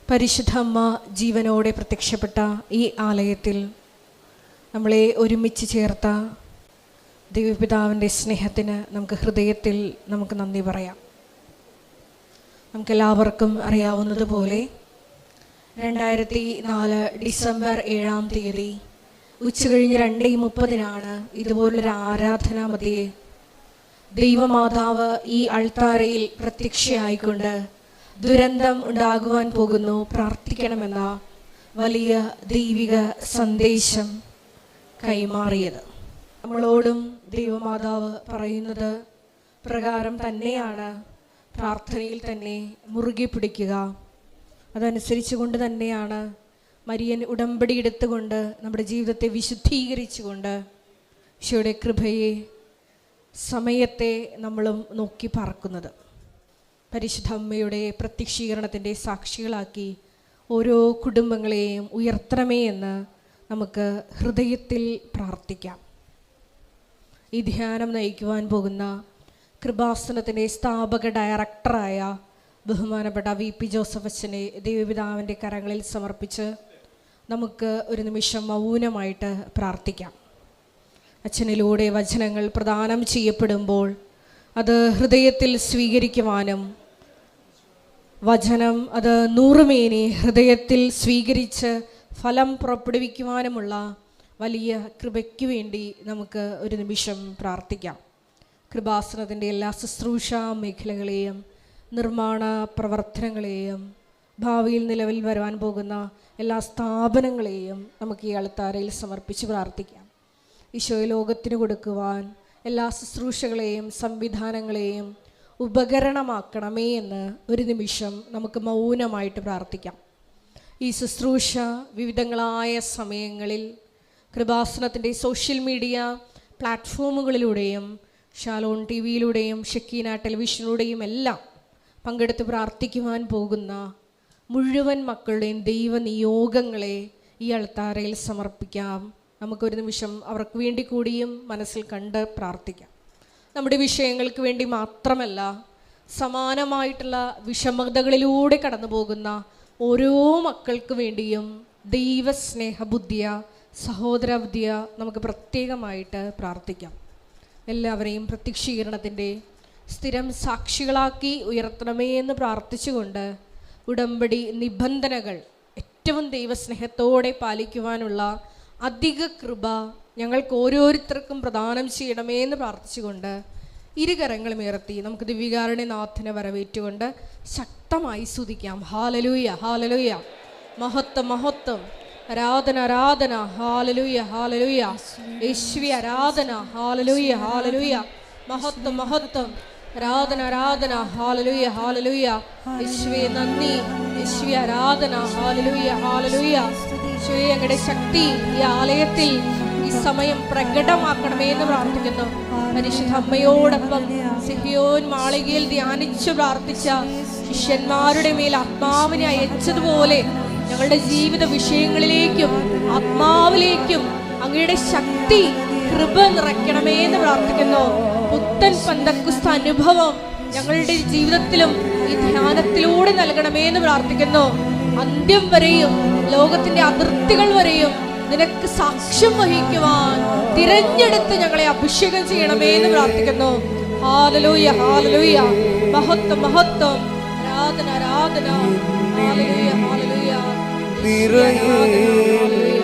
പരിശുദ്ധ അമ്മ ജീവനോടെ പ്രത്യക്ഷപ്പെട്ട ഈ ആലയത്തിൽ നമ്മളെ ഒരുമിച്ച് ചേർത്ത ദൈവപിതാവിൻ്റെ സ്നേഹത്തിന് നമുക്ക് ഹൃദയത്തിൽ നന്ദി പറയാം. നമുക്കെല്ലാവർക്കും അറിയാവുന്നതുപോലെ 2004 ഡിസംബർ 7-ാം തീയതി ഉച്ചകഴിഞ്ഞ് 2:30 ഇതുപോലൊരു ആരാധനാ മധ്യേ ദൈവമാതാവ് ഈ അൾത്താരയിൽ പ്രത്യക്ഷയായിക്കൊണ്ട് ദുരന്തം ഉണ്ടാകുവാൻ പോകുന്നു, പ്രാർത്ഥിക്കണമെന്ന വലിയ ദൈവിക സന്ദേശം കൈമാറിയത്. നമ്മളോടും ദൈവമാതാവ് പറയുന്നത് പ്രകാരം തന്നെയാണ്. പ്രാർത്ഥനയിൽ തന്നെ മുറുകെ പിടിക്കുക. അതനുസരിച്ച് കൊണ്ട് തന്നെയാണ് മരിയൻ ഉടമ്പടി എടുത്തുകൊണ്ട് നമ്മുടെ ജീവിതത്തെ വിശുദ്ധീകരിച്ചുകൊണ്ട് ഈശോയുടെ കൃപയെ സമയത്തെ നമ്മളും നോക്കി പറക്കുന്നത്. പരിശുദ്ധ അമ്മയുടെ പ്രത്യക്ഷീകരണത്തിൻ്റെ സാക്ഷികളാക്കി ഓരോ കുടുംബങ്ങളെയും ഉയർത്തണമേ എന്ന് നമുക്ക് ഹൃദയത്തിൽ പ്രാർത്ഥിക്കാം. ഈ ധ്യാനം നയിക്കുവാൻ പോകുന്ന കൃപാസനത്തിൻ്റെ സ്ഥാപക ഡയറക്ടറായ ബഹുമാനപ്പെട്ട VP ജോസഫ് അച്ഛനെ ദൈവപിതാവിൻ്റെ കരങ്ങളിൽ സമർപ്പിച്ച് നമുക്ക് ഒരു നിമിഷം മൗനമായിട്ട് പ്രാർത്ഥിക്കാം. അച്ഛനിലൂടെ വചനങ്ങൾ പ്രദാനം ചെയ്യപ്പെടുമ്പോൾ അത് ഹൃദയത്തിൽ സ്വീകരിക്കുവാനും വചനം അത് നൂറുമേനി ഹൃദയത്തിൽ സ്വീകരിച്ച് ഫലം പുറപ്പെടുവിക്കുവാനുമുള്ള വലിയ കൃപയ്ക്ക് വേണ്ടി നമുക്ക് ഒരു നിമിഷം പ്രാർത്ഥിക്കാം. കൃപാസനത്തിൻ്റെ എല്ലാ ശുശ്രൂഷ മേഖലകളെയും നിർമ്മാണ പ്രവർത്തനങ്ങളെയും ഭാവിയിൽ നിലവിൽ വരുവാൻ പോകുന്ന എല്ലാ സ്ഥാപനങ്ങളെയും നമുക്ക് ഈ അൾത്താരയിൽ സമർപ്പിച്ച് പ്രാർത്ഥിക്കാം. ഈശോയെ ലോകത്തിന് കൊടുക്കുവാൻ എല്ലാ ശുശ്രൂഷകളെയും സംവിധാനങ്ങളെയും ഉപകരണമാക്കണമേ എന്ന് ഒരു നിമിഷം നമുക്ക് മൗനമായിട്ട് പ്രാർത്ഥിക്കാം. ഈ ശുശ്രൂഷ വിവിധങ്ങളായ സമയങ്ങളിൽ കൃപാസനത്തിൻ്റെ സോഷ്യൽ മീഡിയ പ്ലാറ്റ്ഫോമുകളിലൂടെയും ഷാലോൺ TV-യിലൂടെയും ഷെക്കീന ടെലിവിഷനിലൂടെയും എല്ലാം പങ്കെടുത്ത് പ്രാർത്ഥിക്കുവാൻ പോകുന്ന മുഴുവൻ മക്കളുടെയും ദൈവനിയോഗങ്ങളെ ഈ അൾത്താരയിൽ സമർപ്പിക്കാം. നമുക്കൊരു നിമിഷം അവർക്ക് വേണ്ടി കൂടിയും മനസ്സിൽ കണ്ട് പ്രാർത്ഥിക്കാം. നമ്മുടെ വിഷയങ്ങൾക്ക് വേണ്ടി മാത്രമല്ല, സമാനമായിട്ടുള്ള വിഷമതകളിലൂടെ കടന്നു പോകുന്ന ഓരോ മക്കൾക്ക് വേണ്ടിയും ദൈവസ്നേഹബുദ്ധിയ സഹോദരബുദ്ധിയ നമുക്ക് പ്രത്യേകമായിട്ട് പ്രാർത്ഥിക്കാം. എല്ലാവരെയും പ്രത്യക്ഷീകരണത്തിൻ്റെ സ്ഥിരം സാക്ഷികളാക്കി ഉയർത്തണമേ എന്ന് പ്രാർത്ഥിച്ചുകൊണ്ട് ഉടമ്പടി നിബന്ധനകൾ ഏറ്റവും ദൈവസ്നേഹത്തോടെ പാലിക്കുവാനുള്ള അധിക കൃപ ഞങ്ങൾക്ക് ഓരോരുത്തർക്കും പ്രദാനം ചെയ്യണമേ എന്ന് പ്രാർത്ഥിച്ചുകൊണ്ട് ഇരുകരങ്ങളും ഉയർത്തി നമുക്ക് ദിവ്യകാരുണ്യനാഥനെ വരവേറ്റുകൊണ്ട് ശക്തമായി സ്തുതിക്കാം. ഹാലലൂയ ഹാലലൂയ, മഹത്വം മഹത്വം, ആരാധന ആരാധന, ഹാലലൂയ ഹാലലൂയ, യേശുവേ ആരാധന, ഹാലലൂയ ഹാലലൂയ, മഹത്വം മഹത്വം, ആരാധന ആരാധന, ഹാലലൂയ ഹാലലൂയ, യേശുവേ നന്ദി, യേശുവേ ആരാധന, ഹാലലൂയ ഹാലലൂയ. യേശുവേ അങ്ങയുടെ ശക്തി ഈ ആലയത്തിൽ ഈ സമയം പ്രകടമാക്കണമേ എന്ന് പ്രാർത്ഥിക്കുന്നു. പരിശുദ്ധ അമ്മയോടൊപ്പം സിഹിയോൻ മാളികയിൽ ധ്യാനിച്ചു പ്രാർത്ഥിച്ച ശിഷ്യന്മാരുടെ മേൽ ആത്മാവിനെ അയച്ചതുപോലെ ഞങ്ങളുടെ ജീവിത വിഷയങ്ങളിലേക്കും ആത്മാവിലേക്കും അങ്ങയുടെ ശക്തി കൃപ നിറയ്ക്കണമേ എന്ന് പ്രാർത്ഥിക്കുന്നു. പുത്തൻ പന്തക്കുസ്ത അനുഭവം ഞങ്ങളുടെ ജീവിതത്തിലും ഈ ധ്യാനത്തിലൂടെ നൽകണമേ എന്ന് പ്രാർത്ഥിക്കുന്നു. അന്ത്യം വരെയും ലോകത്തിന്റെ അതിർത്തികൾ വരെയും നിനക്ക് സാക്ഷ്യം വഹിക്കുവാൻ തിരഞ്ഞെടുത്ത് ഞങ്ങളെ അഭിഷേകം ചെയ്യണമേ എന്ന് പ്രാർത്ഥിക്കുന്നു. ഹാലലൂയ ഹാലലൂയ, മഹത്വം മഹത്വം, ആരാധന ആരാധന, ഹാലലൂയ ഹാലലൂയ, ഹാലലൂയ.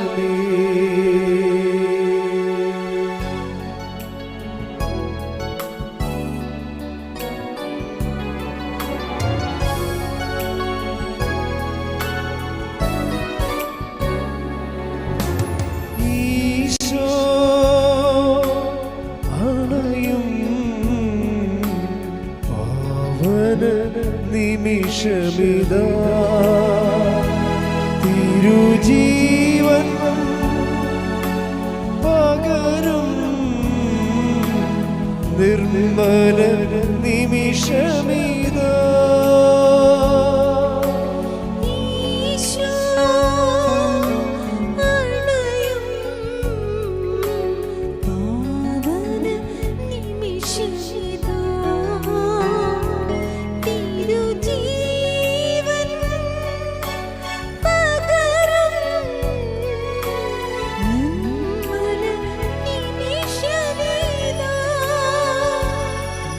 നിമിഷമിതാ തിരുജീവൻ പകരും നിർമ്മല നിമിഷമിതാ.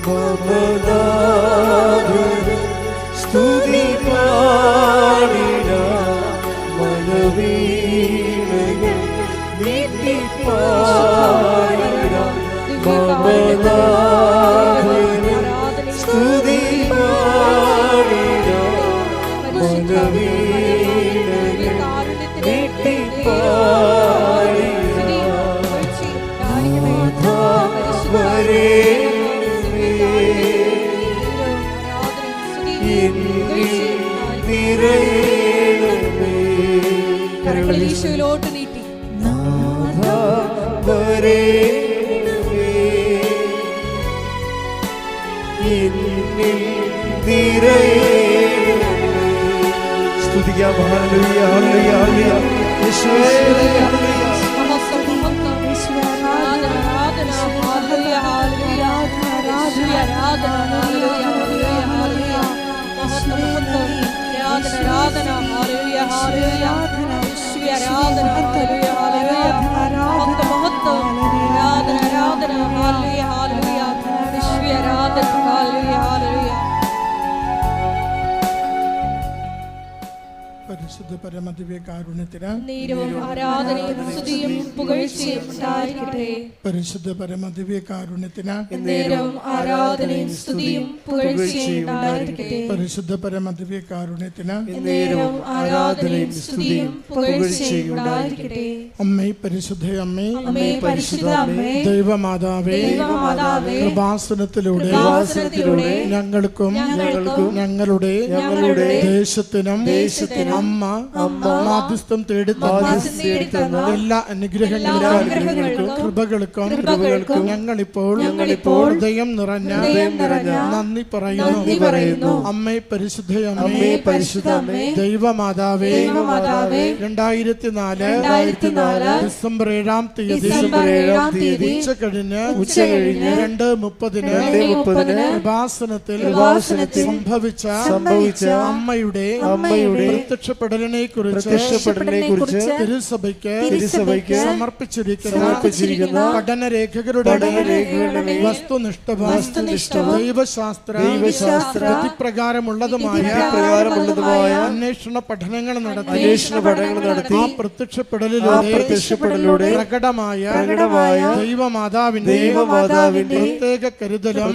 മമനാഥൻ സ്തുതി പാടിടാം മനവീണകൾ നീട്ടി പാടിടാം മമനാഥൻ സ്തുതി പാടിടാം മനവീണകൾ നീട്ടി പാടിടാം വരേ ഈശോയിലോട്ട് നീട്ടി സ്തുതിക്കാം. ഹല്ലേലൂയ, ഹല്ലേലൂയ, ഹല്ലേലൂയ. യേശുവേ, ഹല്ലേലൂയ. പരിശുദ്ധ പരമദിവ്യകാരുണ്യത്തിന് നേരവും ആരാധനയും സ്തുതിയും പുകഴ്ചയും ഉണ്ടായിരിക്കട്ടെ. പരിശുദ്ധ പരമദിവ്യകാരുണ്യത്തിന് നേരവും ആരാധനയും സ്തുതിയും പുകഴ്ചയും ഉണ്ടായിരിക്കട്ടെ. പരിശുദ്ധ പരമദിവ്യകാരുണ്യത്തിന് നേരവും ആരാധനയും സ്തുതിയും പുകഴ്ചയും ഉണ്ടായിരിക്കട്ടെ. അമ്മേ പരിശുദ്ധ അമ്മേ, അമ്മേ പരിശുദ്ധ അമ്മേ, ദൈവമാതാവേ, ദൈവമാതാവേ, കൃപാസനത്തിലൂടെ ഞങ്ങൾക്കും ഞങ്ങളുടെ ദേശത്തിനും അമ്മ മാധ്യസ്ഥം തേടിത്തന്ന എല്ലാ അനുഗ്രഹങ്ങൾക്കും കൃപകൾക്കും ഞങ്ങളിപ്പോൾ ഹൃദയം നിറഞ്ഞ നന്ദി പറയുന്നു. അമ്മേ പരിശുദ്ധ അമ്മേ, ദൈവമാതാവേ, 2004 ഡിസംബർ 7-ാം തീയതി ഉച്ചകഴിഞ്ഞ് 2:30 കൃപാസനത്തിൽ സംഭവിച്ച അമ്മയുടെ പ്രത്യക്ഷപ്പെടലിനെ കുറിച്ച് തിരുസഭയ്ക്ക് സമർപ്പിച്ചിരിക്കുന്ന പഠനരേഖകളുടെ വസ്തുനിഷ്ഠ ദൈവശാസ്ത്ര വിധിപ്രകാരമുള്ളതുമായ അന്വേഷണ പഠനങ്ങൾ നടത്തി ആ പ്രത്യക്ഷപ്പെടലിലൂടെ പ്രകടമായ ദൈവമാതാവിന്റെ പ്രത്യേക കരുതലും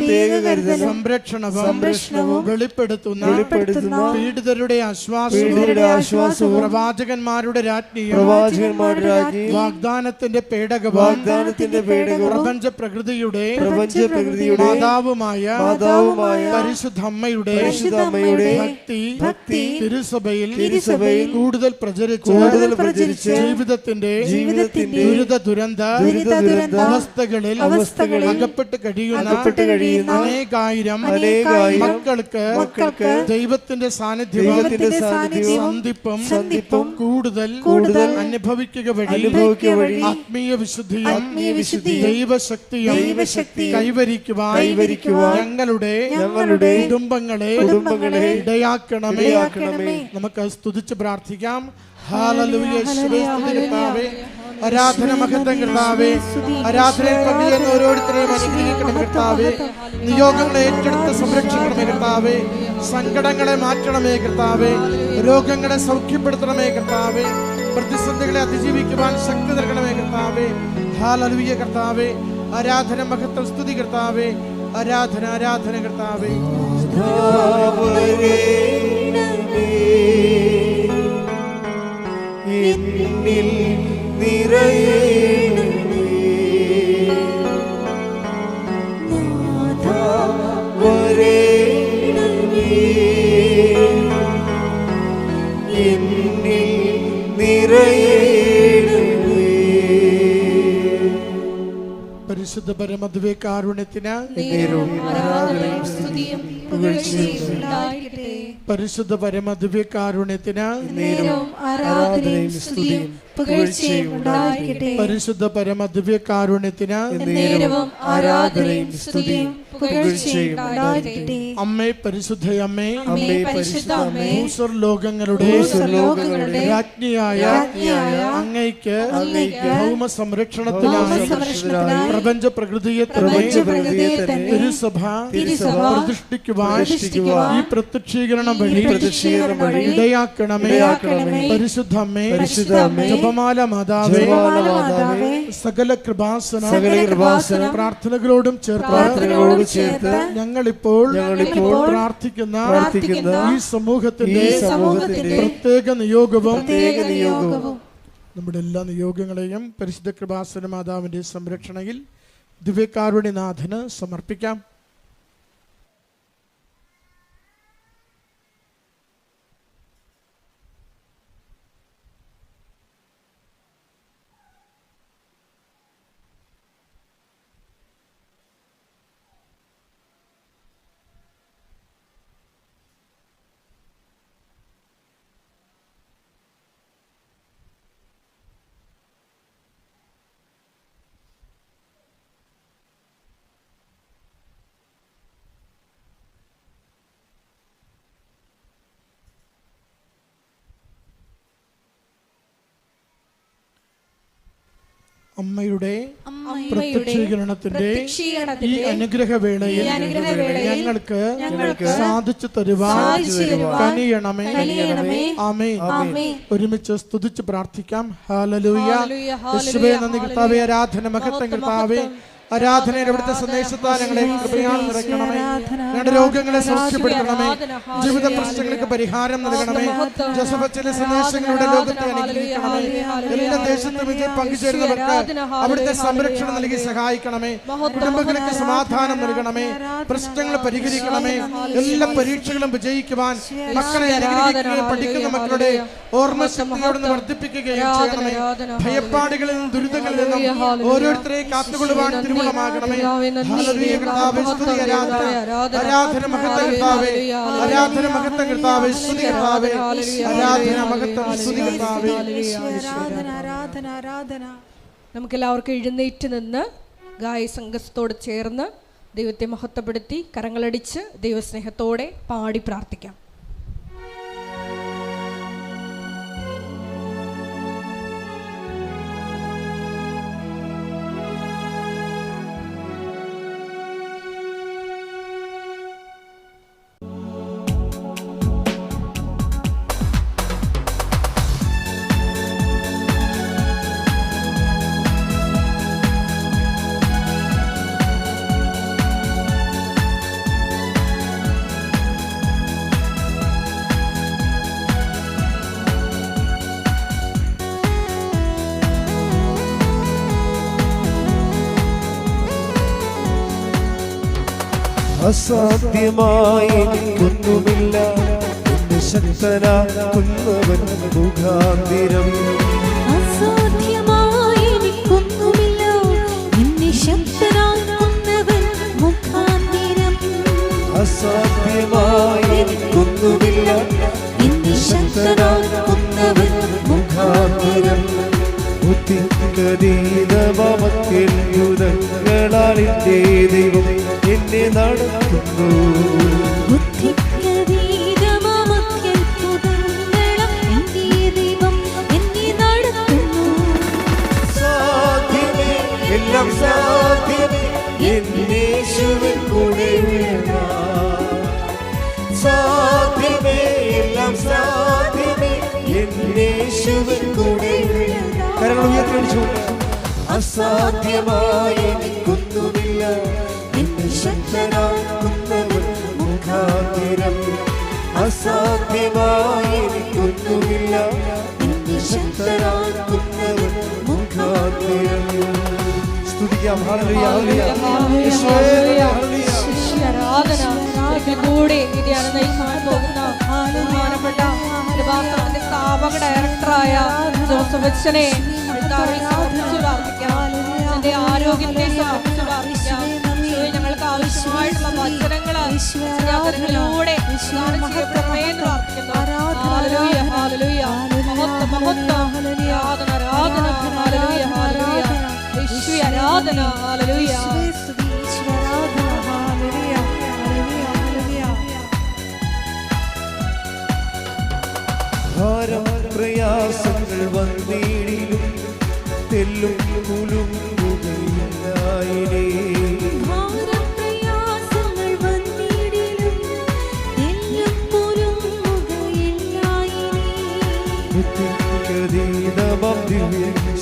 സംരക്ഷണവും വെളിപ്പെടുത്തുന്ന പീഡിതരുടെ ആശ്വാസവും പ്രവാചകന്മാരുടെ രാജ്ഞിയും വാഗ്ദാനത്തിന്റെ പേടകവും പ്രപഞ്ച പ്രകൃതിയുടെ മാതാവുമായ പരിശുദ്ധ അമ്മയുടെ ഭക്തി തിരുസഭയിൽ കൂടുതൽ പ്രചരിച്ച് ജീവിതത്തിന്റെ ദുരിത അവസ്ഥകളിൽ അകപ്പെട്ട് കഴിയുന്ന അനേകായിരം മക്കൾക്ക് ദൈവത്തിന്റെ സാന്നിധ്യവും സന്ധിപ്പും കൂടുതൽ അനുഭവിക്കുക വഴി ആത്മീയ വിശുദ്ധിയും ദൈവശക്തിയും കൈവരിക്കുവാൻ ഞങ്ങളുടെ കുടുംബങ്ങളെ ഇടയാക്കണമേ. നമുക്ക് സ്തുതിച്ച് പ്രാർത്ഥിക്കാം. ഹല്ലേലൂയ. യേശുവേ, സ്തുതി കർത്താവേ. ആരാധന മഹത്വം കർത്താവേ. ആരാധനയിൽ പങ്കുചേരുന്ന ഓരോരുത്തരെയും അനുഗ്രഹിക്കണം കർത്താവേ. നിയോഗങ്ങളെ ഏറ്റെടുത്ത് സംരക്ഷിക്കണമേ കർത്താവേ. സങ്കടങ്ങളെ മാറ്റണമേ കർത്താവേ. രോഗങ്ങളെ സൗഖ്യപ്പെടുത്തണമേ കർത്താവേ. പ്രതിസന്ധികളെ അതിജീവിക്കുവാൻ ശക്തി നൽകണമേ കർത്താവേ. ഹല്ലേലൂയ കർത്താവേ. ആരാധന മഹത്വം സ്തുതി കർത്താവേ. ആരാധന കർത്താവേ. എന്നിൽ നിറയണമേ നാഥാ, വരേണമേ എന്നിൽ നിറയണമേ. പരിശുദ്ധ പരമദിവ്യകാരുണ്യത്തിന് പരിശുദ്ധ പരമദിവ്യകാരുണ്യത്തിന് പുകഴ്ചയും ഉണ്ടായിരിക്കട്ടെ. പരിശുദ്ധ പരമ ദിവ്യകാരുണ്യത്തിന് നേരവും ആരാധനയും സ്തുതിയും പുകഴ്ചയും ഉണ്ടായിരിക്കട്ടെ. അമ്മേ പരിശുദ്ധയമ്മേ, അമ്മേ പരിശുദ്ധ അമ്മേ, ഭൂസ്വർലോകങ്ങളുടെ രാജ്ഞിയായ അങ്ങയ്ക്ക് ഭൗമ സംരക്ഷണത്തിനായി പ്രപഞ്ച പ്രകൃതിയെ തിരുസഭ പ്രതിഷ്ഠിക്കുവാൻ ഈ പ്രത്യക്ഷീകരണം വഴി ഇടയാക്കണമേ. പരിശുദ്ധ അമ്മേ, ജപമാല മാതാവേ, സകല കൃപാസന പ്രാർത്ഥനകളോടും ചേർത്ത് ഞങ്ങളിപ്പോൾ പ്രാർത്ഥിക്കുന്ന ഈ സമൂഹത്തിന്റെ പ്രത്യേക നിയോഗവും നമ്മുടെ എല്ലാ നിയോഗങ്ങളെയും പരിശുദ്ധ കൃപാസന മാതാവിന്റെ സംരക്ഷണയിൽ ദിവ്യകാരുണ്യനാഥന് സമർപ്പിക്കാം. അമ്മയുടെ പ്രത്യക്ഷീകരണത്തിന്റെ ഈ അനുഗ്രഹവേളയിൽ ഞങ്ങൾക്ക് സാധിച്ചു തരുവാൻ കനിയണമേ. ആമേൻ. ഒരുമിച്ച് സ്തുതിച്ച് പ്രാർത്ഥിക്കാം. ഹല്ലേലൂയ. യേശുവേ നന്ദി കർത്താവേ, ആരാധന മഹത്വം കർത്താവേ. ആരാധനയുടെ ഇവിടുത്തെ സന്ദേശത്താൽ ഞങ്ങളെ കൃപയാൽ നിറയ്ക്കണമേ. ഞങ്ങളുടെ രോഗങ്ങളെ സൗഖ്യപ്പെടുത്തണമേ. ജീവിത പ്രശ്നങ്ങൾക്ക് പരിഹാരം നൽകണമേ. ജോസഫച്ചന്റെ സന്ദേശങ്ങളുടെ ലോകത്തെ അനുഗ്രഹിക്കണമേ. എല്ലാ ദേശത്തും ഇതിൽ പങ്കുചേരുന്നവർക്ക് അവിടുത്തെ സംരക്ഷണം നൽകി സഹായിക്കണമേ. കുടുംബങ്ങൾക്ക് സമാധാനം നൽകണമേ. പ്രശ്നങ്ങൾ പരിഹരിക്കണമേ. എല്ലാ പരീക്ഷകളും വിജയിക്കുവാൻ മക്കളെ അനുഗ്രഹിക്കുകയും പഠിക്കുന്ന മക്കളുടെ ഓർമ്മശക്തിയോട് വർദ്ധിപ്പിക്കുകയും ചെയ്യണമേ. ഭയപ്പാടുകളിൽ നിന്നും ദുരിതങ്ങളിൽ നിന്നും ഓരോരുത്തരെയും കാത്തുകൊള്ളുവാൻ തിരുവുള്ളമാകണമേ. ഹല്ലേലൂയ കർത്താവേ, സ്തുതി ആരാധന മഹത്വം കർത്താവേ, ആരാധന മഹത്വം കർത്താവേ, സ്തുതി കർത്താവേ, ആരാധന മഹത്വം സ്തുതി കർത്താവേ. നമുക്കെല്ലാവർക്കും എഴുന്നേറ്റ് നിന്ന് ഗായ സംഘത്തോട് ചേർന്ന് ദൈവത്തെ മഹത്വപ്പെടുത്തി കരങ്ങളടിച്ച് ദൈവസ്നേഹത്തോടെ പാടി പ്രാർത്ഥിക്കാം. അസാധ്യമായി എനിക്കൊന്നുമില്ല, എന്നെ ശക്തനാക്കുന്നവൻ മുഖാന്തിരം. അസാധ്യമായി എനിക്കൊന്നുമില്ല, എന്നെ ശക്തനാക്കുന്നവൻ മുഖാന്തിരം. അസാധ്യമായി എനിക്കൊന്നുമില്ല, എന്നെ ശക്തനാക്കുന്നവൻ മുഖാന്തിരം. ബുദ്ധിക്കതീതമത്യത്ഭുതങ്ങളാലിന്റെ ദൈവം എന്നെ നടത്തുന്നു. എല്ലാം സാധ്യമേ എന്നേശുവിൻ കൂടെയുള്ള. സാധ്യമേ, എല്ലാം സാധ്യമേ എന്നേശുവിൻ കൂടെയുള്ള. കരങ്ങൾ ഉയർത്തിയടിച്ചുകൊണ്ട് അസാധ്യമായി എനിക്കൊന്നുമില്ല, എന്നെ ശക്തനാക്കുന്നവൻ മുഖാന്തിരം. അസാധ്യമായി എനിക്കൊന്നുമില്ല, എന്നെ ശക്തനാക്കുന്നവൻ മുഖാന്തിരം. സ്തുതിക്കാം. ഹല്ലേലൂയ, ഹല്ലേലൂയ, യേശുവേ, ഹല്ലേലൂയ. ആരാധന കൂടെ ഇതിയാണ് നയിക്കാൻ പോകുന്ന ബഹുമാനപ്പെട്ട കൃപാസനത്തിന്റെ സ്ഥാപക ഡയറക്ടറായ ജോസഫ് അച്ഛനെ സമർപ്പിച്ച് പ്രാർത്ഥിക്കാം. എന്റെ ആരോഗ്യത്തെ സമർപ്പിച്ച് പ്രാർത്ഥിക്കാം. ഞങ്ങൾക്ക് ആവശ്യമായിട്ടുള്ള വചനങ്ങള് യാത്രകളിലൂടെ ചെയ്യപ്പെടണമെന്ന് പ്രാർത്ഥിക്കുന്നു. ഹല്ലേലൂയ, ഹല്ലേലൂയ. മഹത്വം, മഹത്വം, ആരാധന ആരാധന, ഹല്ലേലൂയ, ഹല്ലേലൂയ. യേശുവേ ആരാധന, ഹല്ലേലൂയ. ഭാരം പ്രയാസങ്ങൾ വന്നീടിലും തെല്ലും കുലുങ്ങുകയില്ലായിരേ.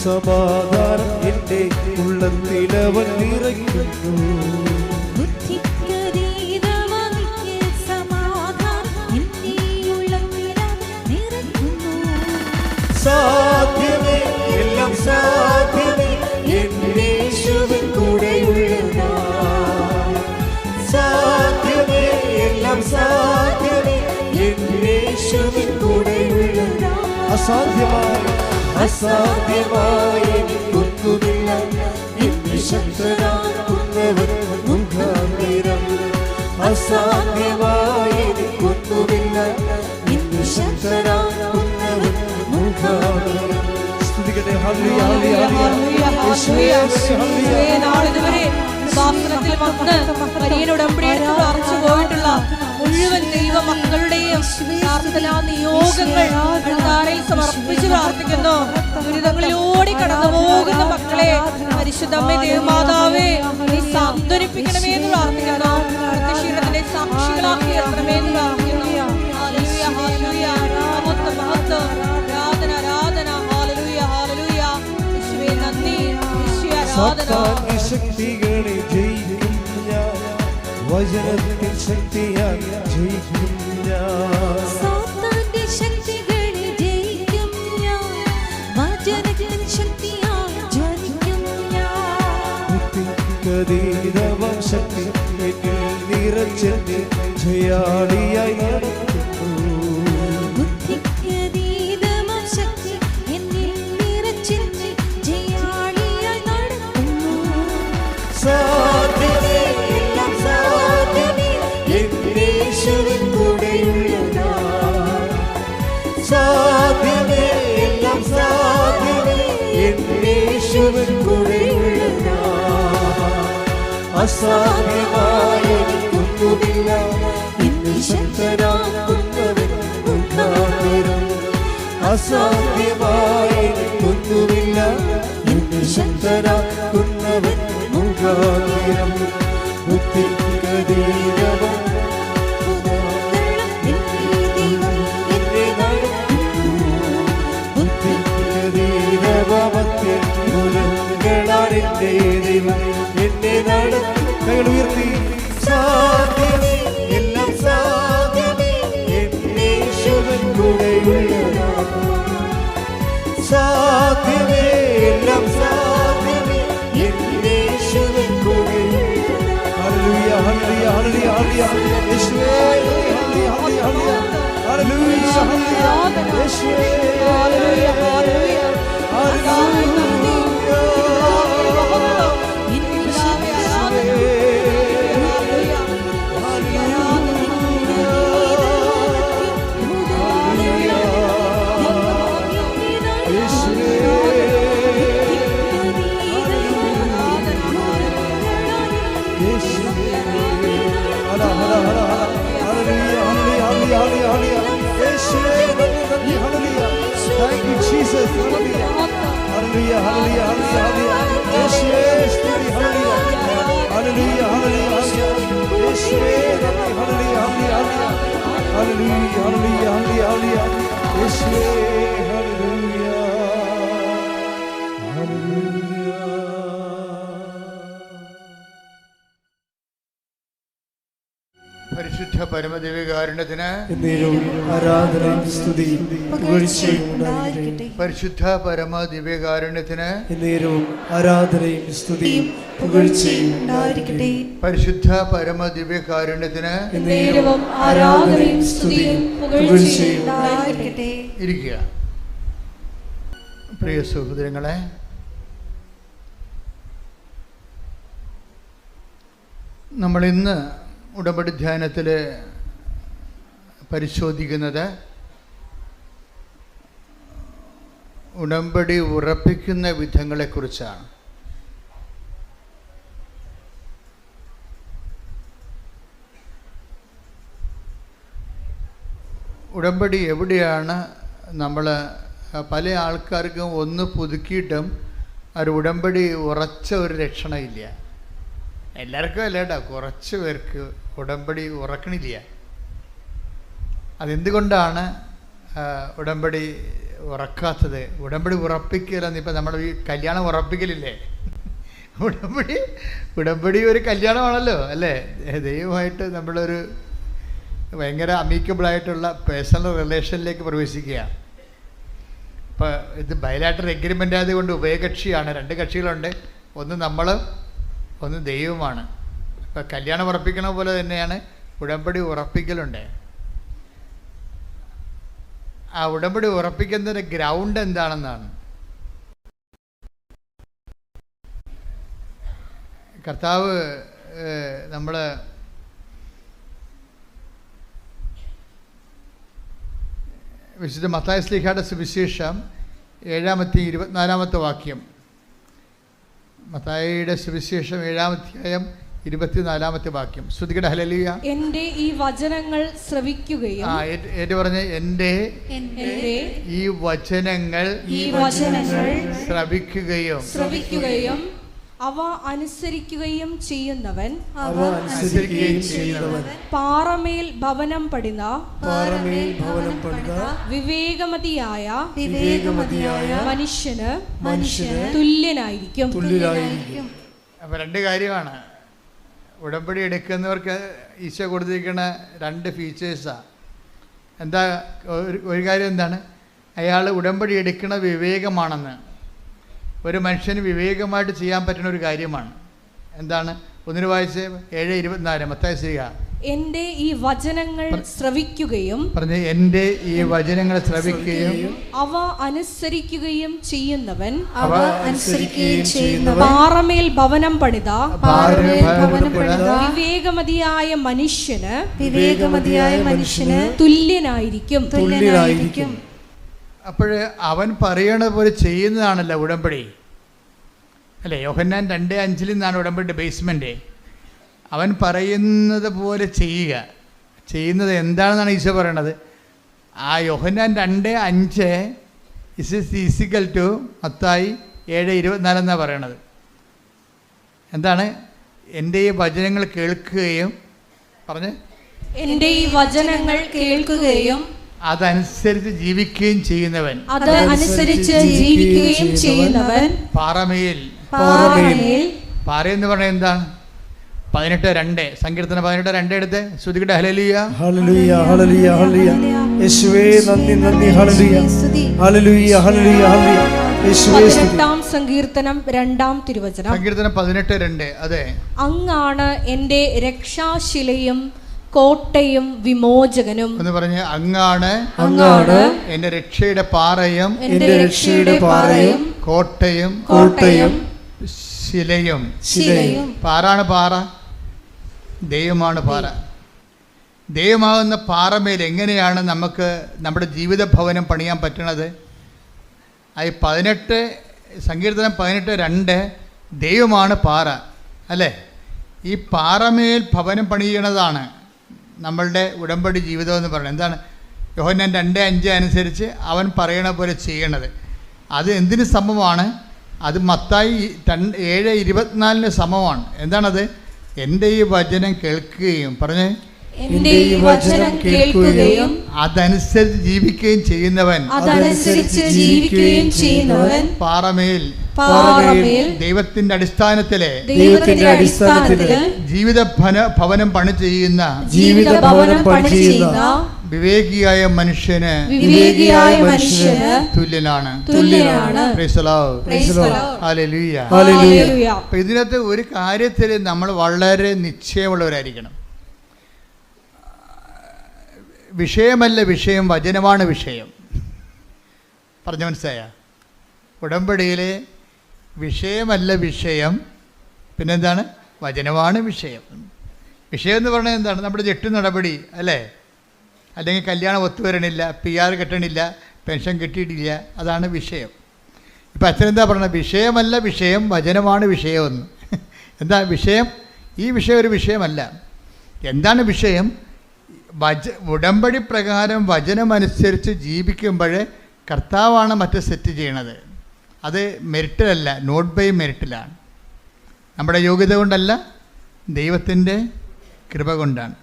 സമാധാനം എന്റെ ഉള്ളത്തിലവൻ നിറയ്ക്കുന്നു. സാധ്യമേ, എല്ലാം സാധ്യമേ, എന്റെ യേശുവിൻ കൂടെയുള്ളതാ. സാധ്യമേ, എല്ലാം സാധ്യമേ, എന്റെ യേശുവിൻ കൂടെയുള്ളതാ. അസാധ്യമായി എനിക്കൊന്നുമില്ല, എന്നെ ശക്തനാക്കുന്നവൻ മുഖാന്തരം. അസാധ്യമായി എനിക്കൊന്നുമില്ല, എന്നെ ശക്തനാക്കുന്നവൻ മുഖാന്തരം. സ്തുതിക്കട്ടെ. ഹല്ലേലൂയ, ഹല്ലേലൂയ, ഹല്ലേലൂയ. നാളിതുവരെ കൃപാസനത്തിൽ വന്ന് വലിയ ഉടമ്പടിയെടുത്ത് പ്രാർത്ഥിച്ചു പോയിട്ടുള്ള മുഴുവൻ ദൈവ മക്കളുടെയും പ്രാർത്ഥനാ നിയോഗങ്ങൾ അൾത്താരയിൽ സമർപ്പിച്ച് പ്രാർത്ഥിക്കുന്നു. ദുരിതങ്ങളിലൂടെ കടന്നു പോകുന്ന മക്കളെ പരിശുദ്ധമ്മേ ദേവമാതാവേ നീ സാന്ത്വനിപ്പിക്കണമേ എന്ന് പ്രാർത്ഥിക്കുന്നു. പ്രത്യക്ഷീണത്തിന്റെ സാക്ഷികളാക്കി എത്തണമേ എന്ന് പ്രാർത്ഥിക്കുന്നു. ഹല്ലേലൂയ, ഹല്ലേലൂയ. മഹത്വം, മഹത്വം. ആരാധന, ആരാധന. ഹല്ലേലൂയ, ഹല്ലേലൂയ. യേശുവേ നന്ദി, യേശുവേ ആരാധന. ശക്തികളെ ജയിക്കും ഞാൻ, വചനത്തിൻ ശക്തിയാൽ ജയിക്കും ഞാൻ. സാത്താന്റെ ശക്തികളെ ജയിക്കും ഞാൻ, വചനത്തിൻ ശക്തിയാൽ ജ്വലിക്കും ഞാൻ. ബുദ്ധിക്കതീതമാം ശക്തി എന്നിൽ നിറച്ചെന്നെ ജയാളിയായി നടത്തുന്നു. ബുദ്ധിക്കതീതമാം ശക്തി എന്നിൽ നിറച്ചെന്നെ ജയാളിയായി നടത്തുന്നു. സാധ്യമേ, എല്ലാം സാധ്യമേ, എന്റെ യേശുവിൻ കൂടെയുള്ളതാ. സാധ്യമേ, എല്ലാം സാധ്യമേ, എന്റെ യേശുവിൻ കൂടെയുള്ളതാ. അസാധ്യമായി എനിക്കൊന്നുമില്ല, എന്നെ ശക്തനാക്കുന്നവൻ മുഖാന്തരം. അസാധ്യമായി എനിക്കൊന്നുമില്ല, എന്നെ ശക്തനാക്കുന്നവൻ മുഖാന്തരം. ബുദ്ധിക്കതീതമാം എന്റെ ദൈവം എന്നെ നടത്തും. കൈകൾ ഉയർത്തി. സാധ്യമേ, എല്ലാം സാധ്യമേ, എന്റെ യേശുവിൻ കൂടെയുള്ളതാ. സാധ്യമേ, എല്ലാം സാധ്യമേ, എന്റെ യേശുവിൻ കൂടെയുള്ളതാ. ഹല്ലേലൂയ, ഹല്ലേലൂയ, ഹല്ലേലൂയ, ഹല്ലേലൂയ. യേശുവേ, ഹല്ലേലൂയ, ഹല്ലേലൂയ, ഹല്ലേലൂയ, ഹല്ലേലൂയ. യേശുവേ, ഹല്ലേലൂയ, ഹല്ലേലൂയ. ഹല്ലേലൂയ. Thank you, Jesus. Hallelujah. Hallelujah, hallelujah, hallelujah. Yeshua, study, hallelujah. Hallelujah, hallelujah, hallelujah. Yeshua, hallelujah, hallelujah. Hallelujah, hallelujah, hallelujah. Yeshua, hallelujah. Hallelujah. പരിശുദ്ധ പരമദിവ്യകാരുണ്യത്തിന് ആരാധനയും സ്തുതിയും പുകഴ്ചയും ഉണ്ടായിരിക്കട്ടെ. പരിശുദ്ധ പരമദിവ്യകാരുണ്യത്തിന് ആരാധനയും സ്തുതിയും പുകഴ്ചയും ഉണ്ടായിരിക്കട്ടെ. പരിശുദ്ധ പരമദിവ്യകാരുണ്യത്തിന് നേരവും ആരാധനയും സ്തുതിയും പുകഴ്ചയും ഉണ്ടായിരിക്കട്ടെ. ഇരിക്കുക. പ്രിയ സഹോദരങ്ങളെ, നമ്മളിന്ന് ഉടമ്പടി ധ്യാനത്തിൽ പരിശോധിക്കുന്നത് ഉടമ്പടി ഉറപ്പിക്കുന്ന വിധങ്ങളെക്കുറിച്ചാണ്. ഉടമ്പടി എവിടെയാണ് നമ്മൾ പല ആൾക്കാർക്കും ഒന്ന് പുതുക്കിയിട്ടും ഒരു ഉടമ്പടി ഉറച്ച ഒരു ലക്ഷണമില്ല. എല്ലാവർക്കും അല്ല കേട്ടോ, കുറച്ച് പേർക്ക് ഉടമ്പടി ഉറക്കണില്ല. അതെന്തുകൊണ്ടാണ് ഉടമ്പടി ഉറക്കാത്തത്? ഉടമ്പടി ഉറപ്പിക്കലെന്ന് ഇപ്പം നമ്മൾ ഈ കല്യാണം ഉറപ്പിക്കലില്ലേ, ഉടമ്പടി ഒരു കല്യാണമാണല്ലോ അല്ലേ? ദൈവമായിട്ട് നമ്മളൊരു ഭയങ്കര അമീക്കബിളായിട്ടുള്ള പേഴ്സണൽ റിലേഷനിലേക്ക് പ്രവേശിക്കുക. ഇപ്പോൾ ഇത് ബയലാറ്ററൽ എഗ്രിമെൻ്റ് ആയതുകൊണ്ട് ഉഭയകക്ഷിയാണ്, രണ്ട് കക്ഷികളുണ്ട്, ഒന്ന് നമ്മൾ ഒന്ന് ദൈവമാണ്. ഇപ്പോൾ കല്യാണം ഉറപ്പിക്കണ പോലെ തന്നെയാണ് ഉടമ്പടി ഉറപ്പിക്കലുണ്ട്. ആ ഉടമ്പടി ഉറപ്പിക്കുന്നതിൻ്റെ ഗ്രൗണ്ട് എന്താണെന്നാണ്. കർത്താവ് നമ്മൾ വിശുദ്ധ മത്തായി ശ്ലീഹായുടെ സുവിശേഷം 7-24 വാക്യം. മത്തായിയുടെ സുവിശേഷം 7-24 വാക്യം. ശ്രുതികട ഹല്ലേലൂയ. എന്റെ ഈ വചനങ്ങൾ ശ്രവിക്കുകയും പറഞ്ഞ എന്റെ ഈ വചനങ്ങൾ ശ്രവിക്കുകയും അവ അനുസരിക്കുകയും ചെയ്യുന്നവൻ പാറമേൽ ഭവനം പണിത വിവേകമതിയായ മനുഷ്യന് തുല്യനായിരിക്കും. അപ്പൊ രണ്ട് കാര്യമാണ് ഉടമ്പടി എടുക്കുന്നവർക്ക് ഈശോ കൊടുത്തിരിക്കുന്ന രണ്ട് ഫീച്ചേഴ്സാണ്. എന്താ ഒരു കാര്യം എന്താണ്? അയാൾ ഉടമ്പടി എടുക്കുന്ന വിവേകമാണെന്ന്. ഒരു മനുഷ്യന് വിവേകമായിട്ട് ചെയ്യാൻ പറ്റുന്ന ഒരു കാര്യമാണ്. എന്താണ്? ഒന്നിന് വായിച്ച് 7:24 മത്തായി ശ്ലീഹ. എന്റെ ഈ വചനങ്ങൾ ശ്രവിക്കുകയും എന്റെ ഈ വചനങ്ങൾ ശ്രവിക്കുകയും അവ അനുസരിക്കുകയും ചെയ്യുന്നവൻ പാറമേൽ ഭവനം പണിത വിവേകമതിയായ മനുഷ്യന് തുല്യനായിരിക്കും. അപ്പോൾ അവൻ പറയണ പോലെ ചെയ്യുന്നതാണല്ലോ ഉടമ്പടി അല്ലേ? യോഹന്നാൻ 2:5 നിന്നാണ് ഉടമ്പടി ബേസ്മെൻറ്റ്. അവൻ പറയുന്നത് പോലെ ചെയ്യുന്നത് എന്താണെന്നാണ് ഈശോ പറയണത്. ആ യോഹന്നാൻ 2:5 ഈസിക്കൽ ടു മത്തായി 7:24 എന്നാണ് പറയണത്. എന്താണ്? എൻ്റെ ഈ വചനങ്ങൾ കേൾക്കുകയും എൻ്റെ ഈ വചനങ്ങൾ കേൾക്കുകയും അതനുസരിച്ച് ജീവിക്കുകയും ചെയ്യുന്നവൻ പാറമേൽ. പാറയെന്ന് പറഞ്ഞാൽ എന്താണ്? 18:2 സങ്കീർത്തനം 18:2 എടുത്ത് ശ്രുതികട ഹല്ലേലൂയ. ഹല്ലേലൂയ ഹല്ലേലൂയ ഹല്ലേലൂയ. യേശുവേ നന്ദി നന്ദി. ഹല്ലേലൂയ ഹല്ലേലൂയ ഹല്ലേലൂയ ഹല്ലേലൂയ. യേശുവേ 18-ാം സങ്കീർത്തനം 2-ാം തിരുവചനം. സങ്കീർത്തനം 18:2. അതെ, അങ്ങാണ് എൻ്റെ രക്ഷാശിലയും കോട്ടയും വിമോചകനും എന്ന് പറഞ്ഞ് അങ്ങാണ് എൻ്റെ രക്ഷയുടെ പാറയും കോട്ടയും ശിലയും. പാറാണ് പാറ, ദൈവമാണ് പാറ. ദൈവമാകുന്ന പാറമേൽ എങ്ങനെയാണ് നമുക്ക് നമ്മുടെ ജീവിത ഭവനം പണിയാൻ പറ്റണത്? അത് 18 സങ്കീർത്തനം 18:2 ദൈവമാണ് പാറ അല്ലേ? ഈ പാറമേൽ ഭവനം പണിയണതാണ് നമ്മളുടെ ഉടമ്പടി ജീവിതം എന്ന് പറയുന്നത്. എന്താണ്? യോഹന്നാൻ 2:5 അനുസരിച്ച് അവൻ പറയണ പോലെ ചെയ്യണത്. അത് എന്തിന് സമമാണ്? അത് മത്തായി 7:24 സമമാണ്. എന്താണത്? എൻ്റെ ഈ വചനം കേൾക്കുകയും അതനുസരിച്ച് ജീവിക്കുകയും ചെയ്യുന്നവൻ പാറമേൽ ദൈവത്തിന്റെ അടിസ്ഥാനത്തിലെ ജീവിത ഭവനം പണി ചെയ്യുന്ന വിവേകിയായ മനുഷ്യന് തുല്യനാണ്. അപ്പൊ ഇതിനകത്ത് ഒരു കാര്യത്തിൽ നമ്മൾ വളരെ നിശ്ചയമുള്ളവരായിരിക്കണം. വിഷയമല്ല വിഷയം, വചനമാണ് വിഷയം. പറഞ്ഞു മനസ്സിലായ? ഉടമ്പടിയിലെ വിഷയമല്ല വിഷയം, പിന്നെന്താണ്? വചനമാണ് വിഷയം. വിഷയം എന്ന് പറഞ്ഞാൽ എന്താണ്? നമ്മുടെ ജെട്ട് നടപടി അല്ലേ? അല്ലെങ്കിൽ കല്യാണം ഒത്തുവരണില്ല, PR കിട്ടണില്ല, പെൻഷൻ കിട്ടിയിട്ടില്ല, അതാണ് വിഷയം. ഇപ്പം അച്ഛൻ എന്താ പറയുന്നത്? വിഷയമല്ല വിഷയം, വചനമാണ് വിഷയമെന്ന്. എന്താ വിഷയം? ഈ വിഷയം ഒരു വിഷയമല്ല. എന്താണ് വിഷയം? ഉടമ്പടി പ്രകാരം വചനമനുസരിച്ച് ജീവിക്കുമ്പോൾ കർത്താവാണ് മറ്റേ സെറ്റ് ചെയ്യണത്. അത് മെറിറ്റിലല്ല, നോട്ട് ബൈ മെറിറ്റിലാണ്. നമ്മുടെ യോഗ്യത കൊണ്ടല്ല, ദൈവത്തിൻ്റെ കൃപ കൊണ്ടാണ്.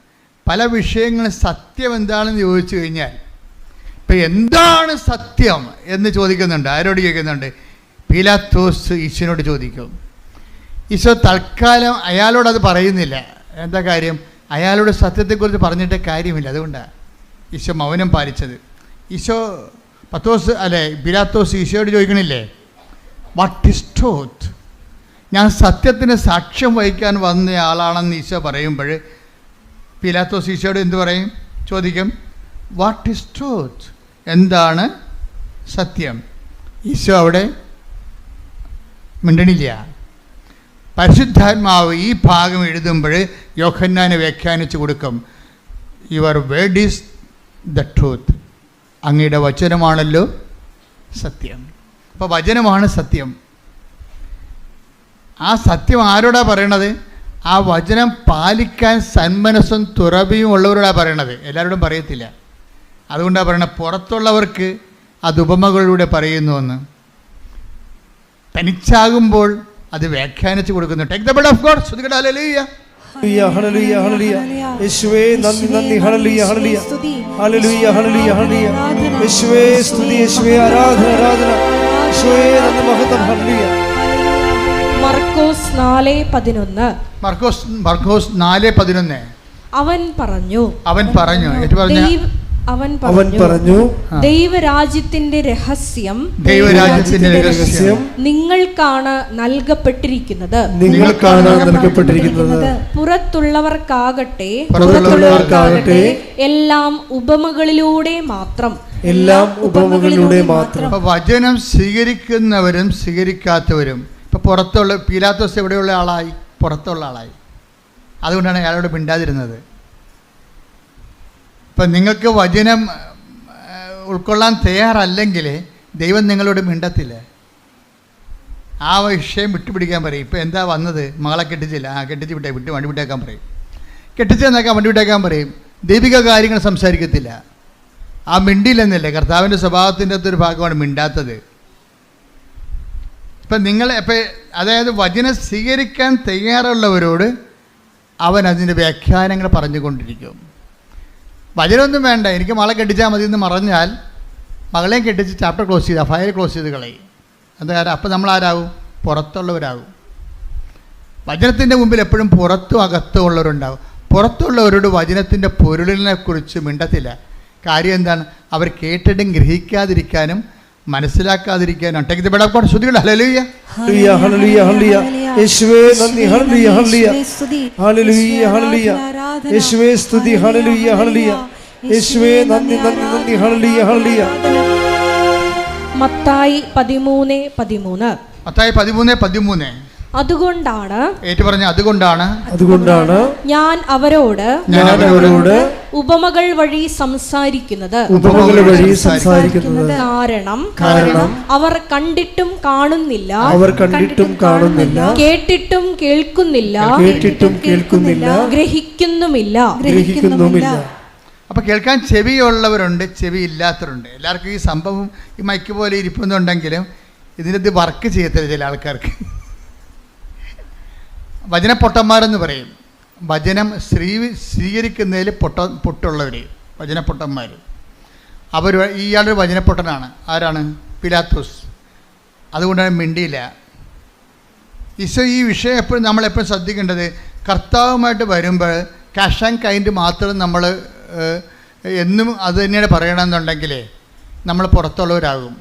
പല വിഷയങ്ങളും സത്യം എന്താണെന്ന് ചോദിച്ചു കഴിഞ്ഞാൽ, ഇപ്പം എന്താണ് സത്യം എന്ന് ചോദിക്കുന്നുണ്ട്. ആരോട് ചോദിക്കുന്നുണ്ട്? പീലാത്തോസ് ഈശോനോട് ചോദിക്കും. ഈശോ തൽക്കാലം അയാളോടത് പറയുന്നില്ല. എന്താ കാര്യം? അയാളോട് സത്യത്തെക്കുറിച്ച് പറഞ്ഞിട്ട് കാര്യമില്ല. അതുകൊണ്ടാണ് ഈശോ മൗനം പാലിച്ചത്. ഈശോ പീലാത്തോസ് ഈശോയോട് ചോദിക്കണില്ലേ, വാട്ട് ഈസ് ട്രൂത്ത്? ഞാൻ സത്യത്തിന് സാക്ഷ്യം വഹിക്കാൻ വന്ന ആളാണെന്ന് ഈശോ പറയുമ്പോൾ പീലാത്തോസ് ഈശോയോട് എന്ത് പറയും? ചോദിക്കും, വാട്ട് ഈസ് ട്രൂത്ത്? എന്താണ് സത്യം? ഈശോ അവിടെ മിണ്ടണില്ല. പരിശുദ്ധാത്മാവ് ഈ ഭാഗം എഴുതുമ്പോൾ യോഹന്നാനെ വ്യാഖ്യാനിച്ച് കൊടുക്കും, your word is the truth. അങ്ങയുടെ വചനമാണല്ലോ സത്യം. അപ്പോൾ വചനമാണ് സത്യം. ആ സത്യം ആരോടാ പറയണത്? ആ വചനം പാലിക്കാൻ സന്മനസ്സും തുറവിയും ഉള്ളവരോടാണ് പറയണത്. എല്ലാവരോടും പറയത്തില്ല. അതുകൊണ്ടാണ് പറയണത്, പുറത്തുള്ളവർക്ക് അത് ഉപമകളിലൂടെ പറയുന്നുവെന്ന്. തനിച്ചാകുമ്പോൾ അത് വ്യാഖ്യാനിച്ച് കൊടുക്കുന്നു. Take the blood of God. ശ്രുതികട ഹല്ലേലൂയ. ഹല്ലേലൂയ ഹല്ലേലൂയ. യേശുവേ നന്ദി നന്ദി. ഹല്ലേലൂയ ഹല്ലേലൂയ. ഹല്ലേലൂയ ഹല്ലേലൂയ ഹല്ലേലൂയ. യേശുവേ സ്തുതി, യേശുവേ ആരാധന ആരാധന. യേശുവേ നന്ദി മഹത്വം. ഹല്ലേലൂയ. മർക്കോസ് 4:11. മർക്കോസ് 4:11. അവൻ പറഞ്ഞു ദൈവരാജ്യത്തിന്റെ രഹസ്യം നിങ്ങൾക്കാണ് നൽകപ്പെട്ടിരിക്കുന്നത്. പുറത്തുള്ളവർക്കാകട്ടെ എല്ലാം ഉപമകളിലൂടെ മാത്രം. വചനം സ്വീകരിക്കുന്നവരും സ്വീകരിക്കാത്തവരും. ഇപ്പൊ പുറത്തുള്ള പീലാത്തോസ് എവിടെയുള്ള ആളായി? പുറത്തുള്ള ആളായി. അതുകൊണ്ടാണ് അയാളോട് മിണ്ടാതിരുന്നത്. ഇപ്പം നിങ്ങൾക്ക് വചനം ഉൾക്കൊള്ളാൻ തയ്യാറല്ലെങ്കിൽ ദൈവം നിങ്ങളോട് മിണ്ടത്തില്ല. ആ വിഷയം വിട്ടുപിടിക്കാൻ പറയും. ഇപ്പം എന്താ വന്നത്? മകളെ കെട്ടിച്ചില്ല, കെട്ടിച്ച് വണ്ടി വിട്ടേക്കാൻ പറയും. കെട്ടിച്ചെന്നേക്കാൻ വണ്ടി വിട്ടേക്കാൻ പറയും. ദൈവിക കാര്യങ്ങൾ സംസാരിക്കത്തില്ല. ആ മിണ്ടിയില്ലെന്നല്ലേ? കർത്താവിൻ്റെ സ്വഭാവത്തിൻ്റെ അകത്തൊരു ഭാഗമാണ് മിണ്ടാത്തത്. ഇപ്പം അതായത് വചനം സ്വീകരിക്കാൻ തയ്യാറുള്ളവരോട് അവൻ അതിൻ്റെ വ്യാഖ്യാനങ്ങൾ പറഞ്ഞുകൊണ്ടിരിക്കും. വചനമൊന്നും വേണ്ട, എനിക്ക് മകളെ കെട്ടിച്ചാൽ മതി എന്ന് പറഞ്ഞാൽ മകളെയും കെട്ടിച്ച് ചാപ്റ്റർ ക്ലോസ് ചെയ്ത് ഫയൽ ക്ലോസ് ചെയ്ത് കളയും. എന്താ കാര്യം? അപ്പം നമ്മൾ ആരാകും? പുറത്തുള്ളവരാകും. വചനത്തിൻ്റെ മുമ്പിൽ എപ്പോഴും പുറത്തും അകത്തും ഉള്ളവരുണ്ടാകും. പുറത്തുള്ളവരോട് വചനത്തിൻ്റെ പൊരുളിനെ കുറിച്ച് മിണ്ടത്തില്ല. കാര്യം എന്താണ്? അവർ കേട്ടിട്ടും ഗ്രഹിക്കാതിരിക്കാനും മനസ്സിലാക്കാതിരിക്കാനും. Take the blood of God. ശ്രുതികട ഹല്ലേലൂയ. ഹല്ലേലൂയ ഹല്ലേലൂയ ഹല്ലേലൂയ. യേശുവേ നന്ദി. ഹല്ലേലൂയ ഹല്ലേലൂയ. ഹല്ലേലൂയ ഹല്ലേലൂയ. യേശുവേ സ്തുതി. ഹല്ലേലൂയ ഹല്ലേലൂയ. യേശുവേ നന്ദി നന്ദി നന്ദി. ഹല്ലേലൂയ ഹല്ലേലൂയ. മത്തായി 13:13. മത്തായി 13:13. അതുകൊണ്ടാണ് ഞാൻ അവരോട് ഉപമകൾ വഴി സംസാരിക്കുന്നത്. കാരണം അവർ കണ്ടിട്ടും കാണുന്നില്ല, കേട്ടിട്ടും കേൾക്കുന്നില്ല, ഗ്രഹിക്കുന്നുമില്ല. അപ്പോൾ കേൾക്കാൻ ചെവിയുള്ളവരുണ്ട്, ചെവി ഇല്ലാത്തവരുണ്ട്. എല്ലാവർക്കും ഈ സംഭവം ഈ മൈക്ക് പോലെ ഇരിക്കുന്നുണ്ടെങ്കിലും ഇതിനകത്ത് വർക്ക് ചെയ്യത്തില്ല ചില ആൾക്കാർക്ക്. വചനപ്പൊട്ടന്മാരെന്ന് പറയും. വചനം സ്വീകരിക്കുന്നതിൽ പൊട്ടുള്ളവർ വചനപ്പൊട്ടന്മാർ. ഇയാളൊരു വചനപ്പൊട്ടനാണ്. ആരാണ്? പീലാത്തോസ്. അതുകൊണ്ടാണ് മിണ്ടിയില്ല. ഈശോ ഈ വിഷയം എപ്പോഴും നമ്മളെപ്പോഴും ശ്രദ്ധിക്കേണ്ടത്, കർത്താവുമായിട്ട് വരുമ്പോൾ ക്യാഷ് ആൻഡ് കൈൻഡ് മാത്രം നമ്മൾ എന്നും അത് തന്നെയാണ് പറയണമെന്നുണ്ടെങ്കിൽ നമ്മൾ പുറത്തുള്ളവരാകും.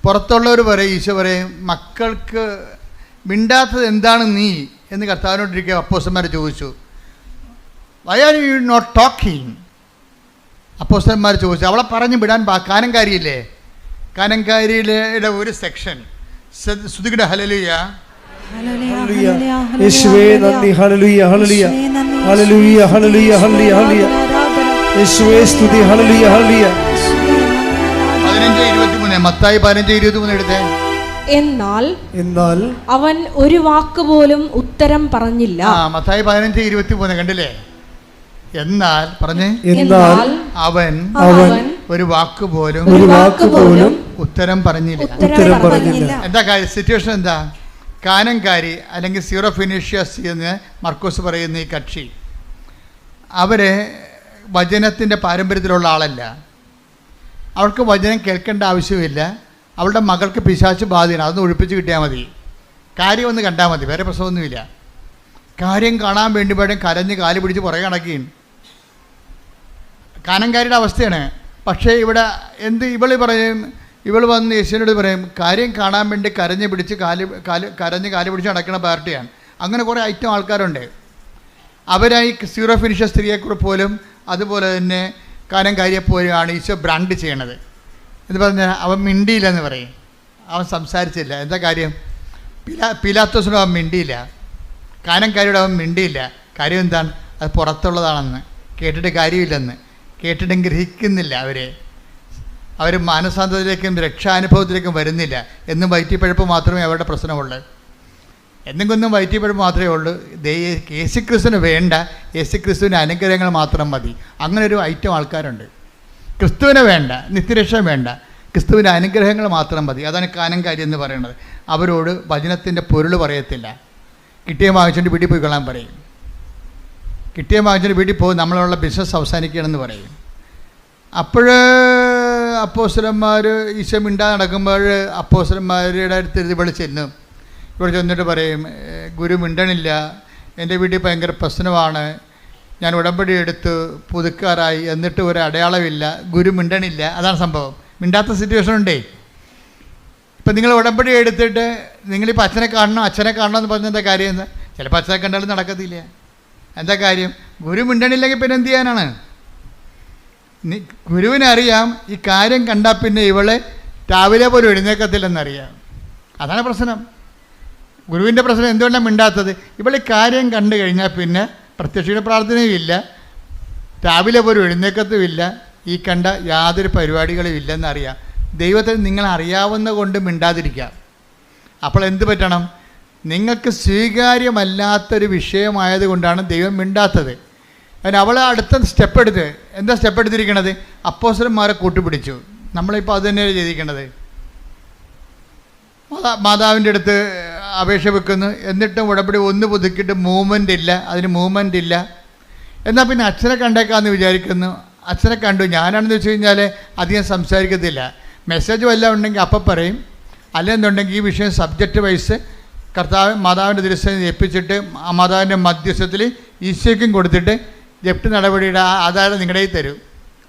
പുറത്തുള്ളവർ പറയും, ഈശോ പറയും, മക്കൾക്ക് മിണ്ടാത്തത് എന്താണ് നീ എന്ന് കർത്താവിനോട്ടിരിക്കുക അപ്പോസ്തലന്മാർ ചോദിച്ചു. Why are you not talking? അപ്പോസ്തലന്മാർ ചോദിച്ചു. അവളെ പറഞ്ഞു വിടാൻ കാനങ്കാരിയില്ലേ? കാനങ്കാരിയുടെ ഒരു സെക്ഷൻ. ശ്രുതികട ഹല്ലേലൂയ. യേശുവേ നന്ദി. ഹല്ലേലൂയ ഹല്ലേലൂയ. ഹല്ലേലൂയ ഹല്ലേലൂയ ഹല്ലേലൂയ. യേശുവേ സ്തുതി. ഹല്ലേലൂയ ഹല്ലേലൂയ. 15:23. മത്തായി 15:23 എടുത്തേ. എന്നാൽ അവൻ ഒരു വാക്കുപോലും ഉത്തരം പറഞ്ഞില്ല. മത്തായി 15:23 കണ്ടില്ലേ? എന്നാൽ പറഞ്ഞേ, എന്നാൽ അവൻ ഒരു വാക്കുപോലും ഉത്തരം പറഞ്ഞില്ല. എന്താ കാര്യം? സിറ്റുവേഷൻ എന്താ? കാനൻകാരി അല്ലെങ്കിൽ സീറോ ഫിനീഷ്യസ് എന്ന് മർക്കോസ് പറയുന്ന ഈ കക്ഷി, അവര് വചനത്തിൻ്റെ പാരമ്പര്യത്തിലുള്ള ആളല്ല. അവൾക്ക് വചനം കേൾക്കേണ്ട ആവശ്യമില്ല. അവളുടെ മകൾക്ക് പിശാച് ബാധയാണ്, അതൊന്ന് ഒഴിപ്പിച്ച് കിട്ടിയാൽ മതി. കാര്യം ഒന്ന് കണ്ടാൽ മതി, വേറെ പ്രശ്നമൊന്നുമില്ല. കാര്യം കാണാൻ വേണ്ടി പാടും കരഞ്ഞ് കാല് പിടിച്ച് പുറകെ നടക്കുകയും കാനൻകാരിയുടെ അവസ്ഥയാണ്. പക്ഷേ ഇവിടെ ഇവൾ വന്ന് യേശുവിനോട് പറയും, കാര്യം കാണാൻ വേണ്ടി കരഞ്ഞ് കാല് പിടിച്ച് നടക്കുന്ന പാർട്ടിയാണ്. അങ്ങനെ കുറേ ഐറ്റം ആൾക്കാരുണ്ട്. അവരായി സീറോ ഫിനിഷർ സ്ത്രീയെക്കുറിച്ച് പോലും അതുപോലെ തന്നെ കാനൻകാരിയെപ്പോലെയാണ് ഈശോ ബ്രാൻഡ് ചെയ്യണത്. എന്ന് പറഞ്ഞാൽ അവൻ മിണ്ടിയില്ലെന്ന് പറയും, അവൻ സംസാരിച്ചില്ല. എന്താ കാര്യം? പിലാത്തോസിനോട് അവൻ മിണ്ടിയില്ല, കാനൻകാരിയോട് അവൻ മിണ്ടിയില്ല. കാര്യം എന്താണ്? അത് പുറത്തുള്ളതാണെന്ന്, കേട്ടിട്ട് കാര്യമില്ലെന്ന്, കേട്ടിട്ടും ഗ്രഹിക്കുന്നില്ല. അവർ മാനസാന്തരത്തിലേക്കും രക്ഷാനുഭവത്തിലേക്കും വരുന്നില്ല. എന്നും വയറ്റിപ്പഴപ്പ് മാത്രമേ അവരുടെ പ്രശ്നമുള്ളൂ. എന്തെങ്കിലും വയറ്റിപ്പഴപ്പ് മാത്രമേ ഉള്ളൂ. യേശുക്രിസ്തുവിന് വേണ്ട, യേശുക്രിസ്തുവിൻ്റെ അനുഗ്രഹങ്ങൾ മാത്രം മതി. അങ്ങനെ ഒരു ഐറ്റം ആൾക്കാരുണ്ട്. ക്രിസ്തുവിനെ വേണ്ട, നിത്യരക്ഷ വേണ്ട, ക്രിസ്തുവിൻ്റെ അനുഗ്രഹങ്ങൾ മാത്രം മതി. അതാണ് കാനൻകാരി എന്ന് പറയുന്നത്. അവരോട് വചനത്തിൻ്റെ പൊരുൾ പറയത്തില്ല. കിട്ടിയ വാങ്ങിച്ചിട്ട് വീട്ടിൽ പോയി കൊള്ളാൻ പറയും. കിട്ടിയ വാങ്ങിച്ചിട്ട് വീട്ടിൽ പോകും, നമ്മളുള്ള ബിസിനസ് അവസാനിക്കണമെന്ന് പറയും. അപ്പോൾ അപ്പോസ്തലന്മാർ ഈശോ മിണ്ടാതെ നടക്കുമ്പോൾ അപ്പോസ്തലന്മാരുടെ അടുത്ത് ഇവിടെ ചെല്ലും. ഇവിടെ ചെന്നിട്ട് പറയും, ഗുരു മിണ്ടണില്ല, എൻ്റെ വീട്ടിൽ ഭയങ്കര പ്രശ്നമാണ്, ഞാൻ ഉടമ്പടി എടുത്ത് പുതുക്കാറായി, എന്നിട്ട് ഒരു അടയാളമില്ല, ഗുരു മിണ്ടണില്ല. അതാണ് സംഭവം. മിണ്ടാത്ത സിറ്റുവേഷൻ ഉണ്ടേ. ഇപ്പം നിങ്ങൾ ഉടമ്പടി എടുത്തിട്ട് നിങ്ങളിപ്പോൾ അച്ഛനെ കാണണം എന്ന് പറഞ്ഞ എന്താ കാര്യം? എന്താ? ചിലപ്പോൾ അച്ഛനെ കണ്ടാലും നടക്കത്തില്ല. എന്താ കാര്യം? ഗുരു മിണ്ടണില്ലെങ്കിൽ പിന്നെ എന്ത് ചെയ്യാനാണ്? ഗുരുവിനറിയാം ഈ കാര്യം കണ്ടാൽ പിന്നെ ഇവളെ രാവിലെ പോലും എഴുന്നേക്കത്തില്ലെന്നറിയാം. അതാണ് പ്രശ്നം. ഗുരുവിൻ്റെ പ്രശ്നം എന്തുകൊണ്ടാണ് മിണ്ടാത്തത്? ഇവളെ കാര്യം കണ്ടു കഴിഞ്ഞാൽ പിന്നെ പ്രത്യക്ഷയുടെ പ്രാർത്ഥനയും ഇല്ല, രാവിലെ പോലും എഴുന്നേക്കത്തുമില്ല, ഈ കണ്ട യാതൊരു പരിപാടികളും ഇല്ലെന്നറിയാം. ദൈവത്തെ നിങ്ങൾ അറിയാവുന്ന കൊണ്ട് മിണ്ടാതിരിക്കാം. അപ്പോൾ എന്ത് പറ്റണം? നിങ്ങൾക്ക് സ്വീകാര്യമല്ലാത്തൊരു വിഷയമായതുകൊണ്ടാണ് ദൈവം മിണ്ടാത്തത്. അതിന് അവൾ അടുത്ത സ്റ്റെപ്പ് എടുത്ത് എന്താ സ്റ്റെപ്പ് എടുത്തിരിക്കണത്? അപ്പോസ്തലന്മാരെ കൂട്ടുപിടിച്ചു. നമ്മളിപ്പോൾ അത് തന്നെയാണ് ചെയ്തിരിക്കണത്. മാതാവിൻ്റെ അടുത്ത് അപേക്ഷ വെക്കുന്നു, എന്നിട്ടും ഉടമ്പടി ഒന്ന് പുതുക്കിയിട്ട് മൂവ്മെൻ്റ് ഇല്ല, അതിന് മൂവ്മെൻ്റ് ഇല്ല. എന്നാൽ പിന്നെ അച്ഛനെ കണ്ടേക്കാമെന്ന് വിചാരിക്കുന്നു. അച്ഛനെ കണ്ടു. ഞാനാണെന്ന് വെച്ച് കഴിഞ്ഞാൽ അധികം സംസാരിക്കത്തില്ല. മെസ്സേജ് വല്ലതും ഉണ്ടെങ്കിൽ അപ്പം പറയും, അല്ലെന്നുണ്ടെങ്കിൽ ഈ വിഷയം സബ്ജക്റ്റ് വൈസ് മാതാവിൻ്റെ ദിവസം ഏൽപ്പിച്ചിട്ട് ആ മാതാവിൻ്റെ മധ്യസ്ഥത്തിൽ ഈശോയ്ക്കും കൊടുത്തിട്ട് ജപ്തി നടപടിയുടെ ആധാരം നിങ്ങളുടെ തരും,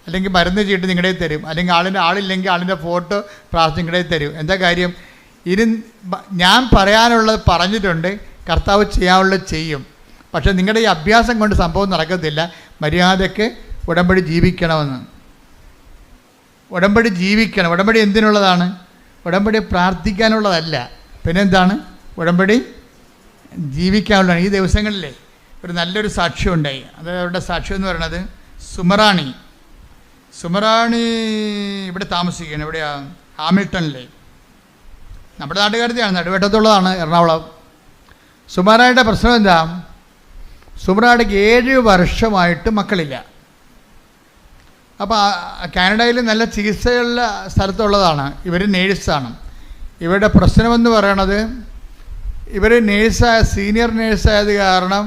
അല്ലെങ്കിൽ മരുന്ന് ചീട്ട് നിങ്ങളുടെ തരും, അല്ലെങ്കിൽ ആളില്ലെങ്കിൽ ആളിൻ്റെ ഫോട്ടോ പ്രാർത്ഥന നിങ്ങളുടെ തരും. എന്താ കാര്യം? ഇനി ഞാൻ പറയാനുള്ളത് പറഞ്ഞിട്ടുണ്ട്, കർത്താവ് ചെയ്യാനുള്ളത് ചെയ്യും. പക്ഷേ നിങ്ങളുടെ ഈ അഭ്യാസം കൊണ്ട് സംഭവം നടക്കത്തില്ല. മര്യാദയ്ക്ക് ഉടമ്പടി ജീവിക്കണമെന്ന്. ഉടമ്പടി ജീവിക്കണം. ഉടമ്പടി എന്തിനുള്ളതാണ്? ഉടമ്പടി പ്രാർത്ഥിക്കാനുള്ളതല്ല. പിന്നെന്താണ്? ഉടമ്പടി ജീവിക്കാനുള്ളതാണ്. ഈ ദിവസങ്ങളിലെ ഒരു നല്ലൊരു സാക്ഷ്യം ഉണ്ടായി. അത് അവരുടെ സാക്ഷ്യം എന്ന് പറയുന്നത് സുമറാണി ഇവിടെ താമസിക്കുകയാണ്. എവിടെയാണ്? ഹാമിൽട്ടണിലെ. നമ്മുടെ നാട്ടുകാരത്തെയാണ്, നടുവേട്ടത്തുള്ളതാണ്, എറണാകുളം. സുമറായുടെ പ്രശ്നം എന്താ? സുമറായിക്ക് 7 വർഷമായിട്ട് മക്കളില്ല. അപ്പോൾ കാനഡയിൽ നല്ല ചികിത്സയുള്ള സ്ഥലത്തുള്ളതാണ്. ഇവർ നേഴ്സാണ്. ഇവരുടെ പ്രശ്നമെന്ന് പറയണത്, ഇവർ സീനിയർ നേഴ്സായത് കാരണം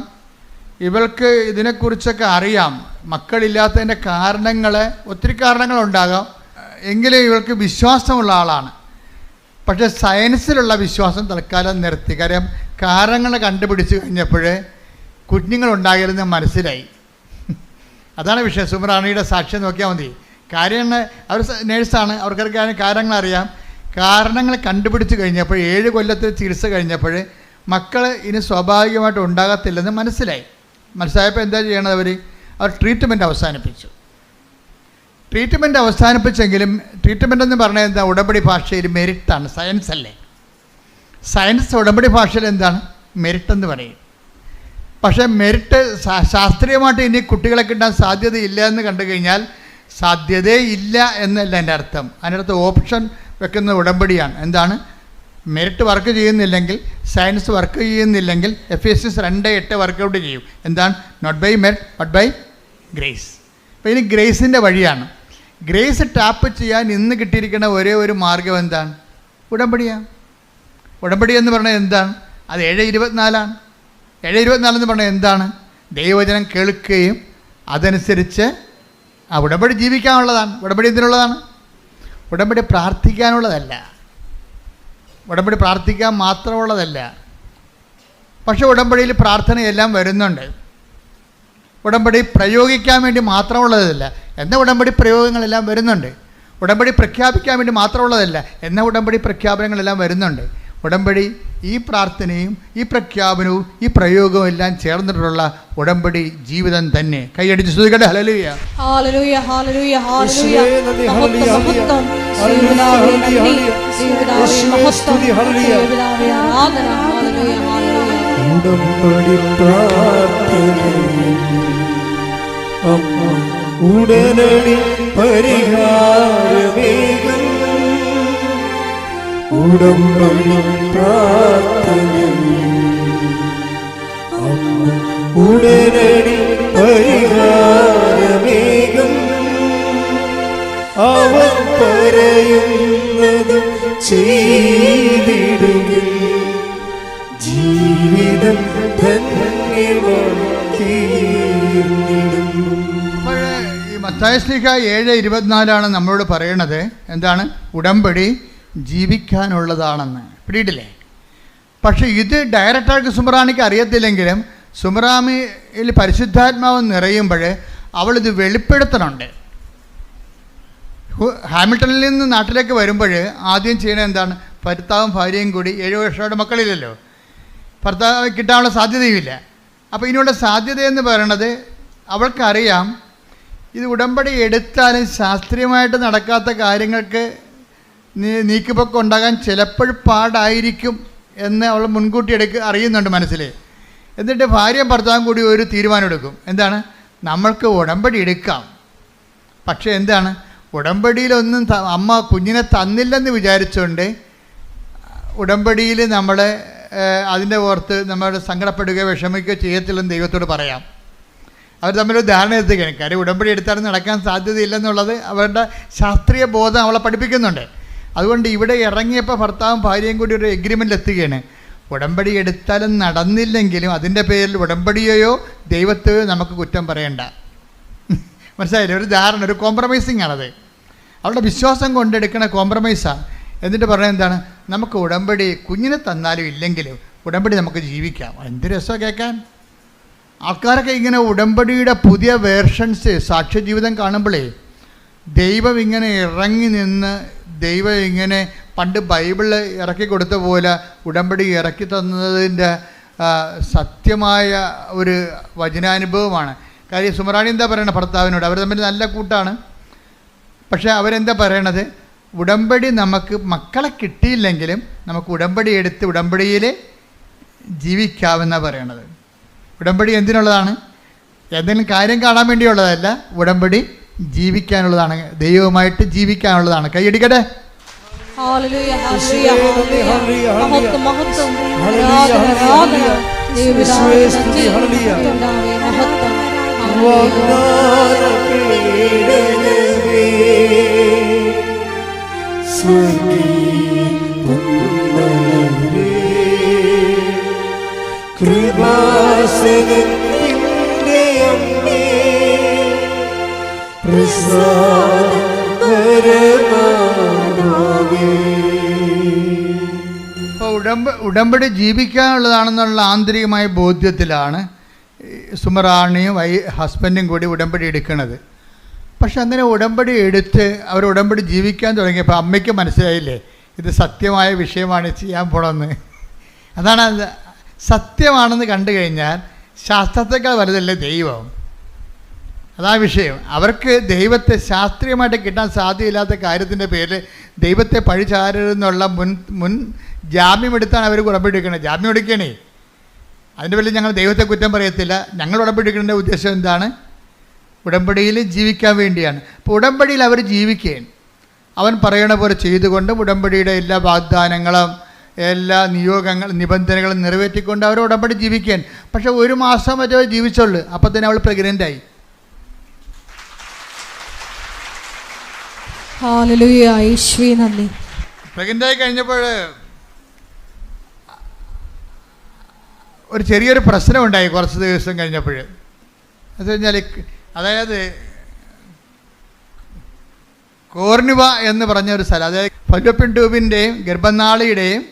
ഇവൾക്ക് ഇതിനെക്കുറിച്ചൊക്കെ അറിയാം. മക്കളില്ലാത്തതിൻ്റെ ഒത്തിരി കാരണങ്ങളുണ്ടാകാം, എങ്കിലും ഇവൾക്ക് വിശ്വാസമുള്ള ആളാണ്. പക്ഷേ സയൻസിലുള്ള വിശ്വാസം തൽക്കാലം നിർത്തി. കാര്യം കാരണങ്ങൾ കണ്ടുപിടിച്ച് കഴിഞ്ഞപ്പോൾ കുഞ്ഞുങ്ങളുണ്ടാകരുതെന്ന് മനസ്സിലായി. അതാണ് വിഷയം. സുമറാണിയുടെ സാക്ഷ്യം നോക്കിയാൽ മതി. കാര്യങ്ങൾ അവർ നേഴ്സാണ്, അവർക്കൊക്കെ കാരണങ്ങൾ അറിയാം. കാരണങ്ങൾ കണ്ടുപിടിച്ച് കഴിഞ്ഞപ്പോൾ 7 കൊല്ലത്തെ ചികിത്സ കഴിഞ്ഞപ്പോൾ മക്കൾ ഇനി സ്വാഭാവികമായിട്ട് ഉണ്ടാകത്തില്ലെന്ന് മനസ്സിലായപ്പോൾ എന്താ ചെയ്യണത്? അവർ ട്രീറ്റ്മെൻറ്റ് അവസാനിപ്പിച്ചു. ട്രീറ്റ്മെൻറ്റ് അവസാനിപ്പിച്ചെങ്കിലും ട്രീറ്റ്മെൻ്റ് എന്ന് പറഞ്ഞാൽ എന്താ? ഉടമ്പടി ഭാഷയിൽ മെരിറ്റാണ്, സയൻസ് അല്ലേ. സയൻസ് ഉടമ്പടി ഭാഷയിൽ എന്താണ്? മെരിറ്റെന്ന് പറയും. പക്ഷേ മെരിറ്റ് ശാസ്ത്രീയമായിട്ട് ഇനി കുട്ടികളെ കിട്ടാൻ സാധ്യതയില്ല എന്ന് കണ്ടു കഴിഞ്ഞാൽ സാധ്യതയില്ല എന്നല്ല എൻ്റെ അർത്ഥം. അതിനർത്ഥം ഓപ്ഷൻ വെക്കുന്ന ഉടമ്പടിയാണ്. എന്താണ്? മെറിറ്റ് വർക്ക് ചെയ്യുന്നില്ലെങ്കിൽ, സയൻസ് വർക്ക് ചെയ്യുന്നില്ലെങ്കിൽ Ephesians 2:8 വർക്കൗട്ട് ചെയ്യും. എന്താണ്? Not by merit but by grace. അപ്പോൾ ഇനി ഗ്രേസിൻ്റെ വഴിയാണ്. ഗ്രേസ് ടാപ്പ് ചെയ്യാൻ ഇന്ന് കിട്ടിയിരിക്കുന്ന ഒരേ ഒരു മാർഗം എന്താണ്? ഉടമ്പടിയാണ്. ഉടമ്പടി എന്ന് പറഞ്ഞാൽ എന്താണ്? അത് 7:24. 7:24 എന്ന് പറഞ്ഞാൽ എന്താണ്? ദൈവവചനം കേൾക്കുകയും അതനുസരിച്ച് ആ ഉടമ്പടി ജീവിക്കാനുള്ളതാണ്. ഉടമ്പടി എന്തിനുള്ളതാണ്? ഉടമ്പടി പ്രാർത്ഥിക്കാനുള്ളതല്ല. ഉടമ്പടി പ്രാർത്ഥിക്കാൻ മാത്രമുള്ളതല്ല. പക്ഷേ ഉടമ്പടിയിൽ പ്രാർത്ഥനയെല്ലാം വരുന്നുണ്ട്. ഉടമ്പടി പ്രയോഗിക്കാൻ വേണ്ടി മാത്രമുള്ളതല്ല, എന്നാൽ ഉടമ്പടി പ്രയോഗങ്ങളെല്ലാം വരുന്നുണ്ട്. ഉടമ്പടി പ്രഖ്യാപിക്കാൻ വേണ്ടി മാത്രമുള്ളതല്ല, എന്നാൽ ഉടമ്പടി പ്രഖ്യാപനങ്ങളെല്ലാം വരുന്നുണ്ട്. ഉടമ്പടി ഈ പ്രാർത്ഥനയും ഈ പ്രഖ്യാപനവും ഈ പ്രയോഗവും എല്ലാം ചേർന്നിട്ടുള്ള ഉടമ്പടി ജീവിതം തന്നെ. കൈയടിച്ച് സ്തുതിക്കട്ടെ. ഹല്ലേലൂയ, ഹല്ലേലൂയ, ഹല്ലേലൂയ, ഹല്ലേലൂയ. യേശുവേ നന്ദി, മഹത്വം, മഹത്വം. ഹല്ലേലൂയ, ദൈവപിതാവേ നന്ദി. ദൈവപിതാവേ യേശുവേ മഹത്വം. സ്തുതി, ഹല്ലേലൂയ. ദൈവപിതാവേ ആരാധന. Hallelujah, hallelujah. ഉടമ്പടി പ്രാർത്ഥനയിൽ അമ്മ ഉടനടി പരിഹാരമേകും. ഉടമ്പടി പ്രാർത്ഥനയിൽ അമ്മ ഉടനടി പരിഹാരമേകും. അവൻ പറയുന്നത് ചെയ്തിടുകിൽ ജീവിതം ധന്യമാക്കിയിടും. അപ്പോൾ ഈ മത്തായി ശ്ലീഹ 7:24 നമ്മളോട് പറയണത് എന്താണ്? ഉടമ്പടി ജീവിക്കാനുള്ളതാണെന്ന്. പിടിയിട്ടില്ലേ? പക്ഷേ ഇത് ഡയറക്റ്റായിട്ട് സുമറാണിക്ക് അറിയത്തില്ലെങ്കിലും സുമറാമിയിൽ പരിശുദ്ധാത്മാവ് നിറയുമ്പോൾ അവളിത് വെളിപ്പെടുത്തണുണ്ട്. ഹാമിൽട്ടണിൽ നിന്ന് നാട്ടിലേക്ക് വരുമ്പോൾ ആദ്യം ചെയ്യണത് എന്താണ്? ഭർത്താവും ഭാര്യയും കൂടി 7 വർഷമായിട്ട് മക്കളില്ലല്ലോ, ഭർത്താവ് കിട്ടാനുള്ള സാധ്യതയുമില്ല. അപ്പോൾ ഇതിനുള്ള സാധ്യതയെന്ന് പറയണത് അവൾക്കറിയാം, ഇത് ഉടമ്പടി എടുത്താലും ശാസ്ത്രീയമായിട്ട് നടക്കാത്ത കാര്യങ്ങൾക്ക് നീക്കുപോക്ക് ഉണ്ടാകാൻ ചിലപ്പോൾ പാടായിരിക്കും എന്ന് അവൾ മുൻകൂട്ടി അറിയുന്നുണ്ട് മനസ്സിൽ. എന്നിട്ട് ഭാര്യയും ഭർത്താവും കൂടി ഒരു തീരുമാനം എടുക്കും. എന്താണ്? നമ്മൾക്ക് ഉടമ്പടി എടുക്കാം, പക്ഷേ എന്താണ്, ഉടമ്പടിയിലൊന്നും അമ്മ കുഞ്ഞിനെ തന്നില്ലെന്ന് വിചാരിച്ചുകൊണ്ട് ഉടമ്പടിയിൽ നമ്മൾ അതിൻ്റെ ഓർത്ത് നമ്മൾ സങ്കടപ്പെടുകയോ വിഷമിക്കുകയോ ചെയ്യത്തില്ലെന്ന് ദൈവത്തോട് പറയാം. അവർ തമ്മിലൊരു ധാരണ എത്തുകയാണ്. കാര്യം ഉടമ്പടി എടുത്താലും നടക്കാൻ സാധ്യതയില്ലെന്നുള്ളത് അവരുടെ ശാസ്ത്രീയ ബോധം അവളെ പഠിപ്പിക്കുന്നുണ്ട്. അതുകൊണ്ട് ഇവിടെ ഇറങ്ങിയപ്പോൾ ഭർത്താവും ഭാര്യയും കൂടി ഒരു എഗ്രിമെൻ്റിൽ എത്തുകയാണ്. ഉടമ്പടി എടുത്താലും നടന്നില്ലെങ്കിലും അതിൻ്റെ പേരിൽ ഉടമ്പടിയെയോ ദൈവത്തെയോ നമുക്ക് കുറ്റം പറയണ്ട. മനസ്സിലായില്ലേ? ഒരു ധാരണ, ഒരു കോംപ്രമൈസിങ് ആണത്. അവളുടെ വിശ്വാസം കൊണ്ടെടുക്കുന്ന കോംപ്രമൈസാണ്. എന്നിട്ട് പറയുന്നത് എന്താണ്? നമുക്ക് ഉടമ്പടി കുഞ്ഞിനെ തന്നാലും ഇല്ലെങ്കിലും ഉടമ്പടി നമുക്ക് ജീവിക്കാം. എന്ത് രസമാണ് കേൾക്കാൻ. ആൾക്കാരൊക്കെ ഇങ്ങനെ ഉടമ്പടിയുടെ പുതിയ വേർഷൻസ് സാക്ഷ്യജീവിതം കാണുമ്പോഴേ ദൈവം ഇങ്ങനെ ഇറങ്ങി നിന്ന്, ദൈവം ഇങ്ങനെ പണ്ട് ബൈബിളിൽ ഇറക്കി കൊടുത്ത പോലെ ഉടമ്പടി ഇറക്കി തന്നതിൻ്റെ സത്യമായ ഒരു വചനാനുഭവമാണ്. കാര്യം സുമറാണി എന്താ പറയണത് ഭർത്താവിനോട്? അവർ തമ്മിൽ നല്ല കൂട്ടാണ്. പക്ഷേ അവരെന്താ പറയണത്? ഉടമ്പടി നമുക്ക് മക്കളെ കിട്ടിയില്ലെങ്കിലും നമുക്ക് ഉടമ്പടി എടുത്ത് ഉടമ്പടിയിൽ ജീവിക്കാമെന്നാണ് പറയണത്. ഉടമ്പടി എന്തിനുള്ളതാണ്? എന്തെങ്കിലും കാര്യം കാണാൻ വേണ്ടിയുള്ളതല്ല, ഉടമ്പടി ജീവിക്കാനുള്ളതാണ്, ദൈവവുമായിട്ട് ജീവിക്കാനുള്ളതാണ്. കൈയടിക്കട്ടെ. ഹല്ലേലൂയ, ഹല്ലേലൂയ, ഹല്ലേലൂയ. മഹത്വം, മഹത്വം. ആരാധന, ആരാധന. ദൈവപിതാവേ നന്ദി. ദൈവപിതാവേ മഹത്വം. വാഗ്ദാനപീഠനമേ, സ്വർഗീയപുണ്യമേ, കൃപാസനത്തിൻ്റെ അമ്മേ, പ്രസാദപരമാതാവേ. അപ്പോൾ ഉടമ്പടി ജീവിക്കാനുള്ളതാണെന്നുള്ള ആന്തരികമായ ബോധ്യത്തിലാണ് സുമറാണിയും ഹസ്ബൻഡും കൂടി ഉടമ്പടി എടുക്കുന്നത്. പക്ഷെ അങ്ങനെ ഉടമ്പടി എടുത്ത് അവർ ഉടമ്പടി ജീവിക്കാൻ തുടങ്ങിയപ്പോൾ അമ്മയ്ക്ക് മനസ്സിലായില്ലേ ഇത് സത്യമായ വിഷയമാണ് ചെയ്യാൻ പോണമെന്ന്. അതാണ് സത്യമാണെന്ന് കണ്ടു കഴിഞ്ഞാൽ ശാസ്ത്രത്തെക്കാൾ വലുതല്ലേ ദൈവം. അതാ വിഷയം. അവർക്ക് ദൈവത്തെ ശാസ്ത്രീയമായിട്ട് കിട്ടാൻ സാധ്യതയില്ലാത്ത കാര്യത്തിൻ്റെ പേരിൽ ദൈവത്തെ പഴിചാരരുന്നുള്ള മുൻ ജാമ്യമെടുത്താണ് അവർ ഉടമ്പടി എടുക്കുന്നത്. ജാമ്യം എടുക്കണേ, അതിൻ്റെ പേരിൽ ഞങ്ങൾ ദൈവത്തെ കുറ്റം പറയത്തില്ല. ഞങ്ങൾ ഉടമ്പടി എടുക്കേണ്ട ഉദ്ദേശം എന്താണ്? ഉടമ്പടിയിൽ ജീവിക്കാൻ വേണ്ടിയാണ്. അപ്പോൾ ഉടമ്പടിയിൽ അവർ ജീവിക്കുകയാണ്. അവൻ പറയണ പോലെ ചെയ്തുകൊണ്ടും ഉടമ്പടിയുടെ എല്ലാ വാഗ്ദാനങ്ങളും എല്ലാ നിബന്ധനകളും നിറവേറ്റിക്കൊണ്ട് അവർ ഉടമ്പടി ജീവിക്കാൻ. പക്ഷെ 1 മാസം മറ്റോ ജീവിച്ചുള്ളൂ, അപ്പം തന്നെ അവൾ പ്രഗ്നൻ്റായി. ഹല്ലേലൂയ, യേശുവേ നന്ദി. പ്രഗ്നൻ്റായി കഴിഞ്ഞപ്പോൾ ഒരു ചെറിയൊരു പ്രശ്നമുണ്ടായി കുറച്ച് ദിവസം കഴിഞ്ഞപ്പോൾ. അത് കഴിഞ്ഞാൽ അതായത് കോർണിവ എന്ന് പറഞ്ഞൊരു സ്ഥലം, അതായത് ഫലോപ്പിയൻ ട്യൂബിൻ്റെയും ഗർഭനാളിയുടെയും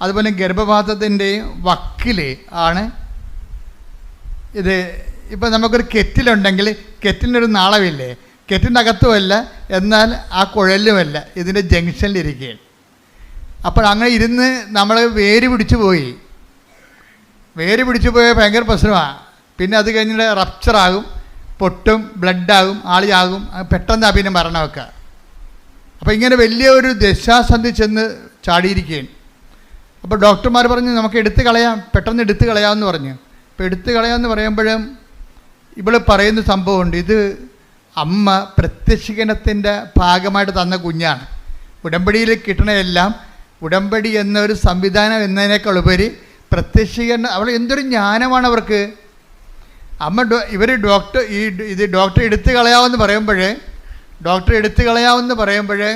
അതുപോലെ ഗർഭപാത്രത്തിൻ്റെയും വക്കിൽ ആണ് ഇത്. ഇപ്പം നമുക്കൊരു കെറ്റിലുണ്ടെങ്കിൽ കെറ്റിലിനൊരു നാളമില്ലേ, കെറ്റിൻ്റെ അകത്തുമല്ല എന്നാൽ ആ കുഴലുമല്ല, ഇതിൻ്റെ ജംഗ്ഷനിലിരിക്കുകയാണ്. അപ്പോൾ അങ്ങനെ ഇരുന്ന് നമ്മൾ വേര് പിടിച്ചു പോയി ഭയങ്കര പ്രശ്നമാണ്. പിന്നെ അത് കഴിഞ്ഞിട്ട് റപ്ചറാകും, പൊട്ടും, ബ്ലഡാകും, ആളിയാകും, പെട്ടെന്ന് പിന്നെ മരണമൊക്കെ. അപ്പോൾ ഇങ്ങനെ വലിയ ഒരു ദശാസന്ധി ചെന്ന് ചാടിയിരിക്കുകയാണ്. അപ്പോൾ ഡോക്ടർമാർ പറഞ്ഞു നമുക്ക് പെട്ടെന്ന് എടുത്ത് കളയാമെന്ന് പറഞ്ഞു. അപ്പോൾ എടുത്ത് കളയാമെന്ന് പറയുമ്പോഴും ഇവൾ പറയുന്ന സംഭവമുണ്ട്, ഇത് അമ്മ പ്രത്യക്ഷീകരണത്തിൻ്റെ ഭാഗമായിട്ട് തന്ന കുഞ്ഞാണ്. ഉടമ്പടിയിൽ കിട്ടണതെല്ലാം ഉടമ്പടി എന്നൊരു സംവിധാനം എന്നതിനേക്കാൾ ഉപരി പ്രത്യക്ഷീകരണം. അവൾ എന്തൊരു ജ്ഞാനമാണ് അവർക്ക്. അമ്മ ഡോക്ടർ എടുത്ത് കളയാമെന്ന് പറയുമ്പോഴേ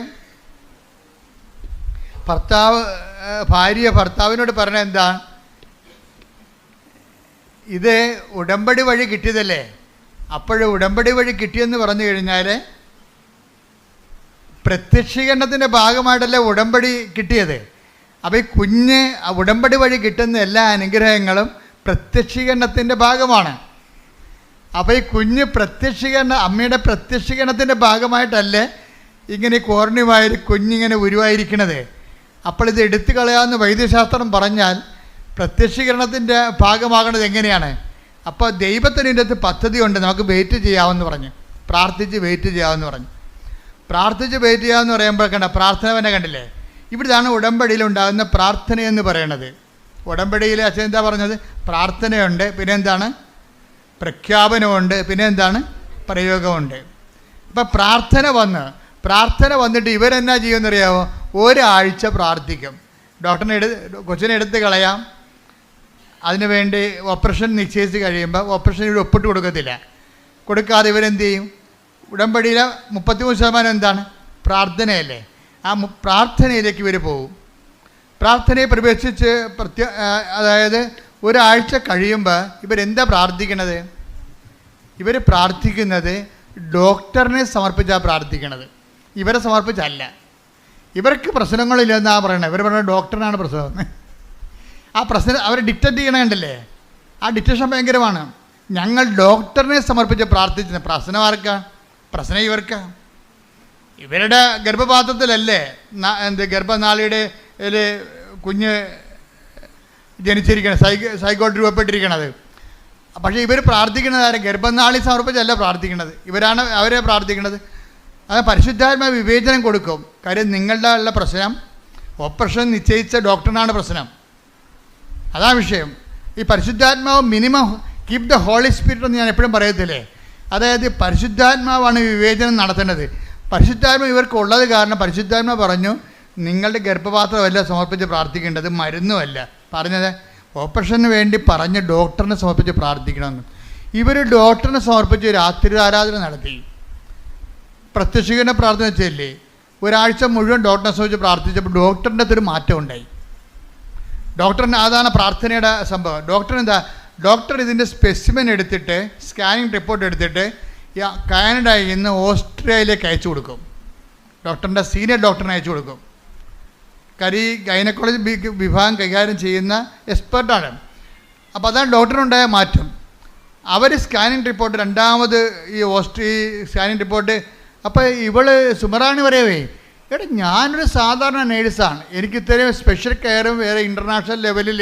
ഭാര്യ ഭർത്താവിനോട് പറഞ്ഞ എന്താ, ഇത് ഉടമ്പടി വഴി കിട്ടിയതല്ലേ. അപ്പോഴും ഉടമ്പടി വഴി കിട്ടിയെന്ന് പറഞ്ഞു കഴിഞ്ഞാൽ പ്രത്യക്ഷീകരണത്തിൻ്റെ ഭാഗമായിട്ടല്ലേ ഉടമ്പടി കിട്ടിയത്. അപ്പോൾ ഈ കുഞ്ഞ് ഉടമ്പടി വഴി കിട്ടുന്ന എല്ലാ അനുഗ്രഹങ്ങളും പ്രത്യക്ഷീകരണത്തിൻ്റെ ഭാഗമാണ്. അപ്പോൾ ഈ കുഞ്ഞ് അമ്മയുടെ പ്രത്യക്ഷീകരണത്തിൻ്റെ ഭാഗമായിട്ടല്ലേ ഇങ്ങനെ കോർണിവായൊരു കുഞ്ഞിങ്ങനെ ഉരുവായിരിക്കണത്. അപ്പോൾ ഇത് എടുത്തു കളയാമെന്ന് വൈദ്യശാസ്ത്രം പറഞ്ഞാൽ പ്രത്യക്ഷീകരണത്തിൻ്റെ ഭാഗമാകണത് എങ്ങനെയാണ്? അപ്പോൾ ദൈവത്തിന് ഇതിൻ്റെ അകത്ത് പദ്ധതിയുണ്ട്, നമുക്ക് വെയിറ്റ് ചെയ്യാമെന്ന് പറഞ്ഞു, പ്രാർത്ഥിച്ച് വെയിറ്റ് ചെയ്യാമെന്ന് പറയുമ്പോൾ പ്രാർത്ഥന തന്നെ കണ്ടില്ലേ. ഇവിടുന്നാണ് ഉടമ്പടിയിൽ ഉണ്ടാകുന്ന പ്രാർത്ഥനയെന്ന് പറയണത്. ഉടമ്പടിയിൽ അച്ഛൻ എന്താ പറഞ്ഞത്? പ്രാർത്ഥനയുണ്ട്, പിന്നെ എന്താണ്? പ്രഖ്യാപനമുണ്ട്, പിന്നെ എന്താണ്? പ്രയോഗമുണ്ട്. അപ്പം പ്രാർത്ഥന വന്നിട്ട് ഇവരെന്നാ ചെയ്യുമെന്നറിയാമോ? ഒരാഴ്ച പ്രാർത്ഥിക്കും. കൊച്ചിനെ എടുത്ത് കളയാം, അതിനുവേണ്ടി ഓപ്പറേഷൻ നിശ്ചയിച്ച് കഴിയുമ്പോൾ ഓപ്പറേഷൻ ഇവിടെ ഒപ്പിട്ട് കൊടുക്കാതെ ഇവരെന്ത് ചെയ്യും? ഉടമ്പടിയിലെ 33% എന്താണ്? പ്രാർത്ഥനയല്ലേ. ആ പ്രാർത്ഥനയിലേക്ക് ഇവർ പോകും. പ്രാർത്ഥനയെ പ്രവേശിച്ച് അതായത് ഒരാഴ്ച കഴിയുമ്പോൾ ഇവരെന്താ പ്രാർത്ഥിക്കണത്? ഇവർ പ്രാർത്ഥിക്കുന്നത് ഡോക്ടറിനെ സമർപ്പിച്ചാണ് പ്രാർത്ഥിക്കണത്, ഇവരെ സമർപ്പിച്ചല്ല. ഇവർക്ക് പ്രശ്നങ്ങളില്ലെന്നാണ് പറയണത്. ഇവർ പറയുന്നത് ഡോക്ടറിനാണ് പ്രശ്നം. ആ പ്രശ്നം അവർ ഡിറ്റക്റ്റ് ചെയ്യണണ്ടല്ലേ, ആ ഡിറ്റക്ഷൻ ഭയങ്കരമാണ്. ഞങ്ങൾ ഡോക്ടറിനെ സമർപ്പിച്ച് പ്രാർത്ഥിച്ചത്. പ്രശ്നം ആർക്കാ? പ്രശ്നം ഇവർക്കാ. ഇവരുടെ ഗർഭപാത്രത്തിലല്ലേ ഗർഭനാളിയുടെ കുഞ്ഞ് ജനിച്ചിരിക്കണം, സൈഗോട്ട് രൂപപ്പെട്ടിരിക്കണത്. പക്ഷേ ഇവർ പ്രാർത്ഥിക്കുന്നത് ആരും ഗർഭനാളി സമർപ്പിച്ചല്ല പ്രാർത്ഥിക്കുന്നത്, അവരെ പ്രാർത്ഥിക്കുന്നത്. അത് പരിശുദ്ധാത്മ വിവേചനം കൊടുക്കും. കാര്യം നിങ്ങളുടെ ഉള്ള പ്രശ്നം ഓപ്പറേഷൻ നിശ്ചയിച്ച ഡോക്ടറിനാണ് പ്രശ്നം, അതാ വിഷയം. ഈ പരിശുദ്ധാത്മാവ് minimum keep the holy spirit എന്ന് ഞാൻ എപ്പോഴും പറയത്തില്ലേ. അതായത് പരിശുദ്ധാത്മാവാണ് വിവേചനം നടത്തേണ്ടത്. പരിശുദ്ധാത്മ ഇവർക്കുള്ളത് കാരണം പരിശുദ്ധാത്മ പറഞ്ഞു നിങ്ങളുടെ ഗർഭപാത്രമല്ല സമർപ്പിച്ച് പ്രാർത്ഥിക്കേണ്ടത്, മരുന്നുമല്ല പറഞ്ഞത്. ഓപ്പറേഷന് വേണ്ടി പറഞ്ഞ് ഡോക്ടറിനെ സമർപ്പിച്ച് പ്രാർത്ഥിക്കണമെന്ന്. ഇവർ ഡോക്ടറിനെ സമർപ്പിച്ച് രാത്രി ആരാധന നടത്തി. പ്രത്യക്ഷീകരണ പ്രാർത്ഥന വെച്ചല്ലേ, ഒരാഴ്ച മുഴുവൻ ഡോക്ടറിനെ സമർപ്പിച്ച് പ്രാർത്ഥിച്ചപ്പോൾ ഡോക്ടറിൻ്റെ അകത്തൊരു മാറ്റം ഉണ്ടായി. ഡോക്ടറിന് അതാണ് പ്രാർത്ഥനയുടെ സംഭവം. ഡോക്ടർ ഇതിൻ്റെ സ്പെസിമെൻ എടുത്തിട്ട് സ്കാനിങ് റിപ്പോർട്ട് എടുത്തിട്ട് കാനഡയിൽ നിന്ന് ഓസ്ട്രേലിയയിലേക്ക് അയച്ചു കൊടുക്കും. ഡോക്ടറിൻ്റെ സീനിയർ ഡോക്ടറിനെ അയച്ചു കൊടുക്കും. ഗൈനക്കോളജി വിഭാഗം കൈകാര്യം ചെയ്യുന്ന എക്സ്പെർട്ടാണ്. അപ്പോൾ അതാണ് ഡോക്ടറിനുണ്ടായ മാറ്റം. അവർ സ്കാനിങ് റിപ്പോർട്ട് രണ്ടാമത് ഈ സ്കാനിങ് റിപ്പോർട്ട് അപ്പോൾ ഇവള് സുമറാണി പറയവേ, എടാ ഞാനൊരു സാധാരണ നേഴ്സാണ്, എനിക്ക് ഇത്രയും സ്പെഷ്യൽ കെയറും വേറെ ഇൻ്റർനാഷണൽ ലെവലിൽ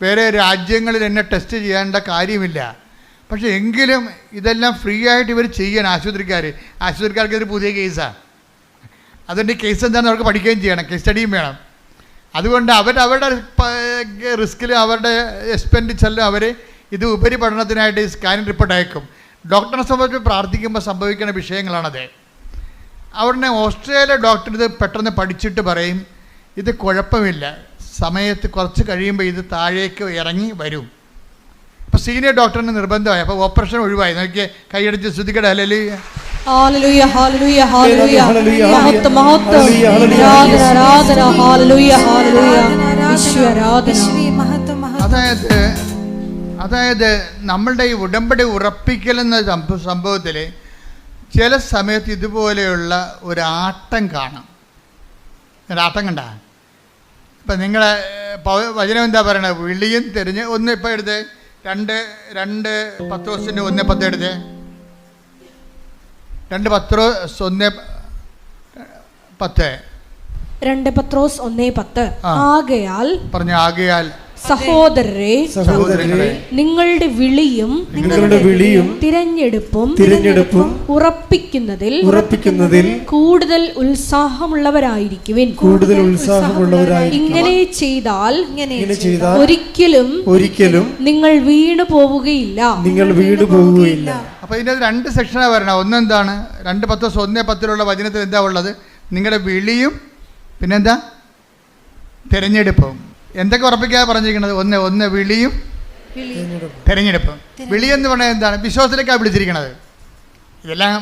വേറെ രാജ്യങ്ങളിൽ എന്നെ ടെസ്റ്റ് ചെയ്യേണ്ട കാര്യമില്ല. പക്ഷേ എങ്കിലും ഇതെല്ലാം ഫ്രീ ആയിട്ട് ഇവർ ചെയ്യണം ആശുപത്രിക്കാർക്ക് ഇതൊരു പുതിയ കേസാണ്. അതുകൊണ്ട് കേസ് എന്താണെന്ന് അവർക്ക് പഠിക്കുകയും ചെയ്യണം, കേസ് സ്റ്റഡിയും വേണം. അതുകൊണ്ട് അവരുടെ റിസ്കിൽ അവരുടെ എക്സ്പെൻഡിച്ചറിലും അവർ ഇത് ഉപരിപഠനത്തിനായിട്ട് സ്കാനിങ് റിപ്പോർട്ട് അയക്കും. ഡോക്ടറിനെ സംബന്ധിച്ച് പ്രാർത്ഥിക്കുമ്പോൾ സംഭവിക്കുന്ന വിഷയങ്ങളാണത്. അവിടെ ഓസ്ട്രേലിയ ഡോക്ടർ ഇത് പെട്ടെന്ന് പഠിച്ചിട്ട് പറയും ഇത് കുഴപ്പമില്ല, സമയത്ത് കുറച്ച് കഴിയുമ്പോൾ ഇത് താഴേക്ക് ഇറങ്ങി വരും. ഇപ്പോൾ സീനിയർ ഡോക്ടറിന് നിർബന്ധമായി. അപ്പോൾ ഓപ്പറേഷൻ ഒഴിവായി. നോക്കിയേ, കൈയടിച്ച് ശ്രദ്ധിക്കട്ടെ. ഹല്ലേലൂയ. ഹല്ലേലൂയ ഹല്ലേലൂയ ഹല്ലേലൂയ മഹത്വം മഹത്വം ആരാധന ആരാധന ഹല്ലേലൂയ ഹല്ലേലൂയ യേശുവേ ആരാധന. അതായത് നമ്മളുടെ ഈ ഉടമ്പടി ഉറപ്പിക്കൽ എന്ന സംഭവത്തിൽ ചില സമയത്ത് ഇതുപോലെയുള്ള ഒരാട്ടം കാണാം. ഒരാട്ടം കണ്ട ഇപ്പം നിങ്ങളെ വചനം എന്താ പറയണത്? വിളിയും തിരിഞ്ഞ് ഒന്ന് ഇപ്പം എടുത്ത് 2 പത്രോസിൻ്റെ 1:10 എടുത്ത് 2 പത്രോസ് 1:10 2 പത്രോസ് 1:10 ആകയാൽ സഹോദരരെ നിങ്ങളുടെ വിളിയും തിരഞ്ഞെടുപ്പും ഉറപ്പിക്കുന്നതിൽ കൂടുതൽ ഉത്സാഹമുള്ളവരായിരിക്കുവിൻ. ഇങ്ങനെ ചെയ്താൽ ഒരിക്കലും നിങ്ങൾ വീണു പോവുകയില്ല. അപ്പോൾ ഇതിൻ്റെ 2 സെക്ഷനാണ് വരണം. ഒന്നെന്താണ്? 2 പത്രോസ് 1:10 വചനത്തിൽ എന്താ ഉള്ളത്? നിങ്ങളുടെ വിളിയും പിന്നെന്താ? തിരഞ്ഞെടുപ്പും. എന്തൊക്കെ ഉറപ്പിക്കാതെ പറഞ്ഞിരിക്കുന്നത്? ഒന്ന് വിളിയും തിരഞ്ഞെടുപ്പും. വിളി എന്ന് പറഞ്ഞാൽ എന്താണ്? വിശ്വാസത്തിലേക്കാണ് വിളിച്ചിരിക്കുന്നത്. ഇതെല്ലാം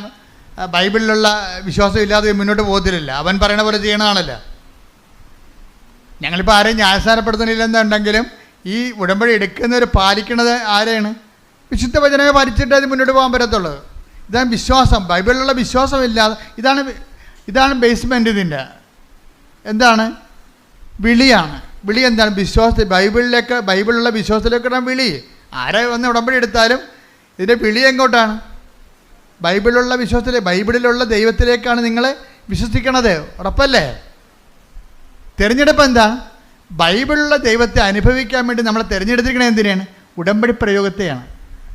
ബൈബിളിലുള്ള വിശ്വാസം ഇല്ലാതെ മുന്നോട്ട് പോകത്തില്ല. അവൻ പറയണ പോലെ ചെയ്യണതാണല്ലോ. ഞങ്ങളിപ്പോൾ ആരെയും ന്യായസ്ഥാനപ്പെടുത്തുന്നില്ലെന്നുണ്ടെങ്കിലും ഈ ഉടമ്പടി എടുക്കുന്നവർ പാലിക്കണത് ആരെയാണ്? വിശുദ്ധ വചനമേ പാലിച്ചിട്ട് അത് മുന്നോട്ട് പോകാൻ പറ്റത്തുള്ളൂ. ഇതാണ് വിശ്വാസം. ബൈബിളിലുള്ള വിശ്വാസമില്ലാതെ ഇതാണ് ബേസ്മെൻ്റ്. ഇതിൻ്റെ എന്താണ്? വിളിയാണ്. വിളി എന്താണ്? വിശ്വാസത്തിൽ ബൈബിളിലുള്ള വിശ്വാസത്തിലേക്കാണ് വിളി. ആരെ വന്ന് ഉടമ്പടി എടുത്താലും ഇതിൻ്റെ വിളി എങ്ങോട്ടാണ്? ബൈബിളിലുള്ള ബൈബിളിലുള്ള ദൈവത്തിലേക്കാണ് നിങ്ങൾ വിശ്വസിക്കണത്. ഉറപ്പല്ലേ? തിരഞ്ഞെടുപ്പ് എന്താണ്? ബൈബിളിലുള്ള ദൈവത്തെ അനുഭവിക്കാൻ വേണ്ടി നമ്മൾ തിരഞ്ഞെടുത്തിരിക്കണത് എന്തിനാണ്? ഉടമ്പടി പ്രയോഗത്തെയാണ്.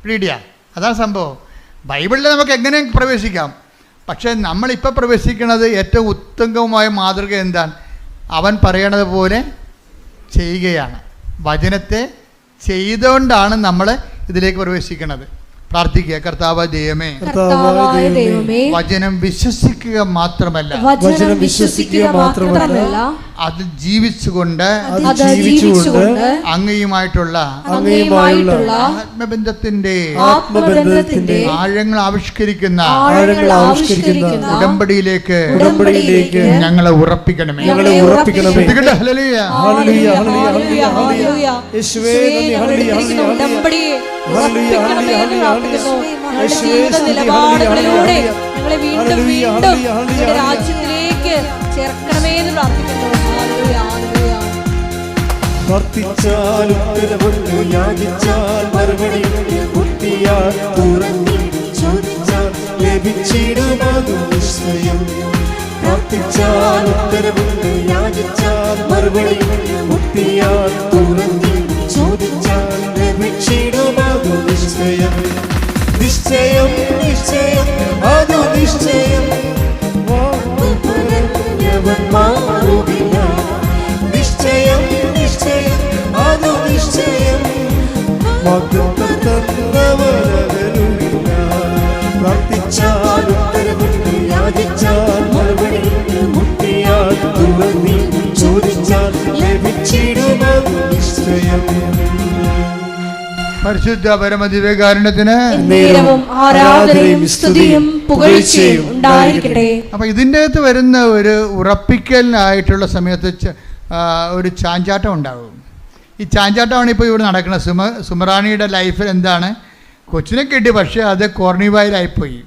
പീഡിയ അതാണ് സംഭവം. ബൈബിളിൽ നമുക്ക് എങ്ങനെയും പ്രവേശിക്കാം. പക്ഷേ നമ്മളിപ്പോൾ പ്രവേശിക്കുന്നത് ഏറ്റവും ഉത്തമമായ മാതൃക എന്താണ്? അവൻ പറയണത് പോലെ ചെയ്യുകയാണ്. വചനത്തെ ചെയ്തുകൊണ്ടാണ് നമ്മൾ ഇതിലേക്ക് പ്രവേശിക്കുന്നത്. പ്രാർത്ഥിക്കുക. കർത്താവായ ദൈവമേ, വചനം വിശ്വസിക്കുക മാത്രമല്ല അത് ജീവിച്ചുകൊണ്ട് അങ്ങയുമായിട്ടുള്ള ആത്മബന്ധത്തിന്റെ ആഴങ്ങൾ ആവിഷ്കരിക്കുന്ന ഉടമ്പടിയിലേക്ക് ഞങ്ങളെ ഉറപ്പിക്കണമേ. നിലപാടുകളിലൂടെ ഞങ്ങളെ വീണ്ടും രാജ്യത്തിലേക്ക് ചേർക്കണമേ എന്ന് പ്രാർത്ഥിക്കുന്നു. പ്രാർത്ഥിച്ചാൽ ഉത്തരവുണ്ട്, യാചിച്ചാൽ മറുപടി, ബുദ്ധിയാൽ തുറന്നിടും, ചോദിച്ചാൽ ലഭിച്ചിടുമതു നിശ്ചയം. പ്രാർത്ഥിച്ചാൽ ഉത്തരവുണ്ട്, യാചിച്ചാൽ മറുപടി, ബുദ്ധിയാൽ തുറന്നിടും, ചോദിച്ചാൽ ലഭിച്ചിടുമതു നിശ്ചയം. നിശ്ചയം നിശ്ചയം അതു നിശ്ചയം, വാക്കുപറഞ്ഞവൻ മാറുകില്ല. നിശ്ചയം നിശ്ചയം അതു നിശ്ചയം, വാഗ്ദത്തം തന്നവരകലുമില്ല. പ്രാർത്ഥിച്ചാൽ ഉത്തരവുണ്ട്, യാചിച്ചാൽ മറുപടി, മുട്ടിയാൽ തുറന്നിടും, ചോദിച്ചാൽ ലഭിച്ചിടുമതു നിശ്ചയം. പരിശുദ്ധ പരമദിവ്യകാരുണ്യത്തിന് ആരാധനയും സ്തുതിയും പുകഴ്ചയും ഉണ്ടായിരിക്കട്ടെ. അപ്പം ഇതിൻ്റെ അകത്ത് വരുന്ന ഒരു ഉറപ്പിക്കലിനായിട്ടുള്ള സമയത്ത് ഒരു ചാഞ്ചാട്ടം ഉണ്ടാകും. ഈ ചാഞ്ചാട്ടമാണ് ഇപ്പോൾ ഇവിടെ നടക്കുന്നത്. സുമറാണിയുടെ ലൈഫിൽ എന്താണ്? കൊച്ചിനെ കിട്ടി, പക്ഷേ അത് കോർണിവായിലായിപ്പോയി.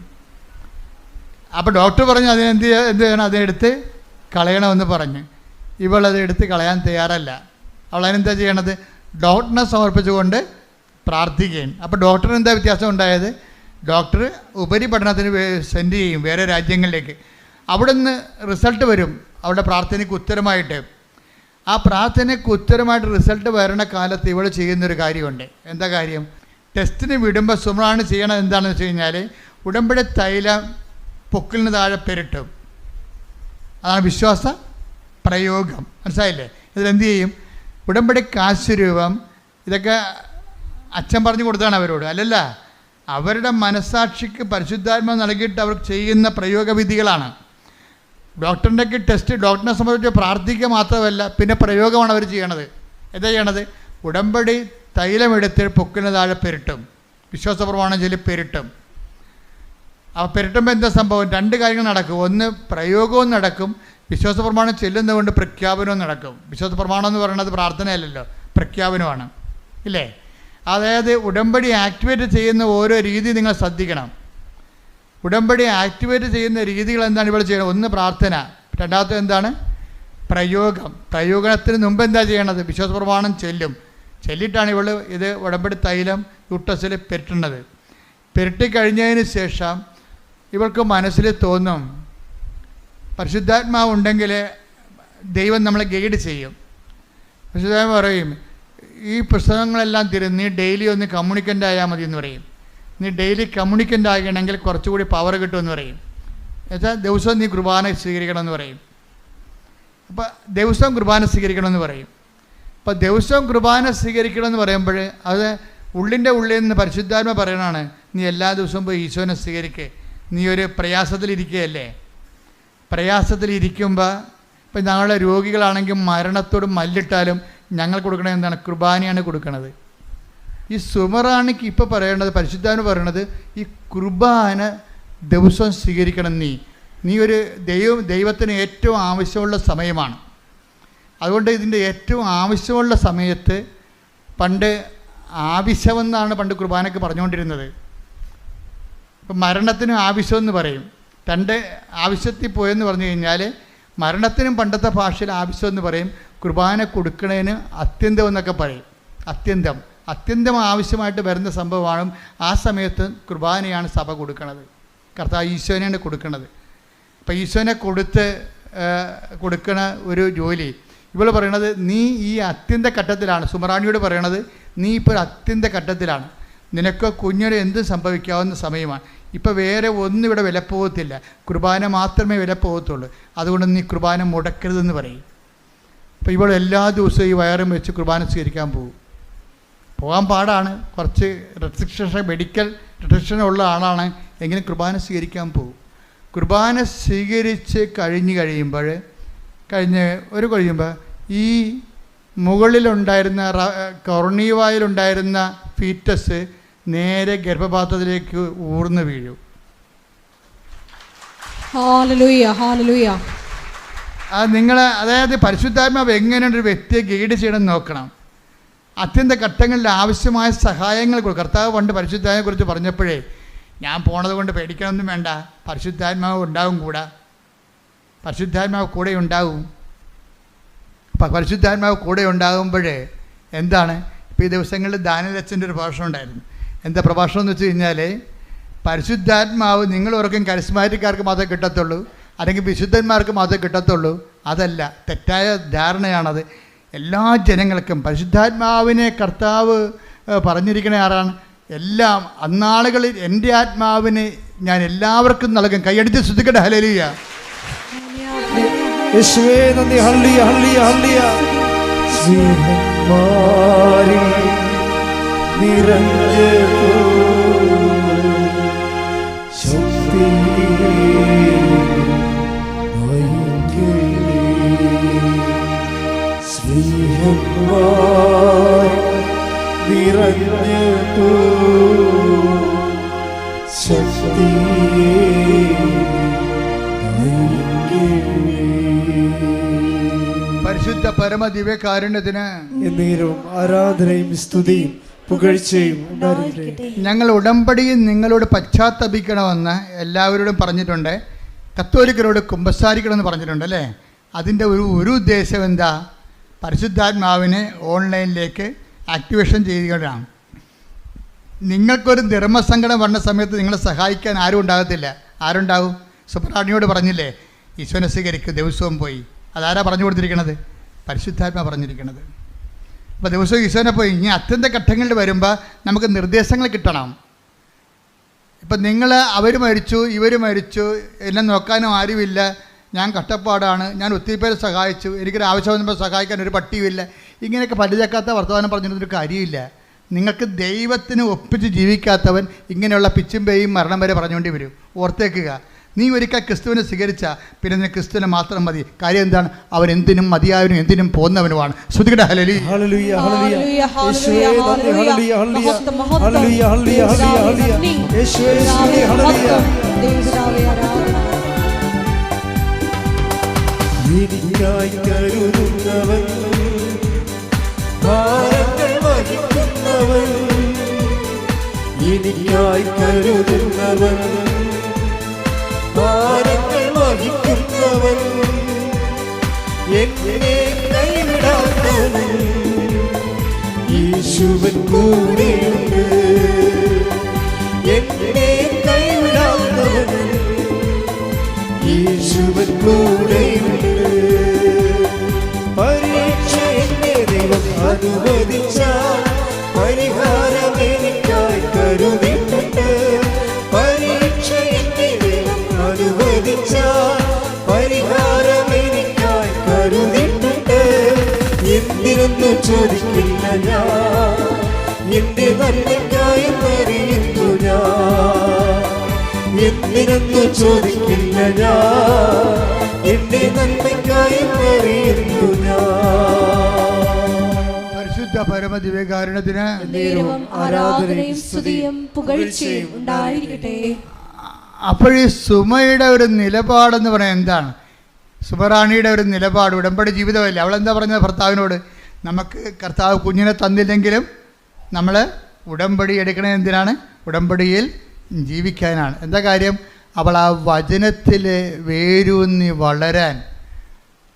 അപ്പോൾ ഡോക്ടർ പറഞ്ഞു എന്ത് ചെയ്യണം? അതിനെടുത്ത് കളയണമെന്ന് പറഞ്ഞ്. ഇവളത് എടുത്ത് കളയാൻ തയ്യാറല്ല. അവളതിനെന്താ ചെയ്യണത്? ഡോക്ടറിനെ സമർപ്പിച്ചുകൊണ്ട് പ്രാർത്ഥിക്കുകയും. അപ്പോൾ ഡോക്ടറിന് എന്താ വ്യത്യാസം ഉണ്ടായത്? ഡോക്ടർ ഉപരിപഠനത്തിന് സെൻഡ് ചെയ്യും വേറെ രാജ്യങ്ങളിലേക്ക്. അവിടെ നിന്ന് റിസൾട്ട് വരും അവളുടെ പ്രാർത്ഥനയ്ക്ക് ഉത്തരമായിട്ട്. ആ പ്രാർത്ഥനയ്ക്ക് ഉത്തരമായിട്ട് റിസൾട്ട് വരണ കാലത്ത് ഇവൾ ചെയ്യുന്നൊരു കാര്യമുണ്ട്. എന്താ കാര്യം? ടെസ്റ്റിന് വിടുമ്പോൾ സുമറാണി ചെയ്യണത് എന്താണെന്ന് വെച്ച് കഴിഞ്ഞാൽ ഉടമ്പടി തൈലം പൊക്കിലിന് താഴെ പെരട്ടും. അതാണ് വിശ്വാസ പ്രയോഗം. മനസ്സിലായില്ലേ? ഇതിലെന്ത് ചെയ്യും? ഉടമ്പടി കാശുരൂപം ഇതൊക്കെ അച്ഛൻ പറഞ്ഞു കൊടുത്താണ് അവരോട്. അല്ലല്ല, അവരുടെ മനസ്സാക്ഷിക്ക് പരിശുദ്ധാത്മ നൽകിയിട്ട് അവർ ചെയ്യുന്ന പ്രയോഗവിധികളാണ്. ഡോക്ടറിൻ്റെയൊക്കെ ടെസ്റ്റ് ഡോക്ടറിനെ സംബന്ധിച്ച് പ്രാർത്ഥിക്കുക മാത്രമല്ല, പിന്നെ പ്രയോഗമാണ് അവർ ചെയ്യണത്. എന്താ ചെയ്യണത്? ഉടമ്പടി തൈലമെടുത്ത് പൊക്കിന് താഴെ പെരുട്ടും, വിശ്വാസപ്രമാണം ചൊല്ലി പെരുട്ടും. ആ പെരുട്ടുമ്പോൾ എന്താ സംഭവം? രണ്ട് കാര്യങ്ങൾ നടക്കും. ഒന്ന്, പ്രയോഗവും നടക്കും, വിശ്വാസപ്രമാണം ചെല്ലുന്നതുകൊണ്ട് പ്രഖ്യാപനവും നടക്കും. വിശ്വാസപ്രമാണം എന്ന് പറയുന്നത് പ്രാർത്ഥനയല്ലല്ലോ, പ്രഖ്യാപനമാണ്, ഇല്ലേ? അതായത് ഉടമ്പടി ആക്ടിവേറ്റ് ചെയ്യുന്ന ഓരോ രീതി നിങ്ങൾ ശ്രദ്ധിക്കണം. ഉടമ്പടി ആക്ടിവേറ്റ് ചെയ്യുന്ന രീതികൾ എന്താണ് ഇവിടെ ചെയ്യുന്നത്? ഒന്ന് പ്രാർത്ഥന, രണ്ടാമത്തെ എന്താണ്? പ്രയോഗം. പ്രയോഗത്തിന് മുമ്പ് എന്താ ചെയ്യണത്? വിശ്വാസപ്രമാണം ചൊല്ലിയിട്ടാണ് ഇവൾ ഇത് ഉടമ്പടി തൈലം യൂട്ടസിൽ പെരുട്ടുന്നത്. പെരുട്ടിക്കഴിഞ്ഞതിന് ശേഷം ഇവൾക്ക് മനസ്സിൽ തോന്നും, പരിശുദ്ധാത്മാവ് ഉണ്ടെങ്കിൽ ദൈവം നമ്മളെ ഗൈഡ് ചെയ്യും. പരിശുദ്ധാത്മാവ് പറയും, ഈ പുസ്തകങ്ങളെല്ലാം തരും, നീ ഡെയിലി ഒന്ന് കമ്മ്യൂണിക്കൻ്റ് ആയാൽ മതി എന്ന് പറയും. നീ ഡെയിലി കമ്മ്യൂണിക്കൻ്റ് ആകണമെങ്കിൽ കുറച്ചുകൂടി പവർ കിട്ടുമെന്ന് പറയും. എന്നുവെച്ചാൽ ദിവസവും നീ കുർബാന സ്വീകരിക്കണമെന്ന് പറയും. അപ്പോൾ ദിവസവും കുർബാന സ്വീകരിക്കണമെന്ന് പറയും. അപ്പോൾ ദിവസവും കുർബാന സ്വീകരിക്കണമെന്ന് പറയുമ്പോൾ അത് ഉള്ളിൻ്റെ ഉള്ളിൽ നിന്ന് പരിശുദ്ധാത്മ പറയണതാണ്, നീ എല്ലാ ദിവസവും പോയി ഈശോനെ സ്വീകരിക്കുക. നീ ഒരു പ്രയാസത്തിലിരിക്കുകയല്ലേ, പ്രയാസത്തിലിരിക്കുമ്പോൾ ഇപ്പം ഞങ്ങളുടെ രോഗികളാണെങ്കിൽ മരണത്തോട് മല്ലിട്ടാലും ഞങ്ങൾ കൊടുക്കണത് എന്താണ്? കുർബാനയാണ് കൊടുക്കണത്. ഈ സുമറാണിക്ക് ഇപ്പോൾ പറയേണ്ടത്, പരിശുദ്ധാത്മ പറയണത്, ഈ കുർബാന ദിവസവും സ്വീകരിക്കണം. നീ ഒരു ദൈവത്തിന് ഏറ്റവും ആവശ്യമുള്ള സമയമാണ്. അതുകൊണ്ട് ഇതിൻ്റെ ഏറ്റവും ആവശ്യമുള്ള സമയത്ത് പണ്ട് ആവശ്യമെന്നാണ് പണ്ട് കുർബാനയ്ക്ക് പറഞ്ഞുകൊണ്ടിരുന്നത്. ഇപ്പം മരണത്തിനും ആവശ്യമെന്ന് പറയും. രണ്ട് ആവശ്യത്തിൽ പോയെന്ന് പറഞ്ഞു കഴിഞ്ഞാൽ മരണത്തിനും പണ്ടത്തെ ഭാഷയിൽ ആവശ്യമെന്ന് പറയും, കുർബാന കൊടുക്കണതിന് അത്യന്തം എന്നൊക്കെ പറയും. അത്യന്തം ആവശ്യമായിട്ട് വരുന്ന സംഭവമാണ്. ആ സമയത്ത് കുർബാനയാണ് സഭ കൊടുക്കുന്നത്. കർത്താവ് ഈശോനെയാണ് കൊടുക്കുന്നത്. അപ്പോൾ ഈശോനെ കൊടുക്കണ ഒരു ജോലി ഇവൾ പറയണത്, നീ ഈ അത്യന്ത ഘട്ടത്തിലാണ്. സുമറാണിയോട് പറയണത്, നീ ഇപ്പോൾ ഒരു അത്യന്ത ഘട്ടത്തിലാണ്, നിനക്ക് കുഞ്ഞിന് എന്തും സംഭവിക്കാവുന്ന സമയമാണ്. ഇപ്പോൾ വേറെ ഒന്നും ഇവിടെ വിലപ്പോകത്തില്ല, കുർബാന മാത്രമേ വിലപ്പോകത്തുള്ളൂ. അതുകൊണ്ട് നീ കുർബാന മുടക്കരുതെന്ന് പറയും. അപ്പോൾ ഇവൾ എല്ലാ ദിവസവും ഈ വയറും വെച്ച് കുർബാന സ്വീകരിക്കാൻ പോകാൻ പാടാണ്. കുറച്ച് മെഡിക്കൽ റെസ്ട്രിക്ഷൻ ഉള്ള ആളാണ്, എങ്കിലും കുർബാന സ്വീകരിക്കാൻ പോകും. കുർബാന സ്വീകരിച്ച് കഴിയുമ്പോൾ ഈ മുകളിലുണ്ടായിരുന്ന കൊർണിവായിലുണ്ടായിരുന്ന ഫീറ്റസ് നേരെ ഗർഭപാത്രത്തിലേക്ക് ഊർന്നു വീഴും. Hallelujah, hallelujah. അതായത് പരിശുദ്ധാത്മാവ് എങ്ങനെയാണ് ഒരു വ്യക്തിയെ ഗൈഡ് ചെയ്യണമെന്ന് നോക്കണം. അത്യന്ത ഘട്ടങ്ങളിൽ ആവശ്യമായ സഹായങ്ങൾ കൊടുക്കും. കർത്താവ് പണ്ട് പരിശുദ്ധാത്മാവിനെ കുറിച്ച് പറഞ്ഞപ്പോഴേ, ഞാൻ പോണത് കൊണ്ട് പേടിക്കണമെന്നും വേണ്ട, പരിശുദ്ധാത്മാവ് ഉണ്ടാവും കൂടെ, പരിശുദ്ധാത്മാവ് കൂടെ ഉണ്ടാവും. അപ്പം പരിശുദ്ധാത്മാവ് കൂടെ ഉണ്ടാകുമ്പോഴേ എന്താണ്? ഇപ്പോൾ ഈ ദിവസങ്ങളിൽ ദാനിയേലച്ഛൻ്റെ ഒരു പ്രഭാഷണം ഉണ്ടായിരുന്നു. എന്താ പ്രഭാഷണം എന്ന് വെച്ച് കഴിഞ്ഞാൽ, പരിശുദ്ധാത്മാവ് നിങ്ങൾ ഓർക്കും കരിസ്മാറ്റിക്കാർക്ക് മാത്രമേ കിട്ടത്തുള്ളൂ, അല്ലെങ്കിൽ വിശുദ്ധന്മാർക്ക് മാത്രമേ കിട്ടത്തുള്ളൂ. അതല്ല, തെറ്റായ ധാരണയാണത്. എല്ലാ ജനങ്ങൾക്കും പരിശുദ്ധാത്മാവിനെ കർത്താവ് പറഞ്ഞിരിക്കണ ആരാണ്? എല്ലാം അന്നാളുകളിൽ എൻ്റെ ആത്മാവിനെ ഞാൻ എല്ലാവർക്കും നൽകും. കൈയടിച്ച് ശ്രദ്ധിക്കട്ടെ. ഹല്ലേലൂയ, യേശുവേ നന്ദി. ഹല്ലേലൂയ, ഹല്ലേലൂയ, ഹല്ലേലൂയ. ശ്രീമാരി നിറഞ്ഞ ശക്തി നിറഞ്ഞു ശക്തി പരിശുദ്ധ പരമ ദിവ്യകാരുണ്യത്തിന് എന്നേരവും ആരാധനയും സ്തുതിയും പുകഴ്ചയും ഉണ്ടായിരിക്കട്ടെ. ഞങ്ങൾ ഉടമ്പടിയിൽ നിങ്ങളോട് പശ്ചാത്തപിക്കണമെന്ന് എല്ലാവരോടും പറഞ്ഞിട്ടുണ്ട്. കത്തോലിക്കരോട് കുമ്പസാരിക്കണമെന്ന് പറഞ്ഞിട്ടുണ്ട് അല്ലേ? അതിൻ്റെ ഒരു ഉദ്ദേശം എന്താ? പരിശുദ്ധാത്മാവിനെ ഓൺലൈനിലേക്ക് ആക്ടിവേഷൻ ചെയ്യുകയാണ്. നിങ്ങൾക്കൊരു ധർമ്മസങ്കടം വന്ന സമയത്ത് നിങ്ങളെ സഹായിക്കാൻ ആരും ഉണ്ടാകത്തില്ല. ആരുണ്ടാവും? സുബ്രാണിയോട് പറഞ്ഞില്ലേ, ഈശോനെ സ്വീകരിക്കും, ദിവസവും പോയി. അതാരാ പറഞ്ഞു കൊടുത്തിരിക്കണത്? പരിശുദ്ധാത്മാ പറഞ്ഞിരിക്കണത്. അപ്പോൾ ദിവസവും ഈശോനെ പോയി. ഇനി അത്യന്ത ഘട്ടങ്ങളിൽ വരുമ്പോൾ നമുക്ക് നിർദ്ദേശങ്ങൾ കിട്ടണം. ഇപ്പം അവർ മരിച്ചു, ഇവർ മരിച്ചു, എന്നെ നോക്കാനും ആരുമില്ല, ഞാൻ കഷ്ടപ്പാടാണ്, ഞാൻ ഒത്തിരി പേരെ സഹായിച്ചു, എനിക്കൊരു ആവശ്യം വന്നപ്പോൾ സഹായിക്കാൻ ഒരു പട്ടിയുമില്ല, ഇങ്ങനെയൊക്കെ പരിചയക്കാത്ത വർത്തമാനം പറഞ്ഞിട്ടൊരു കാര്യമില്ല. നിങ്ങൾക്ക് ദൈവത്തിന് ഒപ്പിച്ച് ജീവിക്കാത്തവൻ ഇങ്ങനെയുള്ള പിച്ചും പേയും മരണം വരെ പറഞ്ഞുകൊണ്ട് വരും. ഓർത്തേക്കുക, നീ ഒരിക്കൽ ക്രിസ്തുവിനെ സ്വീകരിച്ച പിന്നെ നിനക്ക് ക്രിസ്തുവിനെ മാത്രം മതി. കാര്യം എന്താണ്? അവൻ എന്തിനും മതിയായവനും എന്തിനും പോന്നവനുമാണ്. ശ്രുതികട ഹല്ലേലൂയ. ഹല്ലേലൂയ ഹല്ലേലൂയ. യേശുവേ നന്ദി. ഹല്ലേലൂയ ഹല്ലേലൂയ. മഹത്വം, ഹല്ലേലൂയ ഹല്ലേലൂയ ഹല്ലേലൂയ. യേശുവേ സ്തുതി. ഹല്ലേലൂയ. ദൈവപിതാവേ, ആരാധന. എനിക്കായി കരുതുന്നവൻ, ഭാരങ്ങൾ വഹിക്കുന്നവൻ, എനിക്കായി കരുതുന്നവൻ, ഭാരങ്ങൾ വഹിക്കുന്നവൻ, എന്നെ കൈവിടാത്തവൻ, യേശുവൻ കൂടെയുണ്ട്. എന്നെ കൈവിടാത്തവൻ, യേശുവൻ കൂടെയുണ്ട്. പരീക്ഷ എന്നെ ദൈവം അനുവദിച്ചാൽ പരിഹാരം എനിക്കായി കരുതിയിട്ടുണ്ട്. പരീക്ഷ എന്നെ ദൈവം അനുവദിച്ചാൽ പരിഹാരം എനിക്കായി കരുതിയിട്ടുണ്ട്. എന്തിനൊന്നു ചോദിക്കില്ല ഞാൻ, എന്റെ നന്മയ്ക്കായി അറിയുന്നു ഞാൻ. എന്തിനൊന്നു ചോദിക്കില്ല ഞാൻ, എന്റെ നന്മയ്ക്കായി അറിയുന്നു ഞാൻ. പരിശുദ്ധ പരമദിവ്യകാരുണ്യത്തിന് നേരവും ആരാധനയും സ്തുതിയും പുകഴ്ചയും ഉണ്ടായിരിക്കട്ടെ. അപ്പോഴീ സുമയുടെ ഒരു നിലപാടെന്ന് പറയാൻ എന്താണ്? സുമറാണിയുടെ ഒരു നിലപാട് ഉടമ്പടി ജീവിതമല്ല. അവളെന്താ പറഞ്ഞത് ഭർത്താവിനോട്? നമുക്ക് കർത്താവ് കുഞ്ഞിനെ തന്നില്ലെങ്കിലും നമ്മൾ ഉടമ്പടി എടുക്കണത് എന്തിനാണ്? ഉടമ്പടിയിൽ ജീവിക്കാനാണ്. എന്താ കാര്യം? അവൾ ആ വചനത്തിൽ വേരൂന്നി വളരാൻ,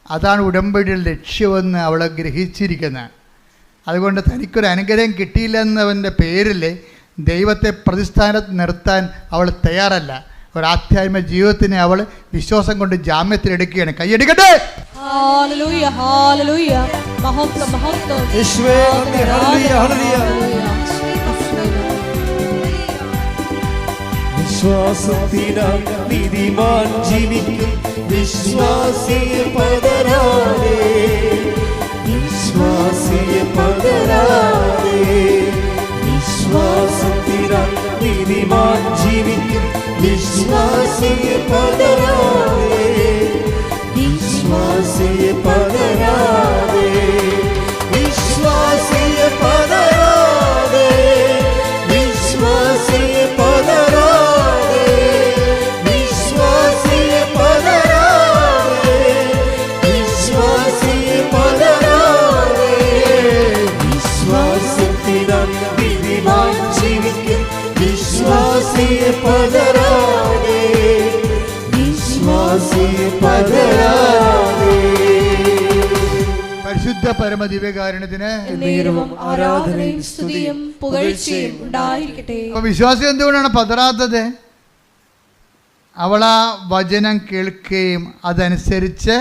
അതാണ് ഉടമ്പടിയുടെ ലക്ഷ്യമെന്ന് അവൾ ഗ്രഹിച്ചിരിക്കുന്നത്. അതുകൊണ്ട് തനിക്കൊരു അനുഗ്രഹം കിട്ടിയില്ലെന്നവൻ്റെ പേരിൽ ദൈവത്തെ പ്രതിസ്ഥാനത്ത് നിർത്താൻ അവൾ തയ്യാറല്ല. ഒരു ആധ്യാത്മിക ജീവിതത്തിനെ അവൾ വിശ്വാസം കൊണ്ട് ജാമ്യത്തിലെടുക്കുകയാണ്. കൈയടിക്കട്ടെ. ഹല്ലേലൂയ, ഹല്ലേലൂയ. മഹത്വം, മഹത്വം. യേശുവേ നന്ദി. ഹല്ലേലൂയ ഹല്ലേലൂയ. വിശ്വാസത്തിനാൽ നീതിമാൻ ജീവിക്കും, വിശ്വാസിയെ പതരാതെ, വിശ്വാസിയെ പതരാതെ. വിശ്വാസത്തിനാൽ നീതിമാൻ ജീവിക്കും, വിശ്വാസിയെ പതരാതെ, വിശ്വാസിയെ പതരാതെ, വിശ്വാസിയെ പതരാതെ, വിശ്വാസിയെ പതരാതെ, വിശ്വാസിയെ പതരാതെ, വിശ്വാസിയെ പതരാതെ. വിശ്വാസത്തിനാൽ നീതിമാൻ ജീവിക്കും, വിശ്വാസിയെ പതരാതെ, വിശ്വാസിയെ പതരാതെ. പരിശുദ്ധ പരമദിവ്യകാരുണ്യത്തിന് നേരവും ആരാധനയും സ്തുതിയും പുകഴ്ചയും ഉണ്ടായിരിക്കട്ടെ. അപ്പോൾ വിശ്വാസം എന്തുകൊണ്ടാണ് പതറാത്തത്? അവൾ ആ വചനം കേൾക്കുകയും അതനുസരിച്ച്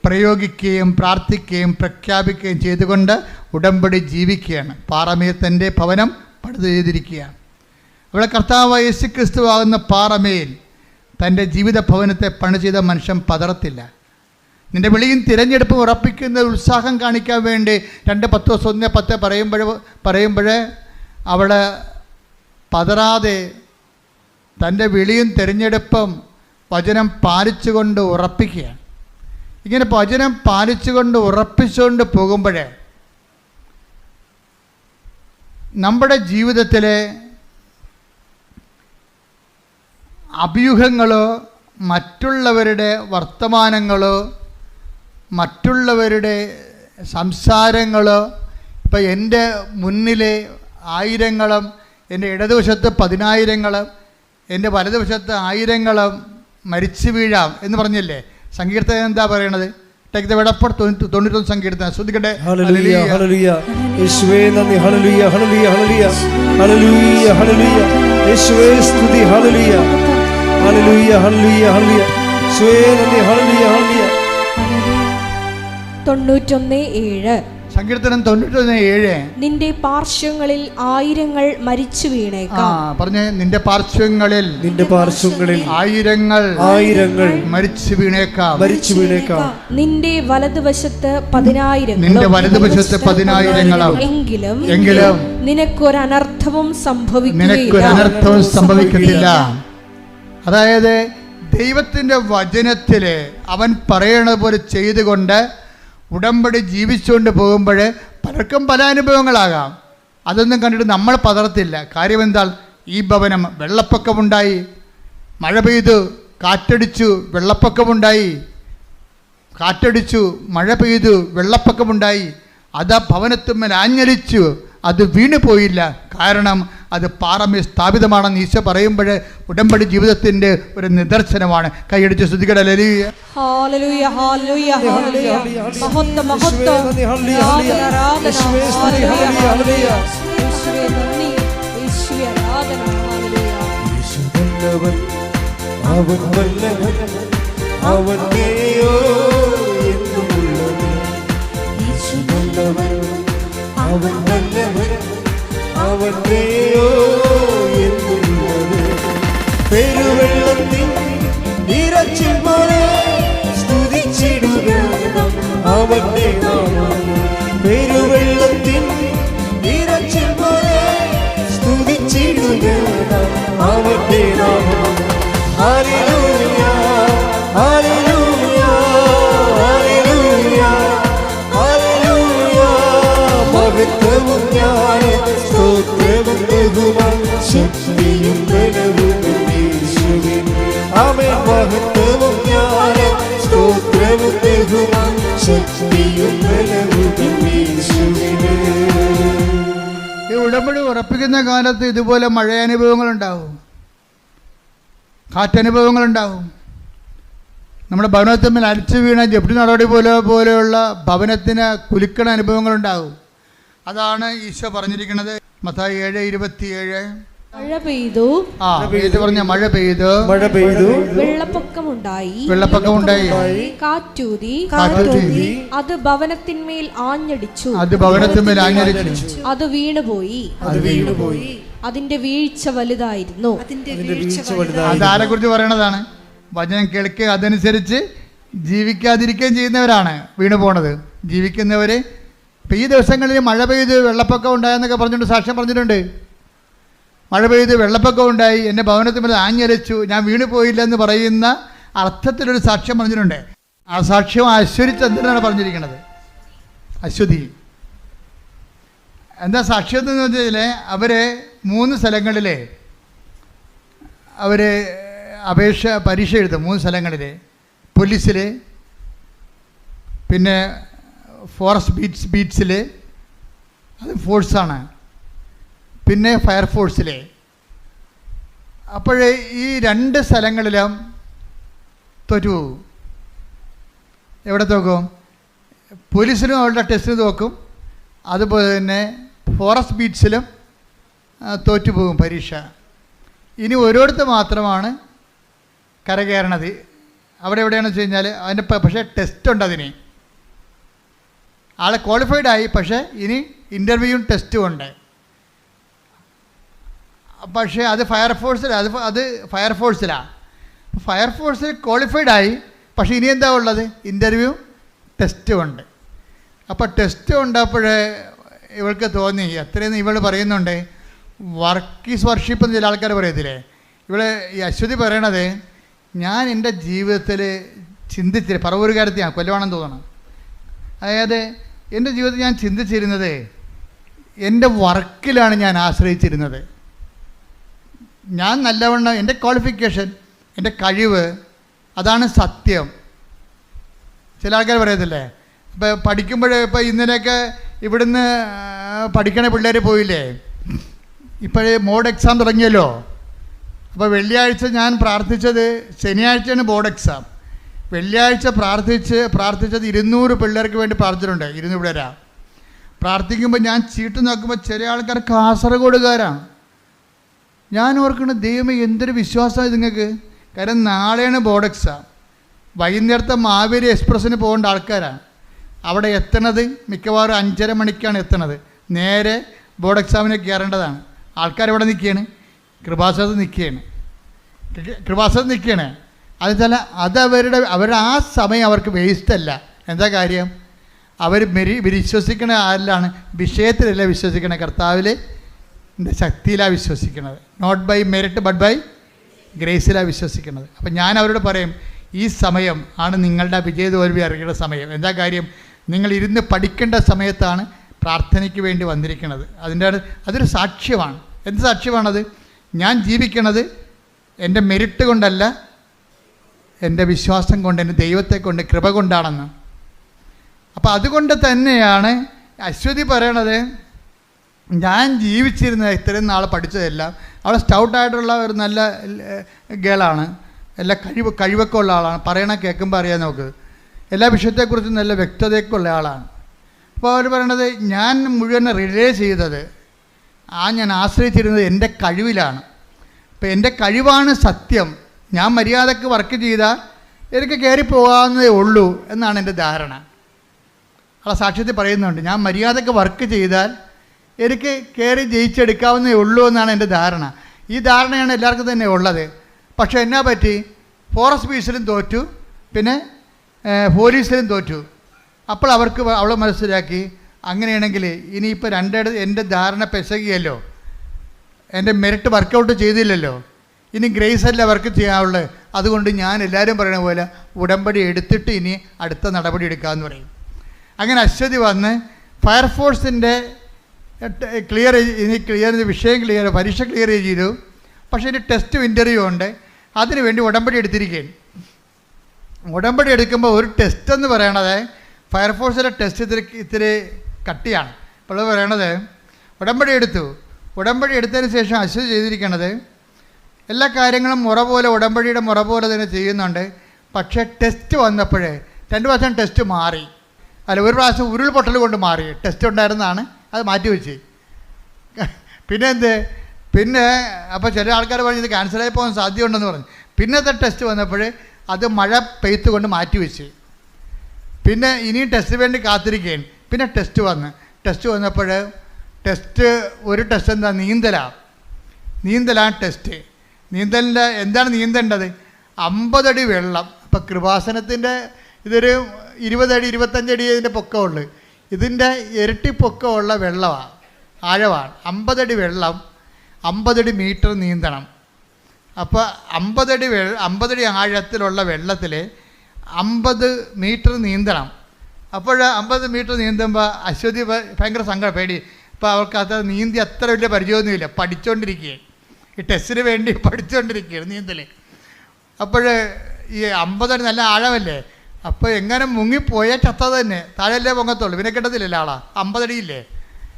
പ്രയോഗിക്കുകയും പ്രാർത്ഥിക്കുകയും പ്രഖ്യാപിക്കുകയും ചെയ്തുകൊണ്ട് ഉടമ്പടി ജീവിക്കുകയാണ്. പാറമേൽ തൻ്റെ ഭവനം പണിത് ചെയ്തിരിക്കുകയാണ്. അവിടെ കർത്താവ് യേശു ക്രിസ്തു ആകുന്ന പാറമേൽ തൻ്റെ ജീവിത ഭവനത്തെ പണി ചെയ്ത മനുഷ്യൻ പതറത്തില്ല. നിൻ്റെ വിളിയും തിരഞ്ഞെടുപ്പും ഉറപ്പിക്കുന്ന ഉത്സാഹം കാണിക്കാൻ വേണ്ടി 2:10 പറയുമ്പോൾ അവൾ പതറാതെ തൻ്റെ വിളിയും തിരഞ്ഞെടുപ്പും വചനം പാലിച്ചുകൊണ്ട് ഉറപ്പിക്കുകയാണ്. ഇങ്ങനെ വചനം പാലിച്ചുകൊണ്ട് ഉറപ്പിച്ചുകൊണ്ട് പോകുമ്പോഴേ നമ്മുടെ ജീവിതത്തിലെ അഭ്യൂഹങ്ങളോ മറ്റുള്ളവരുടെ വർത്തമാനങ്ങളോ മറ്റുള്ളവരുടെ സംസാരങ്ങളോ, ഇപ്പം എൻ്റെ മുന്നിലെ ആയിരങ്ങളും എൻ്റെ ഇടതുവശത്ത് 10,000-ങ്ങളും എൻ്റെ വലതുവശത്ത് 1000-ങ്ങളും മരിച്ചു വീഴാം എന്ന് പറഞ്ഞില്ലേ? സങ്കീർത്തനം എന്താ പറയണത്? Take the word of God 91 സങ്കീർത്തനം ശ്രദ്ധിക്കട്ടെ. ഹല്ലേലൂയ ഹല്ലേലൂയ. യേശുവേ നന്ദി. ഹല്ലേലൂയ ഹല്ലേലൂയ ഹല്ലേലൂയ ഹല്ലേലൂയ ഹല്ലേലൂയ. യേശുവേ സ്തുതി. ഹല്ലേലൂയ ഹല്ലേലൂയ ഹല്ലേലൂയ ഹല്ലേലൂയ. യേശുവേ നന്ദി. ഹല്ലേലൂയ ഹല്ലേലൂയ. 91:7 സങ്കീർത്തനം 91:7. നിന്റെ പാർശ്വങ്ങളിൽ 1000 മരിച്ചു വീണേക്കാം. പറഞ്ഞേ, നിന്റെ പാർശ്വങ്ങളിൽ 1000 മരിച്ചു വീണേക്കാം. നിന്റെ വലതുവശത്ത് 10,000 എങ്കിലും നിനക്കൊരനർത്ഥവും സംഭവിക്കത്തില്ല. അതായത് ദൈവത്തിൻ്റെ വചനത്തിൽ അവൻ പറയണത് പോലെ ചെയ്തുകൊണ്ട് ഉടമ്പടി ജീവിച്ചുകൊണ്ട് പോകുമ്പോൾ പലർക്കും പല അനുഭവങ്ങളാകാം. അതൊന്നും കണ്ടിട്ട് നമ്മൾ പതറത്തില്ല. കാര്യം എന്താ? ഈ ഭവനം വെള്ളപ്പൊക്കമുണ്ടായി, മഴ പെയ്തു, കാറ്റടിച്ചു, വെള്ളപ്പൊക്കമുണ്ടായി, കാറ്റടിച്ചു, മഴ പെയ്തു, വെള്ളപ്പൊക്കമുണ്ടായി. അത് ആ ഭവനത്തിന്മേൽ ആഞ്ഞലിച്ചു, അത് വീണു പോയില്ല. കാരണം അത് പാറമേൽ സ്ഥാപിതമാണെന്ന് ഈശോ പറയുമ്പോൾ ഉടമ്പടി ജീവിതത്തിൻ്റെ ഒരു നിദർശനമാണ്. കൈയടിച്ച് സ്തുതിക്കട്ടെ. ഹല്ലേലൂയ. ഹല്ലേലൂയ, ഹല്ലേലൂയ, ഹല്ലേലൂയ. മഹത്വം, മഹത്വം. ആരാധന, ഹല്ലേലൂയ. യേശുവേ നന്ദി, യേശുവേ ആരാധന. ഹല്ലേലൂയ. യേശുവല്ലവൻ, അവൻ വല്ലവൻ, അവൻ മേയോ എന്നുമുള്ളത്. യേശുവല്ലവൻ, അവൻ വല്ലവൻ, അവൻ മേയോ എന്നുള്ളത്. പെരുവെള്ളത്തിൽ ഇരച്ചിൽ പോലെ സ്തുതിച്ചിടുക അവന്റെ നാമം. പെരുവെള്ളത്തിൽ ഇരച്ചിൽ പോലെ സ്തുതിച്ചിടുക അവന്റെ നാമം. ഹല്ലേലൂയ, ഹല്ലേലൂയ, ഹല്ലേലൂയ, ഹല്ലേലൂയ. മഹത്വവും ജ്ഞാനവും സ്തോത്രവും ബഹുമാനവും ശക്തിയും ബലവും യേശുവിന്. ആമേൻ. മഹത്വവും ജ്ഞാനവും സ്തോത്രവും ബഹുമാനവും ശക്തിയും ബലവും യേശുവിന്. ഈ ഉടമ്പടി ഉറപ്പിക്കുന്ന കാലത്ത് ഇതുപോലെ മഴയനുഭവങ്ങളുണ്ടാവും, കാറ്റനുഭവങ്ങളുണ്ടാവും. നമ്മുടെ ഭവനത്തിന്മേൽ അടിച്ചു വീണ ജപ്തി നടപടി പോലെയുള്ള ഭവനത്തിന് കുലുക്കണ അനുഭവങ്ങളുണ്ടാവും. അതാണ് ഈശോ പറഞ്ഞിരിക്കുന്നത്. മത്തായി 7:27. മഴ പെയ്തു, പറഞ്ഞ മഴ പെയ്തു, വെള്ളപ്പൊക്കമുണ്ടായി, കാറ്റൂതി, അത് ഭവനത്തിന്മേൽ ആഞ്ഞടിച്ചു, അത് വീണുപോയി, അതിന്റെ വീഴ്ച വലുതായിരുന്നു. അതാരെ കുറിച്ച് പറയണതാണ്? വചനം കേൾക്കുക, അതനുസരിച്ച് ജീവിക്കാതിരിക്കുകയും ചെയ്യുന്നവരാണ് വീണു പോണത്. ജീവിക്കുന്നവര് ഇപ്പം ഈ ദിവസങ്ങളിൽ മഴ പെയ്ത് വെള്ളപ്പൊക്കം ഉണ്ടായെന്നൊക്കെ പറഞ്ഞിട്ടുണ്ട്, സാക്ഷ്യം പറഞ്ഞിട്ടുണ്ട്. മഴ പെയ്ത് വെള്ളപ്പൊക്കം ഉണ്ടായി, എൻ്റെ ഭവനത്തിൽ ആഞ്ഞലിച്ചു, ഞാൻ വീണു പോയില്ലെന്ന് പറയുന്ന അർത്ഥത്തിലൊരു സാക്ഷ്യം പറഞ്ഞിട്ടുണ്ട്. ആ സാക്ഷ്യം അശ്വതി ചന്ദ്രനാണ് പറഞ്ഞിരിക്കുന്നത്. അശ്വതി എന്താ സാക്ഷ്യം എന്ന് വെച്ചാൽ അവർ 3 സ്ഥലങ്ങളിൽ അവർ പരീക്ഷ എഴുതും. 3 സ്ഥലങ്ങളിൽ, പോലീസിൽ, പിന്നെ ഫോറസ്റ്റ് ബീറ്റ്സിൽ, അത് ഫോഴ്സാണ്, പിന്നെ ഫയർഫോഴ്സിൽ. അപ്പോൾ ഈ 2 സ്ഥലങ്ങളിലും തോറ്റു. എവിടെ തോക്കും? പോലീസിലും അവരുടെ ടെസ്റ്റിന് തോക്കും, അതുപോലെ തന്നെ ഫോറസ്റ്റ് ബീറ്റ്സിലും തോറ്റുപോകും പരീക്ഷ. ഇനി ഓരോരുത്തർ മാത്രമാണ് കരകയറണത്. അവിടെ എവിടെയാണെന്ന് വെച്ച് കഴിഞ്ഞാൽ അതിൻ്റെ പക്ഷേ ടെസ്റ്റുണ്ട്. അതിന് ആളെ ക്വാളിഫൈഡായി, പക്ഷേ ഇനി ഇൻ്റർവ്യൂവും ടെസ്റ്റും ഉണ്ട്. പക്ഷേ അത് ഫയർഫോഴ്സിലാണ്. അത് ഫയർഫോഴ്സിലാണ്. ഫയർഫോഴ്സിൽ ക്വാളിഫൈഡായി, പക്ഷേ ഇനി എന്താ ഉള്ളത്? ഇൻ്റർവ്യൂ ടെസ്റ്റും ഉണ്ട്. അപ്പോൾ ടെസ്റ്റ് ഉണ്ടപ്പോഴേ ഇവൾക്ക് തോന്നി, എത്രയെന്ന് ഇവൾ പറയുന്നുണ്ട്, വർക്ക് ഈസ് വർഷിപ്പ് എന്ന് ചില ആൾക്കാർ പറയത്തില്ലേ. ഇവിടെ ഈ അശ്വതി പറയണത്, ഞാൻ എൻ്റെ ജീവിതത്തിൽ ചിന്തിച്ചില്ല, പറവൂരുകാരത്തെയാണ്, കൊല്ലവാണെന്ന് തോന്നണം. അതായത് എൻ്റെ ജീവിതത്തിൽ ഞാൻ ചിന്തിച്ചിരുന്നത് എൻ്റെ വർക്കിലാണ് ഞാൻ ആശ്രയിച്ചിരുന്നത്. ഞാൻ നല്ലവണ്ണം എൻ്റെ ക്വാളിഫിക്കേഷൻ, എൻ്റെ കഴിവ്, അതാണ് സത്യം. ചില ആൾക്കാർ പറയത്തില്ലേ, ഇപ്പോൾ പഠിക്കുമ്പോൾ, ഇപ്പോൾ ഇന്നലെയൊക്കെ ഇവിടുന്ന് പഠിക്കണ പിള്ളേർ പോയില്ലേ, ഇപ്പോഴേ മോഡ് എക്സാം തുടങ്ങിയല്ലോ. അപ്പോൾ വെള്ളിയാഴ്ച ഞാൻ പ്രാർത്ഥിച്ചത്, ശനിയാഴ്ചയാണ് ബോർഡ് എക്സാം. വെള്ളിയാഴ്ച പ്രാർത്ഥിച്ചത് 200 പിള്ളേർക്ക് വേണ്ടി പ്രാർത്ഥിച്ചിട്ടുണ്ട്. 200 പിള്ളേരാ പ്രാർത്ഥിക്കുമ്പോൾ ഞാൻ ചീട്ട് നോക്കുമ്പോൾ ചില ആൾക്കാർ കാസർഗോഡുകാരാണ്. ഞാൻ ഓർക്കണം, ദൈവമേ എന്തൊരു വിശ്വാസമാണ് നിങ്ങൾക്ക്. കാരണം നാളെയാണ് ബോർഡ് എക്സാം. വൈകുന്നേരത്തെ മാവേലി എക്സ്പ്രസ്സിന് പോകേണ്ട ആൾക്കാരാണ്. അവിടെ എത്തണത് മിക്കവാറും 5:30 മണിക്കാണ് എത്തണത്. നേരെ ബോർഡ് എക്സാമിന് കയറേണ്ടതാണ്. ആൾക്കാരെവിടെ നിൽക്കുകയാണ്? കൃപാസനത്ത് നിൽക്കുകയാണ്. അതുവെച്ചാൽ അവരുടെ ആ സമയം അവർക്ക് വേസ്റ്റല്ല. എന്താ കാര്യം? അവർ വിശ്വസിക്കണ ആരിലാണ്? വിഷയത്തിലല്ല വിശ്വസിക്കണേ, കർത്താവിൽ ശക്തിയിലാണ് വിശ്വസിക്കുന്നത്. Not by merit but by ഗ്രേസിലാണ് വിശ്വസിക്കുന്നത്. അപ്പം ഞാൻ അവരോട് പറയും, ഈ സമയം ആണ് നിങ്ങളുടെ വിജയതോൽവി അറിയേണ്ട സമയം. എന്താ കാര്യം? നിങ്ങൾ ഇരുന്ന് പഠിക്കേണ്ട സമയത്താണ് പ്രാർത്ഥനയ്ക്ക് വേണ്ടി വന്നിരിക്കുന്നത്. അതൊരു സാക്ഷ്യമാണ്. എന്ത് സാക്ഷ്യമാണത്? ഞാൻ ജീവിക്കണത് എൻ്റെ മെരിറ്റ് കൊണ്ടല്ല, എൻ്റെ വിശ്വാസം കൊണ്ട്, എൻ്റെ ദൈവത്തെ കൊണ്ട്, കൃപ കൊണ്ടാണെന്ന്. അപ്പോൾ അതുകൊണ്ട് തന്നെയാണ് അശ്വതി പറയണത്, ഞാൻ ജീവിച്ചിരുന്ന ഇത്രയും നാൾ പഠിച്ചതെല്ലാം, അവൾ സ്റ്റൗട്ടായിട്ടുള്ള ഒരു നല്ല ഗേളാണ്, എല്ലാ കഴിവൊക്കെ ഉള്ള ആളാണ്, പറയണ കേൾക്കുമ്പോൾ അറിയാൻ നമുക്ക്, എല്ലാ വിഷയത്തെക്കുറിച്ചും നല്ല വ്യക്തതയൊക്കെ ഉള്ള ആളാണ്. അപ്പോൾ അവർ പറയണത്, ഞാൻ മുഴുവൻ റിലേ ചെയ്തത്, ഞാൻ ആശ്രയിച്ചിരുന്നത് എൻ്റെ കഴിവിലാണ്. അപ്പോൾ എൻ്റെ കഴിവാണ് സത്യം. ഞാൻ മര്യാദക്ക് വർക്ക് ചെയ്താൽ എനിക്ക് കയറി പോകാവുന്നതേ ഉള്ളൂ എന്നാണ് എൻ്റെ ധാരണ. അവളെ സാക്ഷ്യത്തിൽ പറയുന്നുണ്ട്, ഞാൻ മര്യാദക്ക് വർക്ക് ചെയ്താൽ എനിക്ക് കയറി ജയിച്ചെടുക്കാവുന്നതേ ഉള്ളൂ എന്നാണ് എൻ്റെ ധാരണ. ഈ ധാരണയാണ് എല്ലാവർക്കും തന്നെ ഉള്ളത്. പക്ഷേ എന്നാ പറ്റി? ഫോറസ്റ്റ് ബീസിലും തോറ്റു, പിന്നെ പോലീസിലും തോറ്റു. അപ്പോൾ അവൾ മനസ്സിലാക്കി, അങ്ങനെയാണെങ്കിൽ ഇനിയിപ്പോൾ എൻ്റെ ധാരണ പെശകിയല്ലോ, എൻ്റെ മെറിറ്റ് വർക്കൗട്ട് ചെയ്തില്ലല്ലോ, ഇനി ഗ്രേസ് അല്ല വർക്ക് ചെയ്യാനുള്ളത്. അതുകൊണ്ട് ഞാൻ എല്ലാവരും പറയുന്ന പോലെ ഉടമ്പടി എടുത്തിട്ട് ഇനി അടുത്ത നടപടി എടുക്കാമെന്ന് പറയും. അങ്ങനെ അശ്വതി വന്ന് ഫയർഫോഴ്സിൻ്റെ പരീക്ഷ ക്ലിയർ ചെയ്തു. പക്ഷേ ഇനി ടെസ്റ്റ് ഇൻ്റർവ്യൂ ഉണ്ട്, അതിനു വേണ്ടി ഉടമ്പടി എടുത്തിരിക്കുകയാണ്. ഉടമ്പടി എടുക്കുമ്പോൾ ഒരു ടെസ്റ്റ് എന്ന് പറയണത്, ഫയർഫോഴ്സിൻ്റെ ടെസ്റ്റ് ഇത്തിരി കട്ടിയാണ്. അപ്പോൾ പറയണത്, ഉടമ്പടി എടുത്തതിന് ശേഷം അശ്വതി ചെയ്തിരിക്കണത്, എല്ലാ കാര്യങ്ങളും ഉടമ്പടിയുടെ മുറ പോലെ തന്നെ ചെയ്യുന്നുണ്ട്. പക്ഷേ ടെസ്റ്റ് വന്നപ്പോഴേ 2 പ്രാവശ്യം ടെസ്റ്റ് മാറി. ഒരു പ്രാവശ്യം ഉരുൾപൊട്ടൽ കൊണ്ട് മാറി, ടെസ്റ്റ് ഉണ്ടായിരുന്നതാണ്, അത് മാറ്റിവെച്ച്. പിന്നെ അപ്പോൾ ചില ആൾക്കാർ പറഞ്ഞു ഇത് ക്യാൻസലായി പോകാൻ സാധ്യതയുണ്ടെന്ന് പറഞ്ഞു. പിന്നത്തെ ടെസ്റ്റ് വന്നപ്പോൾ അത് മഴ പെയ്ത്ത് കൊണ്ട് മാറ്റിവെച്ച്. പിന്നെ ഇനിയും ടെസ്റ്റ് വേണ്ടി കാത്തിരിക്കുകയാണ്. പിന്നെ ടെസ്റ്റ് വന്നപ്പോൾ ഒരു ടെസ്റ്റ് എന്താ? നീന്തലാണ് ടെസ്റ്റ്. നീന്തലിൻ്റെ എന്താണ് നീന്തേണ്ടത്? 50 അടി വെള്ളം. അപ്പോൾ കൃപാസനത്തിൻ്റെ ഇതൊരു 20 അടി 25 അടി ഇതിൻ്റെ പൊക്കമുള്ളു. ഇതിൻ്റെ ഇരട്ടി പൊക്കമുള്ള വെള്ളമാണ്, ആഴമാണ്. 50 അടി വെള്ളം, 50 അടി മീറ്റർ നീന്തണം. അപ്പോൾ 50 അടി ആഴത്തിലുള്ള വെള്ളത്തിൽ 50 മീറ്റർ നീന്തണം. അപ്പോൾ 50 മീറ്റർ നീന്തുമ്പോൾ അശ്വതി ഭയങ്കര സങ്കടം, പേടി. അപ്പോൾ അവർക്ക് അത് നീന്തി അത്ര വലിയ പരിചയമൊന്നുമില്ല, പഠിച്ചുകൊണ്ടിരിക്കുകയാണ്. ഈ ടെസ്റ്റിന് വേണ്ടി പഠിച്ചുകൊണ്ടിരിക്കുകയാണ് നീന്തൽ. അപ്പോൾ ഈ 50 അടി നല്ല ആഴമല്ലേ, അപ്പോൾ എങ്ങനെ മുങ്ങിപ്പോയാൽ ചത്തത് തന്നെ, താഴെയല്ലേ പൊങ്ങത്തുള്ളൂ, പിന്നെ കിട്ടത്തില്ലല്ലോ ആളാ, 50 അടിയില്ലേ.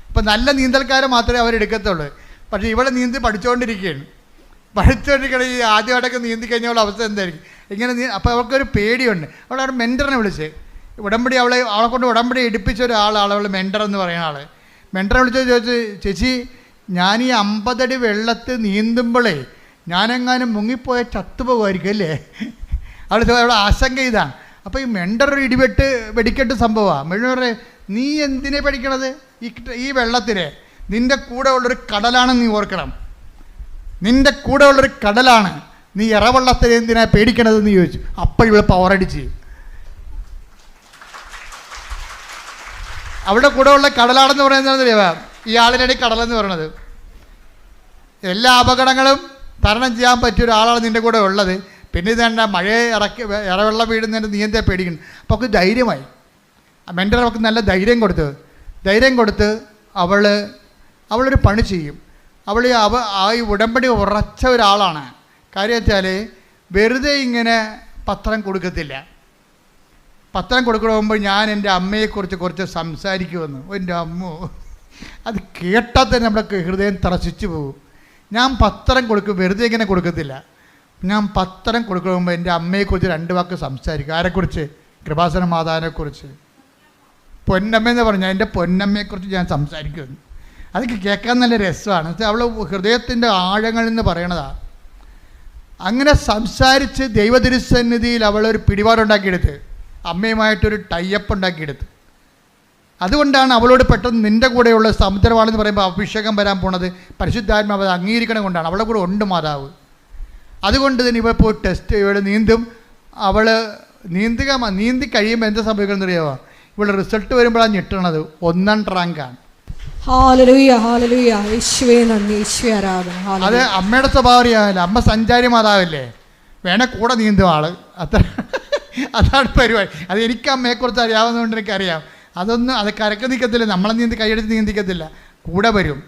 അപ്പോൾ നല്ല നീന്തൽക്കാരെ മാത്രമേ അവരെടുക്കത്തുള്ളൂ. പക്ഷേ ഇവിടെ നീന്തി പഠിച്ചുകൊണ്ടിരിക്കുകയാണ്. ഈ ആദ്യമായിട്ടൊക്കെ നീന്തി കഴിഞ്ഞുള്ള അവസ്ഥ എന്തായിരിക്കും ഇങ്ങനെ അപ്പോൾ അവർക്കൊരു പേടിയുണ്ട്. അവളവിടെ മെൻറ്ററിനെ വിളിച്ച് അവളെ കൊണ്ട് ഉടമ്പടി എടുപ്പിച്ച ഒരാളാണ് അവൾ മെൻറ്റർ എന്ന് പറയുന്ന ആൾ. മെൻറ്ററെ വിളിച്ച് ചോദിച്ചു, ചേച്ചി ഞാൻ ഈ 50 അടി വെള്ളത്തിൽ നീന്തുമ്പോഴേ ഞാനെങ്ങാനും മുങ്ങിപ്പോയ ചത്തുപോകുമായിരിക്കും അല്ലേ? അവളുടെ ആശങ്ക ഇതാണ്. അപ്പോൾ ഈ മെൻറ്റർ ഒരു വെടിക്കെട്ട് സംഭവമാണ്. മെൻറ്റർ നീ എന്തിനെ പഠിക്കണത്? ഈ വെള്ളത്തിനെ നിൻ്റെ കൂടെ ഉള്ളൊരു കടലാണെന്ന് നീ ഓർക്കണം. നിൻ്റെ കൂടെ ഉള്ളൊരു കടലാണ്, നീ ഇറവെള്ളത്തിൽ എന്തിനാ പേടിക്കണതെന്ന് ചോദിച്ചു. അപ്പോൾ ഇവിടെ പവറടിച്ച് അവിടെ കൂടെ ഉള്ള കടലാണെന്ന് പറയുന്നത് ഈ ആളിനാണ് കടലെന്ന് പറയണത്. എല്ലാ അപകടങ്ങളും തരണം ചെയ്യാൻ പറ്റിയ ഒരാളാണ് നിൻ്റെ കൂടെ ഉള്ളത്. പിന്നെ ഇതേണ്ട മഴയെ ഇറവെള്ളം വീഴുന്നതിൻ്റെ നീ എന്താ പേടിക്കുന്നു? അപ്പോൾ അവൾക്ക് ധൈര്യമായി. മെൻറ്റർ അവൾക്ക് നല്ല ധൈര്യം കൊടുത്ത് അവളൊരു പണി ചെയ്യും. ഈ ഉടമ്പടി ഉറച്ച ഒരാളാണ്. കാര്യം വെച്ചാൽ വെറുതെ ഇങ്ങനെ പത്രം കൊടുക്കത്തില്ല. പത്രം കൊടുക്കുമ്പോൾ ഞാൻ എൻ്റെ അമ്മയെക്കുറിച്ച് കുറച്ച് സംസാരിക്കുമെന്ന്. എൻ്റെ അമ്മോ, അത് കേട്ടാൽ തന്നെ നമ്മുടെ ഹൃദയം തറച്ചിച്ചു പോകും. ഞാൻ പത്രം കൊടുക്കും, വെറുതെ ഇങ്ങനെ കൊടുക്കത്തില്ല. ഞാൻ പത്രം കൊടുക്കുമ്പോൾ എൻ്റെ അമ്മയെക്കുറിച്ച് 2 വാക്ക് സംസാരിക്കും. ആരെക്കുറിച്ച്? കൃപാസന മാതാവിനെക്കുറിച്ച്. പൊന്നമ്മയെന്ന് പറഞ്ഞാൽ എൻ്റെ പൊന്നമ്മയെക്കുറിച്ച് ഞാൻ സംസാരിക്കുമെന്ന്. അതൊക്കെ കേൾക്കാൻ നല്ല രസമാണ്. അവൾ ഹൃദയത്തിൻ്റെ ആഴങ്ങളിൽ നിന്ന് പറയണതാണ്. അങ്ങനെ സംസാരിച്ച് ദൈവതിരുസന്നിധിയിൽ അവളൊരു പിടിപാടുണ്ടാക്കിയെടുത്ത്, അമ്മയുമായിട്ടൊരു ടൈപ്പ് ഉണ്ടാക്കിയെടുത്ത്. അതുകൊണ്ടാണ് അവളോട് പെട്ടെന്ന് നിൻ്റെ കൂടെയുള്ള സമുദ്രമാണെന്ന് പറയുമ്പോൾ അഭിഷേകം വരാൻ പോണത് പരിശുദ്ധാത്മാവ് അത് അംഗീകരിക്കണം കൊണ്ടാണ്. അവളുടെ കൂടെ ഉണ്ട് മാതാവ്. അതുകൊണ്ട് തന്നെ ഇവൾ പോയി ഇവൾ നീന്തും. അവൾ നീന്തി കഴിയുമ്പോൾ എന്താ സംഭവിക്കണമെന്ന് അറിയാമോ? ഇവളുടെ റിസൾട്ട് വരുമ്പോഴാണ് ഞെട്ടണത്. 1ാം റാങ്കാണ്. ഹല്ലേലൂയ ഹല്ലേലൂയ. യേശുവേ നന്ദി, യേശുവേ ആരാധന. അത് ഹല്ലേലൂയ. അമ്മയുടെ സ്വഭാവം അറിയാമല്ലോ. അമ്മ സഞ്ചാരി മാതാവല്ലേ, വേണേ കൂടെ നീന്തും ആള്. അതാണ് പരിപാടി. അത് എനിക്ക് അമ്മയെക്കുറിച്ച് അറിയാവുന്നതുകൊണ്ട് എനിക്കറിയാം. അത് കരക്ക് നിൽക്കത്തില്ല, നമ്മളെ കൈയെടുത്ത് നീന്തിക്കത്തില്ല, കൂടെ വരും.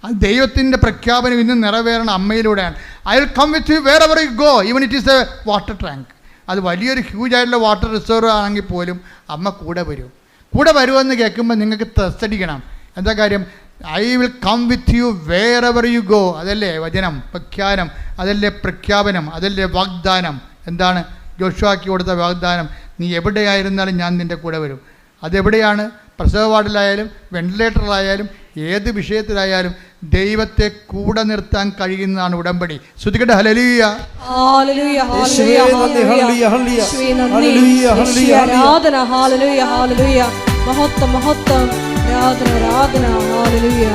അത് ദൈവത്തിൻ്റെ പ്രഖ്യാപനം ഇന്ന് നിറവേറണം അമ്മയിലൂടെയാണ്. I will come with you wherever you go even it is a water tank. അത് വലിയൊരു ഹ്യൂജായിട്ടുള്ള വാട്ടർ റിസർവ് ആണെങ്കിൽ പോലും അമ്മ കൂടെ വരും. കൂടെ വരുമെന്ന് കേൾക്കുമ്പോൾ നിങ്ങൾക്ക് ത്രസ്തടിക്കണം. എന്താ കാര്യം? I will come with you wherever you go. അതല്ലേ വചനം, പ്രഖ്യാനം, അതല്ലേ പ്രഖ്യാപനം, അതല്ലേ വാഗ്ദാനം. എന്താണ് ജോഷുവാക്കി കൊടുത്ത വാഗ്ദാനം? നീ എവിടെയായിരുന്നാലും ഞാൻ നിൻ്റെ കൂടെ വരും. അതെവിടെയാണ്? പ്രസവ വാർഡിലായാലും വെന്റിലേറ്ററിലായാലും ഏത് വിഷയത്തിലായാലും ദൈവത്തെ കൂടെ നിർത്താൻ കഴിയുന്നതാണ് ഉടമ്പടി. ശ്രുതികട്ടെ ഹല്ലേലൂയ. ഹല്ലേലൂയ യേശുവേ നന്ദി, ഹല്ലേലൂയ, ഹല്ലേലൂയ. യേശുവേ നന്ദി, ഹല്ലേലൂയ, ഹല്ലേലൂയ, യേശുവേ ആരാധന. ഹല്ലേലൂയ ഹല്ലേലൂയ. മഹത്വം മഹത്വം, ആരാധന ആരാധന. ഹല്ലേലൂയ.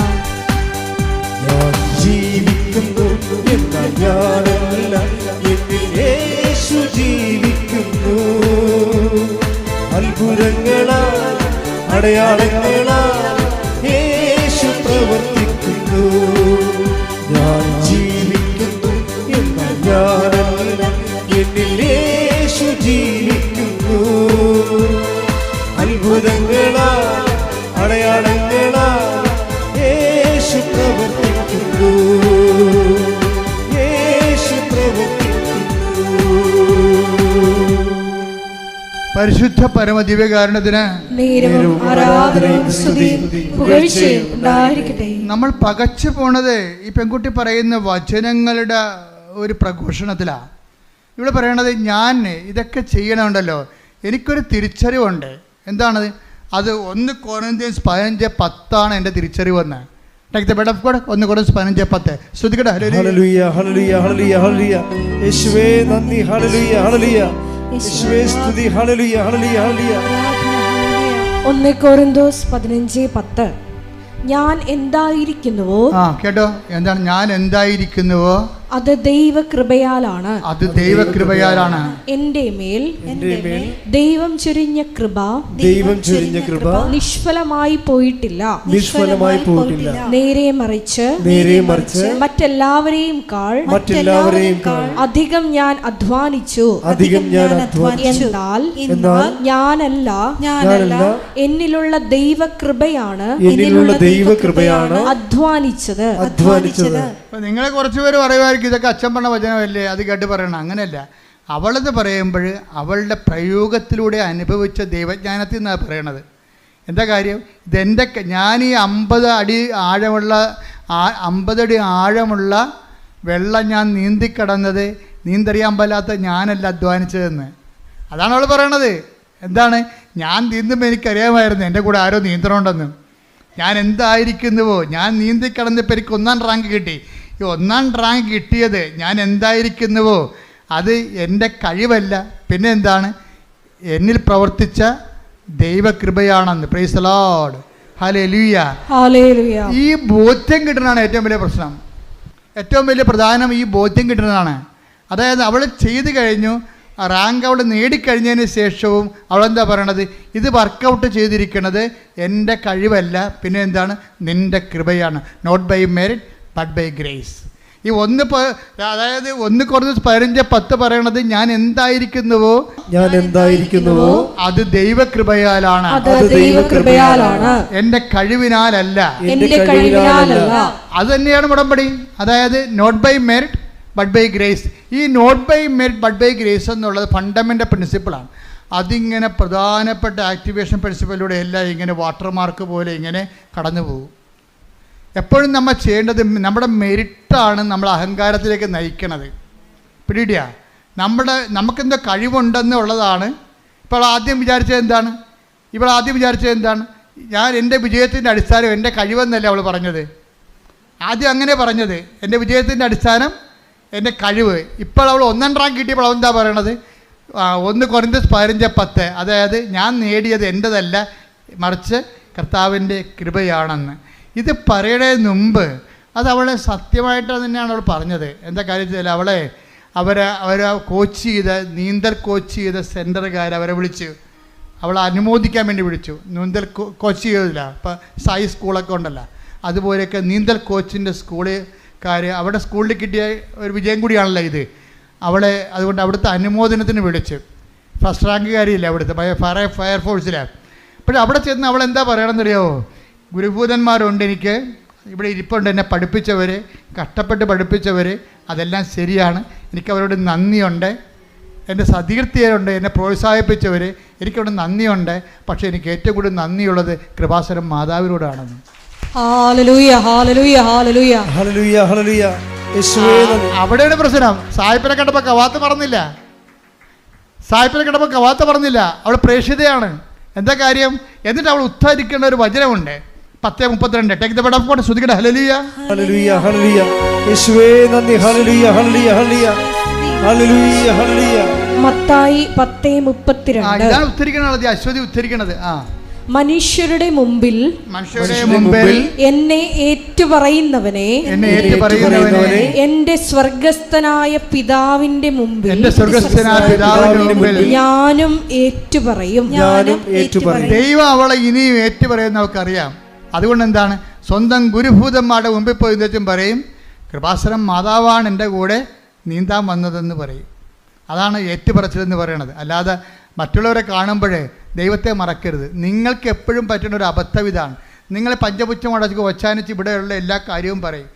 ഞാൻ ജീവിക്കുന്നു എന്നാൽ ഞാനല്ല, എന്നിൽ യേശു ജീവിക്കുന്നു. അത്ഭുതങ്ങളാൽ അടയാളങ്ങളാൽ യേശു പ്രവർത്തിക്കുന്നു. ഞാൻ ജീവിക്കുന്നു എന്നാൽ ഞാനല്ല, എന്നിൽ യേശു ജീവിക്കുന്നു. അത്ഭുതങ്ങളാൽ അടയാളങ്ങളാൽ യേശു പ്രവർത്തിക്കുന്നു. യേശു പ്രവർത്തിക്കുന്നു. പരിശുദ്ധ പരമദിവ്യകാരുണ്യത്തിന് നേരവും ആരാധനയും സ്തുതിയും പുകഴ്ചയും ഉണ്ടായിരിക്കട്ടെ. നമ്മൾ പകച്ചു പോണത് ഈ പെൺകുട്ടി പറയുന്ന വചനങ്ങളുടെ ഒരു പ്രഘോഷണത്തിലാണ്. ഇവിടെ പറയണത് ഞാൻ ഇതൊക്കെ ചെയ്യണമുണ്ടല്ലോ, എനിക്കൊരു തിരിച്ചറിവുണ്ട്. എന്താണത്? അത് 1 കൊരിന്ത്യൻസ് 15:10 എൻ്റെ തിരിച്ചറിവെന്ന്. Take the bed of God. 1 Corinthians 15:10. ശ്രുതികട്ടെ ഹല്ലേലൂയ, ഹല്ലേലൂയ, ഹല്ലേലൂയ, ഹല്ലേലൂയ. യേശുവേ നന്ദി, ഹല്ലേലൂയ, ഹല്ലേലൂയ. യേശുവേ സ്തുതി, ഹല്ലേലൂയ, ഹല്ലേലൂയ, ഹല്ലേലൂയ. 1 കൊരിന്ത്യൻസ് 15:10. ഞാൻ എന്തായിരിക്കുന്നുവോ, കേട്ടോ, എന്താണ് ഞാൻ എന്തായിരിക്കുന്നുവോ അത് ദൈവകൃപയാലാണ്. അത് ദൈവകൃപയാലാണ്. എൻ്റെ മേൽ ദൈവം ചൊരിഞ്ഞ കൃപ നിഷ്ഫലമായി പോയിട്ടില്ല. നേരെ മറിച്ച് മറ്റെല്ലാവരെയും കാൾ അധികം ഞാൻ അധ്വാനിച്ചു. എന്നാൽ ഞാനല്ല, എന്നിലുള്ള ദൈവകൃപയാണ് അധ്വാനിച്ചത്. നിങ്ങളെ കുറച്ച് പേര് പറയുമായിരിക്കും ഇതൊക്കെ അച്ഛൻ പറഞ്ഞ വചനമല്ലേ, അത് കേട്ട് പറയണം. അങ്ങനെയല്ല. അവളത് പറയുമ്പോൾ അവളുടെ പ്രയോഗത്തിലൂടെ അനുഭവിച്ച ദൈവജ്ഞാനത്തിൽ നിന്നാണ് പറയണത്. എന്താ കാര്യം? ഞാൻ ഈ 50 അടി ആഴമുള്ള വെള്ളം ഞാൻ നീന്തിക്കടന്നത് നീന്തറിയാൻ പാലാത്ത ഞാനല്ല അധ്വാനിച്ചതെന്ന്. അതാണ് അവൾ പറയണത്. എന്താണ്? ഞാൻ നീന്തുമ്പോൾ എനിക്കറിയാമായിരുന്നു എൻ്റെ കൂടെ ആരോ നീന്തണമുണ്ടെന്ന്. ഞാൻ എന്തായിരിക്കുന്നുവോ, ഞാൻ നീന്തിക്കടന്നപ്പോൾ എനിക്ക് 1ാം റാങ്ക് കിട്ടി. ഈ 1ാം റാങ്ക് കിട്ടിയത് ഞാൻ എന്തായിരിക്കുന്നുവോ അത് എൻ്റെ കഴിവല്ല, പിന്നെ എന്താണ്? എന്നിൽ പ്രവർത്തിച്ച ദൈവകൃപയാണെന്ന്. Praise the Lord. ഹല്ലേലൂയ. ഈ ബോധ്യം കിട്ടുന്നതാണ് ഏറ്റവും വലിയ പ്രശ്നം. ഏറ്റവും വലിയ പ്രധാനം ഈ ബോധ്യം കിട്ടുന്നതാണ്. അതായത് അവൾ ചെയ്തു കഴിഞ്ഞു, റാങ്ക് അവൾ നേടിക്കഴിഞ്ഞതിന് ശേഷവും അവളെന്താ പറയണത്? ഇത് വർക്കൗട്ട് ചെയ്തിരിക്കുന്നത് എൻ്റെ കഴിവല്ല, പിന്നെ എന്താണ്? നിൻ്റെ കൃപയാണ്. Not by merit but by grace. ഈ 1 കൊരിന്ത്യൻസ് 15:10 പറയണത് ഞാൻ എന്തായിരിക്കുന്നുവോ അത് ദൈവകൃപയാലാണ്, എൻ്റെ കഴിവിനാലല്ല. അത് തന്നെയാണ് ഉടമ്പടി. അതായത് not by merit but by grace. ഈ not by merit but by grace എന്നുള്ളത് ഫണ്ടമെൻ്റൽ പ്രിൻസിപ്പിളാണ്. അതിങ്ങനെ പ്രധാനപ്പെട്ട ആക്ടിവേഷൻ പ്രിൻസിപ്പലിലൂടെ എല്ലാം ഇങ്ങനെ വാട്ടർമാർക്ക് പോലെ ഇങ്ങനെ കടന്നു പോകും. എപ്പോഴും നമ്മൾ ചെയ്യേണ്ടത് നമ്മുടെ മെറിറ്റാണ് നമ്മൾ അഹങ്കാരത്തിലേക്ക് നയിക്കണത്. പിടിയിടുക. നമുക്കെന്തോ കഴിവുണ്ടെന്നുള്ളതാണ്. ഇപ്പോൾ ആദ്യം വിചാരിച്ചത് എന്താണ്? ഞാൻ എൻ്റെ വിജയത്തിൻ്റെ അടിസ്ഥാനം എൻ്റെ കഴിവെന്നല്ലേ അവൾ പറഞ്ഞത്. ആദ്യം അങ്ങനെ പറഞ്ഞത്, എൻ്റെ വിജയത്തിൻ്റെ അടിസ്ഥാനം എൻ്റെ കഴിവ്. ഇപ്പോൾ അവൾ 1ാം റാങ്ക് കിട്ടിയപ്പോൾ അവൾ എന്താ പറയണത്? 1 കൊരിന്ത്യൻസ് 15:10. അതായത് ഞാൻ നേടിയത് എൻ്റെതല്ല, മറിച്ച് കർത്താവിൻ്റെ കൃപയാണെന്ന്. ഇത് പറയുന്നതിന് മുമ്പ് അത് അവളെ സത്യമായിട്ട് തന്നെയാണ് അവൾ പറഞ്ഞത്. എന്താ കാര്യത്തിൽ അവരെ കോച്ച് ചെയ്ത നീന്തൽ കോച്ച് ചെയ്ത സെൻറ്ററുകാർ അവരെ വിളിച്ച് അവളെ അനുമോദിക്കാൻ വേണ്ടി വിളിച്ചു. നീന്തൽ കോച്ച് ചെയ്തില്ല, ഇപ്പം സായി സ്കൂളൊക്കെ ഉണ്ടല്ലോ, അതുപോലെയൊക്കെ നീന്തൽ കോച്ചിൻ്റെ സ്കൂളുകാർ അവിടെ സ്കൂളിൽ കിട്ടിയ ഒരു വിജയം കൂടിയാണല്ലോ ഇത്. അവളെ അതുകൊണ്ട് അവിടുത്തെ അനുമോദനത്തിന് വിളിച്ച്. ഫസ്റ്റ് റാങ്കുകാരിയില്ല അവിടുത്തെ ഫയർഫോഴ്സിലാണ്. പക്ഷേ അവിടെ ചെന്ന് അവൾ എന്താ പറയണമെന്നറിയാമോ? ഗുരുഭൂതന്മാരുണ്ട് എനിക്ക്, ഇവിടെ ഇരിപ്പുണ്ട്, എന്നെ പഠിപ്പിച്ചവർ, കഷ്ടപ്പെട്ട് പഠിപ്പിച്ചവർ, അതെല്ലാം ശരിയാണ്, എനിക്കവരോട് നന്ദിയുണ്ട്. എൻ്റെ സതീർത്ഥ്യരുണ്ട്, എന്നെ പ്രോത്സാഹിപ്പിച്ചവർ, എനിക്കവിടെ നന്ദിയുണ്ട്. പക്ഷേ എനിക്ക് ഏറ്റവും കൂടുതൽ നന്ദിയുള്ളത് കൃപാസനം മാതാവിനോടാണെന്ന്. ഹല്ലേലൂയ ഹല്ലേലൂയ ഹല്ലേലൂയ ഹല്ലേലൂയ ഹല്ലേലൂയ. യേശുവേ നന്ദി. അവിടെയാണ് പ്രശ്നം. സായിപ്പിനെ കണ്ടപ്പോൾ കവാത്ത് പറഞ്ഞില്ല. സായിപ്പിനെ കണ്ടപ്പോൾ കവാത്ത് പറഞ്ഞില്ല. അവൾ പ്രേക്ഷിതയാണ്. എന്താ കാര്യം? എന്നിട്ട് അവൾ ഉദ്ധരിക്കേണ്ട ഒരു വചനമുണ്ട് 10:32. Take the word of God. ശ്രുതിക്കട്ടെ. ഹല്ലേലൂയ ഹല്ലേലൂയ ഹല്ലേലൂയ. യേശുവേ നന്ദി. ഹല്ലേലൂയ ഹല്ലേലൂയ ഹല്ലേലൂയ ഹല്ലേലൂയ ഹല്ലേലൂയ. മത്തായി 10:32. ഇതാണ് ഉദ്ധരിക്കണത്, അശ്വതി ഉദ്ധരിക്കണത്. മനുഷ്യരുടെ മുമ്പിൽ എന്നെ ഏറ്റുപറയുന്നവനെ എന്റെ സ്വർഗസ്ഥനായ പിതാവിന്റെ മുമ്പിൽ ഞാനും ഏറ്റുപറയും. ദൈവം അവളെ ഇനിയും ഏറ്റുപറയുന്ന നമുക്കറിയാം. അതുകൊണ്ട് എന്താണ്, സ്വന്തം ഗുരുഭൂതന്മാരുടെ മുമ്പിൽ പോയി വെച്ചും പറയും, കൃപാസനം മാതാവാണ് എൻ്റെ കൂടെ നീന്താൻ വന്നതെന്ന് പറയും. അതാണ് ഏറ്റുപറച്ചിലെന്ന് പറയണത്. അല്ലാതെ മറ്റുള്ളവരെ കാണുമ്പോഴേ ദൈവത്തെ മറക്കരുത്. നിങ്ങൾക്ക് എപ്പോഴും പറ്റുന്ന ഒരു അബദ്ധം ഇതാണ്. നിങ്ങൾ പഞ്ചപുച്ഛം അടച്ച് ഒച്ചാനിച്ച് ഇവിടെയുള്ള എല്ലാ കാര്യവും പറയും.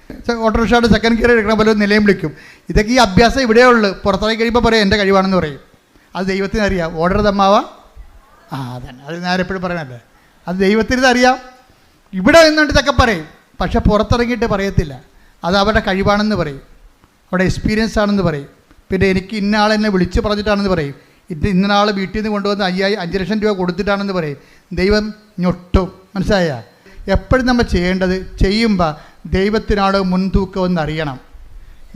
ഓട്ടോറിക്ഷയുടെ സെക്കൻഡ് ഗിയർ എടുക്കണ പോലെ നിലയും വിളിക്കും. ഇതൊക്കെ ഈ അഭ്യാസം ഇവിടെയുള്ളൂ. പുറത്തേക്ക് കഴിയുമ്പോൾ പറയും എൻ്റെ കഴിവാണെന്ന് പറയും. അത് ദൈവത്തിന് അറിയാം. ഓർഡർ തമ്മാവാ അതന്നെ, അത് ഞാൻ എപ്പോഴും പറയണല്ലേ, അത് ദൈവത്തിന് അറിയാം. ഇവിടെ നിന്നുകൊണ്ട് ഇതൊക്കെ പറയും, പക്ഷെ പുറത്തിറങ്ങിയിട്ട് പറയത്തില്ല. അത് അവരുടെ കഴിവാണെന്ന് പറയും, അവിടെ എക്സ്പീരിയൻസ് ആണെന്ന് പറയും. പിന്നെ എനിക്ക് ഇന്ന ആളെന്നെ വിളിച്ച് പറഞ്ഞിട്ടാണെന്ന് പറയും. ഇന്ന ആൾ വീട്ടിൽ നിന്ന് കൊണ്ടുവന്ന് 5 ലക്ഷം രൂപ കൊടുത്തിട്ടാണെന്ന് പറയും. ദൈവം ഞൊട്ടും. മനസ്സിലായ? എപ്പോഴും നമ്മൾ ചെയ്യേണ്ടത്, ചെയ്യുമ്പോൾ ദൈവത്തിനാണ് മുൻതൂക്കമെന്ന് അറിയണം.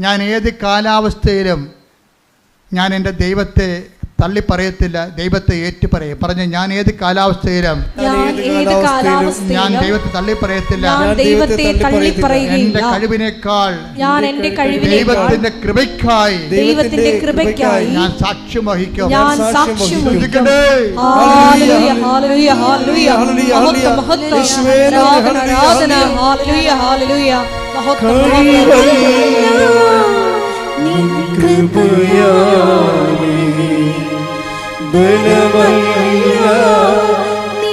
ഞാൻ ഏത് കാലാവസ്ഥയിലും ഞാൻ എൻ്റെ ദൈവത്തെ തള്ളിപ്പറയത്തില്ല, ദൈവത്തെ ഏറ്റുപറയും. പറഞ്ഞ് ഞാൻ ഏത് കാലാവസ്ഥയിലും ഞാൻ ദൈവത്തെ തള്ളിപ്പറയത്തില്ല. എൻ്റെ കഴിവിനേക്കാൾ ദൈവത്തിന്റെ കൃപയ്ക്കായി ഞാൻ സാക്ഷ്യം വഹിക്കും. ബലമല്ല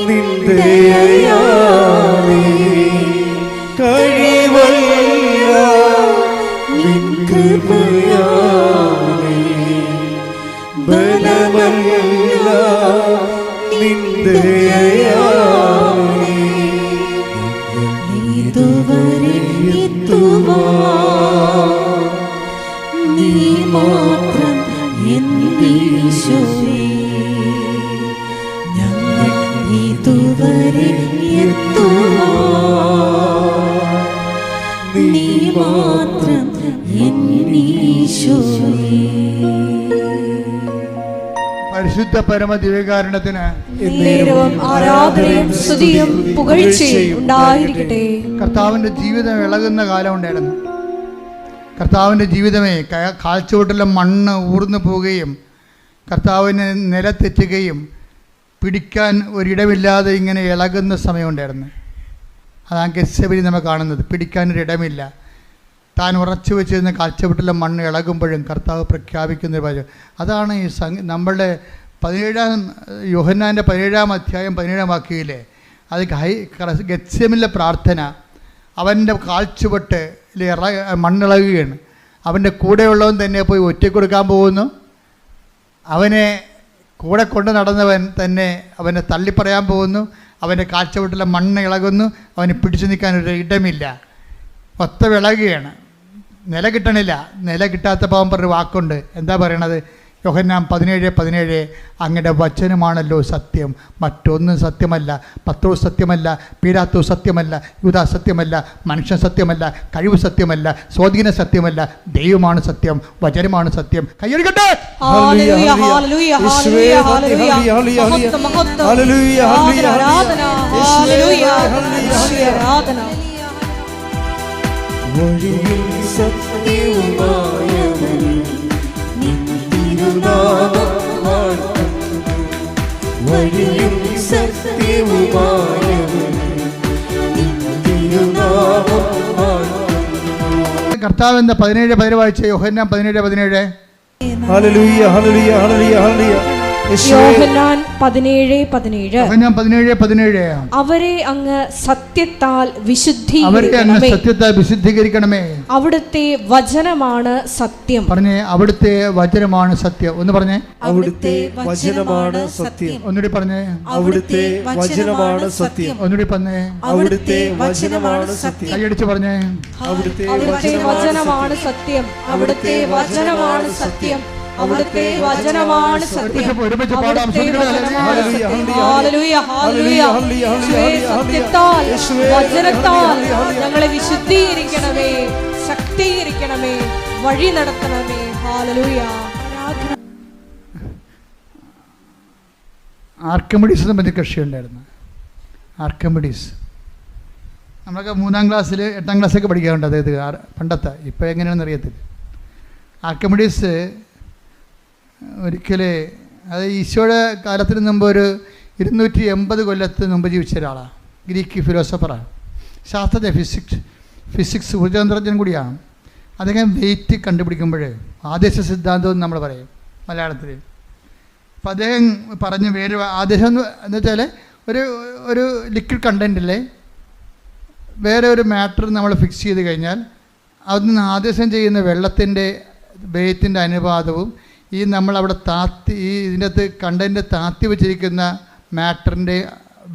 നിന്ദയാലേ, കഴിവല്ല നിൻ കൃപയാലേ, ബലമല്ല നിന്ദയാലേ, ഇതുവരെ എത്തുവാൻ നീ മാത്രം എന്നീശോയേ. ഇതുവരെ നീ മാത്രം പരിശുദ്ധ പരമ ദിവ്യകാരുണ്യത്തിന് ആരാധനയും സ്തുതിയും പുകഴ്ചയും ഉണ്ടായിരിക്കട്ടെ. കർത്താവിൻ്റെ ജീവിതം ഇളകുന്ന കാലം ഉണ്ടായിരുന്നു. കർത്താവിൻ്റെ ജീവിതമേ കാൽച്ചുവട്ടിലെ മണ്ണ് ഊർന്നു പോവുകയും കർത്താവിന് നിലത്തെറ്റുകയും പിടിക്കാൻ ഒരിടമില്ലാതെ ഇങ്ങനെ ഇളകുന്ന സമയമുണ്ടായിരുന്നു. അതാണ് ഗെത്സമനി നമ്മൾ കാണുന്നത്. പിടിക്കാനൊരിടമില്ല. താൻ ഉറച്ചു വെച്ചിരുന്ന കാൽച്ചുവട്ടിലെ മണ്ണ് ഇളകുമ്പോഴും കർത്താവ് പ്രഖ്യാപിക്കുന്നൊരു വചനം. അതാണ് ഈ നമ്മളുടെ 17 യോഹന്നാൻ്റെ 17-ാം അധ്യായം 17-ാം വാക്യയിലെ അത് ഗെത്സമനിലെ പ്രാർത്ഥന. അവൻ്റെ കാൽച്ചുവട്ട് മണ്ണിളകുകയാണ്. അവൻ്റെ കൂടെയുള്ളവൻ തന്നെ പോയി ഒറ്റയ്ക്ക് കൊടുക്കാൻ പോകുന്നു. അവനെ കൂടെ കൊണ്ട് നടന്നവൻ തന്നെ അവനെ തള്ളിപ്പറയാൻ പോകുന്നു. അവൻ്റെ കാഴ്ചവട്ടിലെ മണ്ണ് ഇളകുന്നു. അവന് പിടിച്ചു നിൽക്കാനൊരു ഇടമില്ല. ഒത്ത വിളകുകയാണ്. നില കിട്ടണില്ല. നില കിട്ടാത്ത പാവം പറഞ്ഞ വാക്കുണ്ട്. എന്താ പറയണത്? യോഹന്നാൻ 17:17 അങ്ങയുടെ വചനമാണല്ലോ സത്യം, മറ്റൊന്നും സത്യമല്ല. പത്രോസ് സത്യമല്ല, പീലാത്തോസ് സത്യമല്ല, യൂദാ സത്യമല്ല, മനുഷ്യൻ സത്യമല്ല, കഴിവ് സത്യമല്ല, സ്വാധീന സത്യമല്ല, ദൈവമാണ് സത്യം, വചനമാണ് സത്യം. കയ്യടിക്കട്ടെ. വഴിയും കർത്താവ് എന്താ 17 വായിച്ച യോഹന്നാൻ 17:17. ഹല്ലേലൂയ ഹല്ലേലൂയ ഹല്ലേലൂയ ഹല്ലേലൂയ. യോഹന്നാൻ 17:17. യോഹന്നാൻ 17:17. അവരെ അങ്ങ് സത്യത്താൽ അവരെ അങ്ങ് വിശുദ്ധീകരിക്കണമേ. സത്യത്താൽ വിശുദ്ധീകരിക്കണമേ. അവിടുത്തെ വചനമാണ് സത്യം. പറഞ്ഞേ, അവിടുത്തെ വചനമാണ് സത്യം. ഒന്ന് പറഞ്ഞേ, അവിടുത്തെ വചനമാണ് സത്യം. ഒന്നുകൂടി പറഞ്ഞേ, അവിടുത്തെ വചനമാണ് സത്യം. ഒന്നുകൂടി പറഞ്ഞേ, അവിടുത്തെ വചനമാണ് സത്യം. കൈയടിച്ച് പറഞ്ഞേ, അവിടുത്തെ വചനമാണ് സത്യം. അവിടുത്തെ വചനമാണ് സത്യം. അവിടുത്തെ വചനമാണ് സത്യം. ഒരുമിച്ച് പാടാം. ഹല്ലേലൂയ ഹല്ലേലൂയ. യേശുവേ, സത്യത്താൽ വചനത്താൽ ഞങ്ങളെ വിശുദ്ധീകരിക്കണമേ, ശക്തീകരിക്കണമേ, വഴി നടത്തണമേ. ഹല്ലേലൂയ. ആർക്കിമിഡീസ് എന്ന് പറഞ്ഞ കക്ഷിയുണ്ടായിരുന്നു. ആർക്കിമിഡീസ് നമ്മളൊക്കെ 3-ാം ക്ലാസ്സിൽ 8-ാം ക്ലാസ്സൊക്കെ പഠിക്കാറുണ്ട്. അതായത് പണ്ടത്തെ, ഇപ്പോൾ എങ്ങനെയാണെന്ന് അറിയത്തില്ല. ആർക്കിമിഡീസ് ഒരിക്കൽ, അത് ഈശോയുടെ കാലത്തിന് മുമ്പ് ഒരു 280 കൊല്ലത്തിന് മുമ്പ് ജീവിച്ച ഒരാളാണ്. ഗ്രീക്ക് ഫിലോസഫറാണ്, ശാസ്ത്രജ്ഞ, ഫിസിക്സ് ഊർജ്ജതന്ത്രജ്ഞൻ കൂടിയാണ്. അദ്ദേഹം വെയിറ്റ് കണ്ടുപിടിക്കുമ്പോൾ ആദേശ സിദ്ധാന്തം എന്ന് നമ്മൾ പറയും മലയാളത്തിൽ. അപ്പം അദ്ദേഹം പറഞ്ഞ് വേറെ ആദേശം എന്ന് വെച്ചാൽ ഒരു ലിക്വിഡ് കണ്ടൻറ്റിലെ വേറെ ഒരു മാറ്റർ നമ്മൾ ഫിക്സ് ചെയ്ത് കഴിഞ്ഞാൽ അതിന് ആദേശം ചെയ്യുന്ന വെള്ളത്തിൻ്റെ വെയിറ്റിൻ്റെ അനുപാതവും ഈ നമ്മളവിടെ ഇതിൻ്റെ അകത്ത് കണ്ടൻറ്റ് താത്തി വെച്ചിരിക്കുന്ന മാറ്ററിൻ്റെ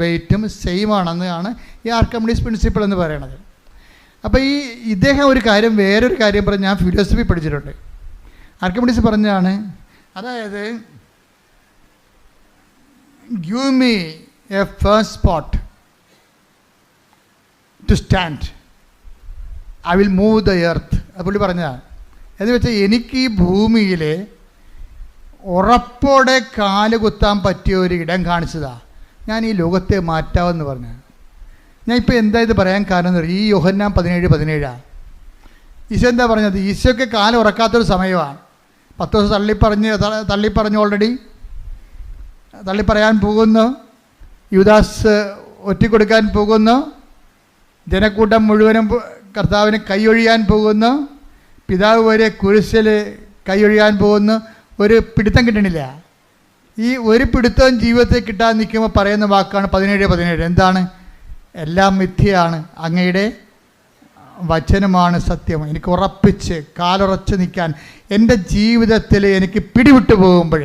വെയിറ്റും സെയിം ആണെന്നാണ് ഈ ആർക്കിമിഡീസ് പ്രിൻസിപ്പിൾ എന്ന് പറയണത്. അപ്പോൾ ഇദ്ദേഹം വേറൊരു കാര്യം പറഞ്ഞ്, ഞാൻ ഫിലോസഫി പഠിച്ചിട്ടുണ്ട്. ആർക്കിമിഡീസ് പറഞ്ഞാണ്, അതായത് give me a first spot to stand, I will move the earth. അത് പുള്ളി പറഞ്ഞതാണ്. എന്ന് വെച്ചാൽ എനിക്ക് ഈ ഭൂമിയിൽ ഉറപ്പോടെ കാല് കുത്താൻ പറ്റിയ ഒരു ഇടം കാണിച്ചതാണ്, ഞാൻ ഈ ലോകത്തെ മാറ്റാമെന്ന് പറഞ്ഞു. ഞാൻ ഇപ്പോൾ എന്താ ഇത് പറയാൻ കാരണം എന്ന് പറയും, ഈ യോഹന്നാൻ 17:17 ഈശോ എന്താ പറഞ്ഞത്? ഈശോയ്ക്ക് കാല് ഉറക്കാത്തൊരു സമയമാണ്. 10 ദിവസം തള്ളിപ്പറഞ്ഞു ഓൾറെഡി തള്ളിപ്പറയാൻ പോകുന്നു. യൂദാസ് ഒറ്റിക്കൊടുക്കാൻ പോകുന്നു. ജനക്കൂട്ടം മുഴുവനും കർത്താവിന് കൈയൊഴിയാൻ പോകുന്നു. പിതാവ് വരെ കുരിശിൽ കൈയൊഴിയാൻ പോകുന്നു. ഒരു പിടുത്തം കിട്ടണില്ല. ഈ ഒരു പിടുത്തവും ജീവിതത്തിൽ കിട്ടാൻ നിൽക്കുമ്പോൾ പറയുന്ന വാക്കാണ് 17:17. എന്താണ്? എല്ലാം മിഥ്യയാണ്, അങ്ങയുടെ വചനമാണ് സത്യം. എനിക്ക് ഉറപ്പിച്ച് കാലുറച്ച് നിൽക്കാൻ, എൻ്റെ ജീവിതത്തിൽ എനിക്ക് പിടിവിട്ടു പോകുമ്പോൾ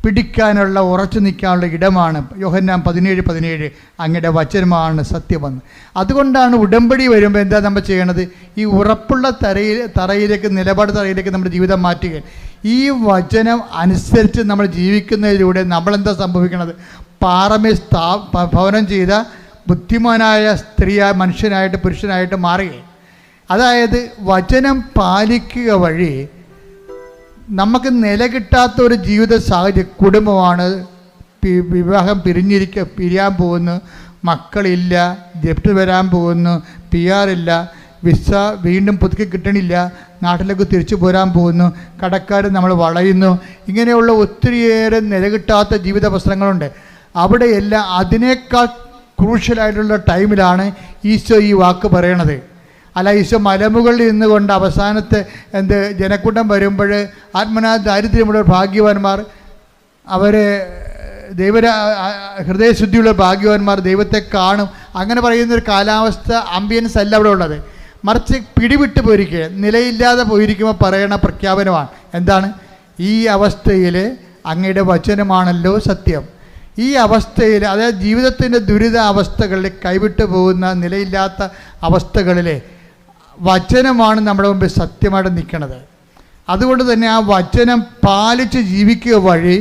പിടിക്കാനുള്ള, ഉറച്ചു നിൽക്കാനുള്ള ഇടമാണ് യോഹന്നാൻ 17:17. അങ്ങയുടെ വചനമാണ് സത്യമെന്ന്. അതുകൊണ്ടാണ് ഉടമ്പടി വരുമ്പോൾ എന്താ നമ്മൾ ചെയ്യണത്? ഈ ഉറപ്പുള്ള തറയിലേക്ക്, നിലപാട് തറയിലേക്ക് നമ്മുടെ ജീവിതം മാറ്റുക. ഈ വചനം അനുസരിച്ച് നമ്മൾ ജീവിക്കുന്നതിലൂടെ നമ്മളെന്താ സംഭവിക്കണത്? പാറമേ ഭവനം ചെയ്ത ബുദ്ധിമാനായ മനുഷ്യനായിട്ട് പുരുഷനായിട്ട് മാറുകയും, അതായത് വചനം പാലിക്കുക വഴി നമുക്ക് നിലകിട്ടാത്ത ഒരു ജീവിത സാഹചര്യം, കുടുംബമാണ്, വിവാഹം പിരിയാൻ പോകുന്നു, മക്കളില്ല, ജപ്തി വരാൻ പോകുന്നു, PR ഇല്ല, വിസ വീണ്ടും പുതുക്കി കിട്ടണില്ല, നാട്ടിലേക്ക് തിരിച്ചു പോരാൻ പോകുന്നു, കടക്കാർ നമ്മൾ വളയുന്നു, ഇങ്ങനെയുള്ള ഒത്തിരിയേറെ നിലകിട്ടാത്ത ജീവിത പ്രശ്നങ്ങളുണ്ട്. അവിടെയെല്ലാം അതിനേക്കാൾ ക്രൂഷ്യലായിട്ടുള്ള ടൈമിലാണ് ഈശോ ഈ വാക്ക് പറയണത്. അല്ല, ഈശോ മലമുകളിൽ നിന്നുകൊണ്ട് അവസാനത്തെ ജനക്കൂട്ടം വരുമ്പോൾ ആത്മനാ ദാരിദ്ര്യമുള്ള ഭാഗ്യവാന്മാർ, അവർ ഹൃദയശുദ്ധിയുള്ള ഭാഗ്യവാന്മാർ ദൈവത്തെ കാണും, അങ്ങനെ പറയുന്നൊരു കാലാവസ്ഥ, ആംബിയൻസ് അല്ല അവിടെ ഉള്ളത്. മറിച്ച് പിടിവിട്ട് പോയിരിക്കുക, നിലയില്ലാതെ പോയിരിക്കുമ്പോൾ പറയണ പ്രഖ്യാപനമാണ്. എന്താണ്? ഈ അവസ്ഥയിൽ അങ്ങയുടെ വചനമാണല്ലോ സത്യം. ഈ അവസ്ഥയിൽ, അതായത് ജീവിതത്തിൻ്റെ ദുരിത അവസ്ഥകളിൽ, കൈവിട്ടു പോകുന്ന നിലയില്ലാത്ത അവസ്ഥകളിൽ വചനമാണ് നമ്മുടെ മുമ്പിൽ സത്യമായിട്ട് നിൽക്കുന്നത്. അതുകൊണ്ട് തന്നെ ആ വചനം പാലിച്ച് ജീവിക്കുക വഴി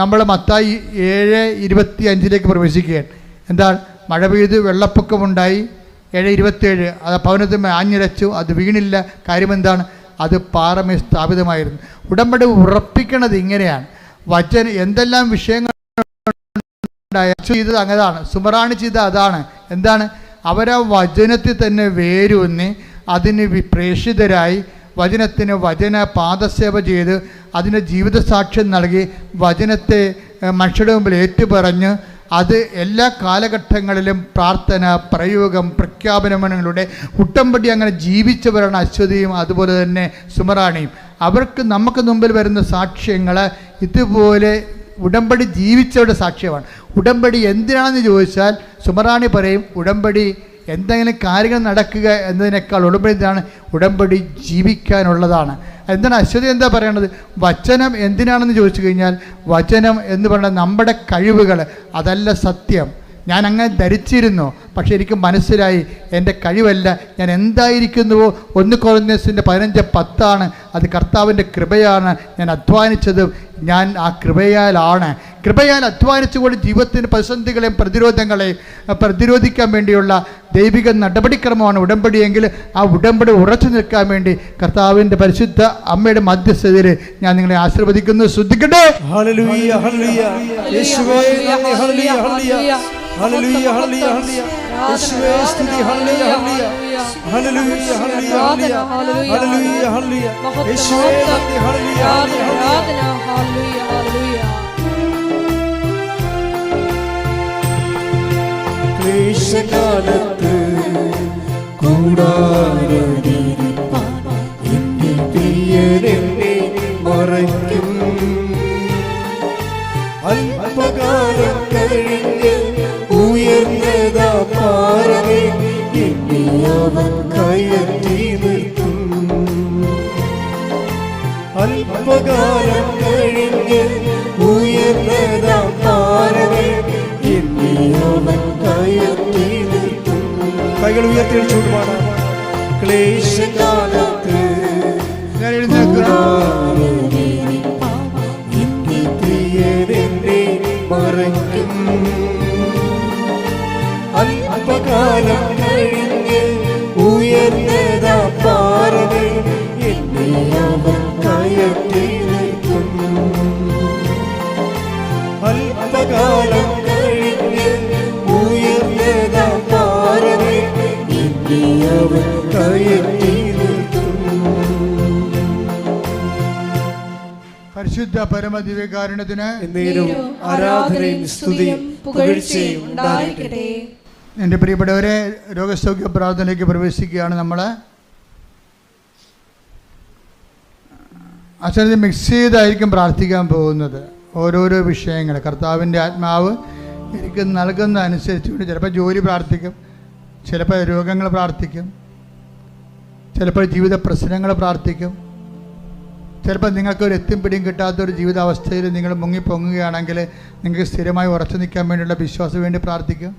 നമ്മൾ മത്തായി 7:25 പ്രവേശിക്കുകയാണ്. എന്താണ്? മഴ പെയ്ത് വെള്ളപ്പൊക്കമുണ്ടായി. 7:27 അത് ഭവനത്തിൽ ആഞ്ഞിരച്ചു, അത് വീണില്ല. കാര്യമെന്താണ്? അത് പാറമേ സ്ഥാപിതമായിരുന്നു. ഉടമ്പടി ഉറപ്പിക്കണത് ഇങ്ങനെയാണ്. വചനം എന്തെല്ലാം വിഷയങ്ങൾ ചെയ്തത് അങ്ങതാണ്, സുമറാണി ചെയ്ത അതാണ്. എന്താണ്? അവരാ വചനത്തിൽ തന്നെ വേരൂന്നി അതിന് പ്രേഷിതരായി വചന പാദസേവ ചെയ്ത് അതിൻ്റെ ജീവിത സാക്ഷ്യം നൽകി വചനത്തെ മനുഷ്യരുടെ മുമ്പിൽ ഏറ്റുപറഞ്ഞ് അത് എല്ലാ കാലഘട്ടങ്ങളിലും പ്രാർത്ഥന, പ്രയോഗം, പ്രഖ്യാപനങ്ങളുടെ ഉടമ്പടി അങ്ങനെ ജീവിച്ചവരാണ് അശ്വതിയും അതുപോലെ തന്നെ സുമറാണിയും. അവർക്ക് നമുക്ക് മുമ്പിൽ വരുന്ന സാക്ഷ്യങ്ങൾ ഇതുപോലെ ഉടമ്പടി ജീവിച്ചവരുടെ സാക്ഷ്യമാണ്. ഉടമ്പടി എന്തിനാണെന്ന് ചോദിച്ചാൽ സുമറാണി പറയും, ഉടമ്പടി എന്തെങ്കിലും കാര്യങ്ങൾ നടക്കുക എന്നതിനേക്കാൾ ഉടമ്പടി എന്താണ്? ഉടമ്പടി ജീവിക്കാനുള്ളതാണ്. എന്താണ് അശ്വതി എന്താ പറയണത്? വചനം എന്തിനാണെന്ന് ചോദിച്ചു കഴിഞ്ഞാൽ, വചനം എന്ന് പറയുന്നത് നമ്മുടെ കഴിവുകൾ, അതല്ല സത്യം. ഞാൻ അങ്ങനെ ധരിച്ചിരുന്നു, പക്ഷേ എനിക്ക് മനസ്സിലായി എൻ്റെ കഴിവല്ല, ഞാൻ എന്തായിരിക്കുന്നുവോ 1 കൊരിന്ത്യസിൻ്റെ 15:10 അത് കർത്താവിൻ്റെ കൃപയാണ്. ഞാൻ അധ്വാനിച്ചത് ഞാൻ ആ കൃപയാൽ അധ്വാനിച്ചുകൊണ്ട് ജീവിതത്തിൻ്റെ പ്രതിസന്ധികളെയും പ്രതിരോധങ്ങളെയും പ്രതിരോധിക്കാൻ വേണ്ടിയുള്ള ദൈവിക നടപടിക്രമമാണ് ഉടമ്പടിയെങ്കിൽ ആ ഉടമ്പടി ഉറച്ചു നിൽക്കാൻ വേണ്ടി കർത്താവിൻ്റെ പരിശുദ്ധ അമ്മയുടെ മധ്യസ്ഥതയിൽ ഞാൻ നിങ്ങളെ ആശീർവദിക്കുന്നു. ശ്രദ്ധിക്കട്ടെ. ഹല്ലേലൂയ, ഹല്ലേലൂയ. യേശുവേ നന്ദി. ഹല്ലേലൂയ, ഹല്ലേലൂയ. ഹല്ലേലൂയ, ഹല്ലേലൂയ, ഹല്ലേലൂയ. യേശുവേ സ്തുതി. ഹല്ലേലൂയ, ഹല്ലേലൂയ. ഹല്ലേലൂയ, ഹല്ലേലൂയ, ഹല്ലേലൂയ. ഹല്ലേലൂയ, ഹല്ലേലൂയ. യേശുവേ നന്ദി. ഹല്ലേലൂയ, ഹല്ലേലൂയ. ക്ലേശകാലത്ത് കൂടാരവിരിപ്പാൻ എന്റെ പ്രിയനെന്നെ മറയ്ക്കും. അല്പകാലം കഴിഞ്ഞ് ഉയർന്നതാ പാറമേ എന്നെ അവൻ കയറ്റി നിർത്തും. അല്പകാലം കഴിഞ്ഞ് ഉയർന്നതാ പാറമേ എന്നെ അവൻ കയറ്റി നിർത്തും. കൈകൾ ഉയർത്തിയടിച്ചുകൊണ്ട് പാടാം. ക്ലേശകാലത്ത് എന്റെ പ്രിയനെന്നെ മറയ്ക്കും. അല്പകാലം കഴിഞ്ഞ് ഉയർന്നതാ പാറമേ എന്നെ അവൻ കയറ്റി നിർത്തും. അല്പകാലം കഴിഞ്ഞ് ഉയർന്നതാ പാറമേ എന്നെ അവൻ കയറ്റി നിർത്തും. പരിശുദ്ധ പരമദിവ്യകാരുണ്യത്തിന് എന്നേരവും ആരാധനയും സ്തുതിയും പുകഴ്ചയും ഉണ്ടായിരിക്കട്ടെ. എൻ്റെ പ്രിയപ്പെട്ടവരെ, രോഗസൗഖ്യ പ്രാർത്ഥനയിലേക്ക് പ്രവേശിക്കുകയാണ്. നമ്മൾ അച്ഛനെ മിക്സ് ചെയ്തായിരിക്കും പ്രാർത്ഥിക്കാൻ പോകുന്നത്. ഓരോരോ വിഷയങ്ങൾ കർത്താവിൻ്റെ ആത്മാവ് എനിക്ക് നൽകുന്ന അനുസരിച്ച് ചിലപ്പോൾ ജോലി പ്രാർത്ഥിക്കും, ചിലപ്പോൾ രോഗങ്ങൾ പ്രാർത്ഥിക്കും, ചിലപ്പോൾ ജീവിത പ്രശ്നങ്ങൾ പ്രാർത്ഥിക്കും, ചിലപ്പോൾ നിങ്ങൾക്കൊരു എത്തും പിടിയും കിട്ടാത്തൊരു ജീവിതാവസ്ഥയിൽ നിങ്ങൾ മുങ്ങിപ്പൊങ്ങുകയാണെങ്കിൽ നിങ്ങൾക്ക് സ്ഥിരമായി ഉറച്ചു നിൽക്കാൻ വേണ്ടിയുള്ള വിശ്വാസം വേണ്ടി പ്രാർത്ഥിക്കും.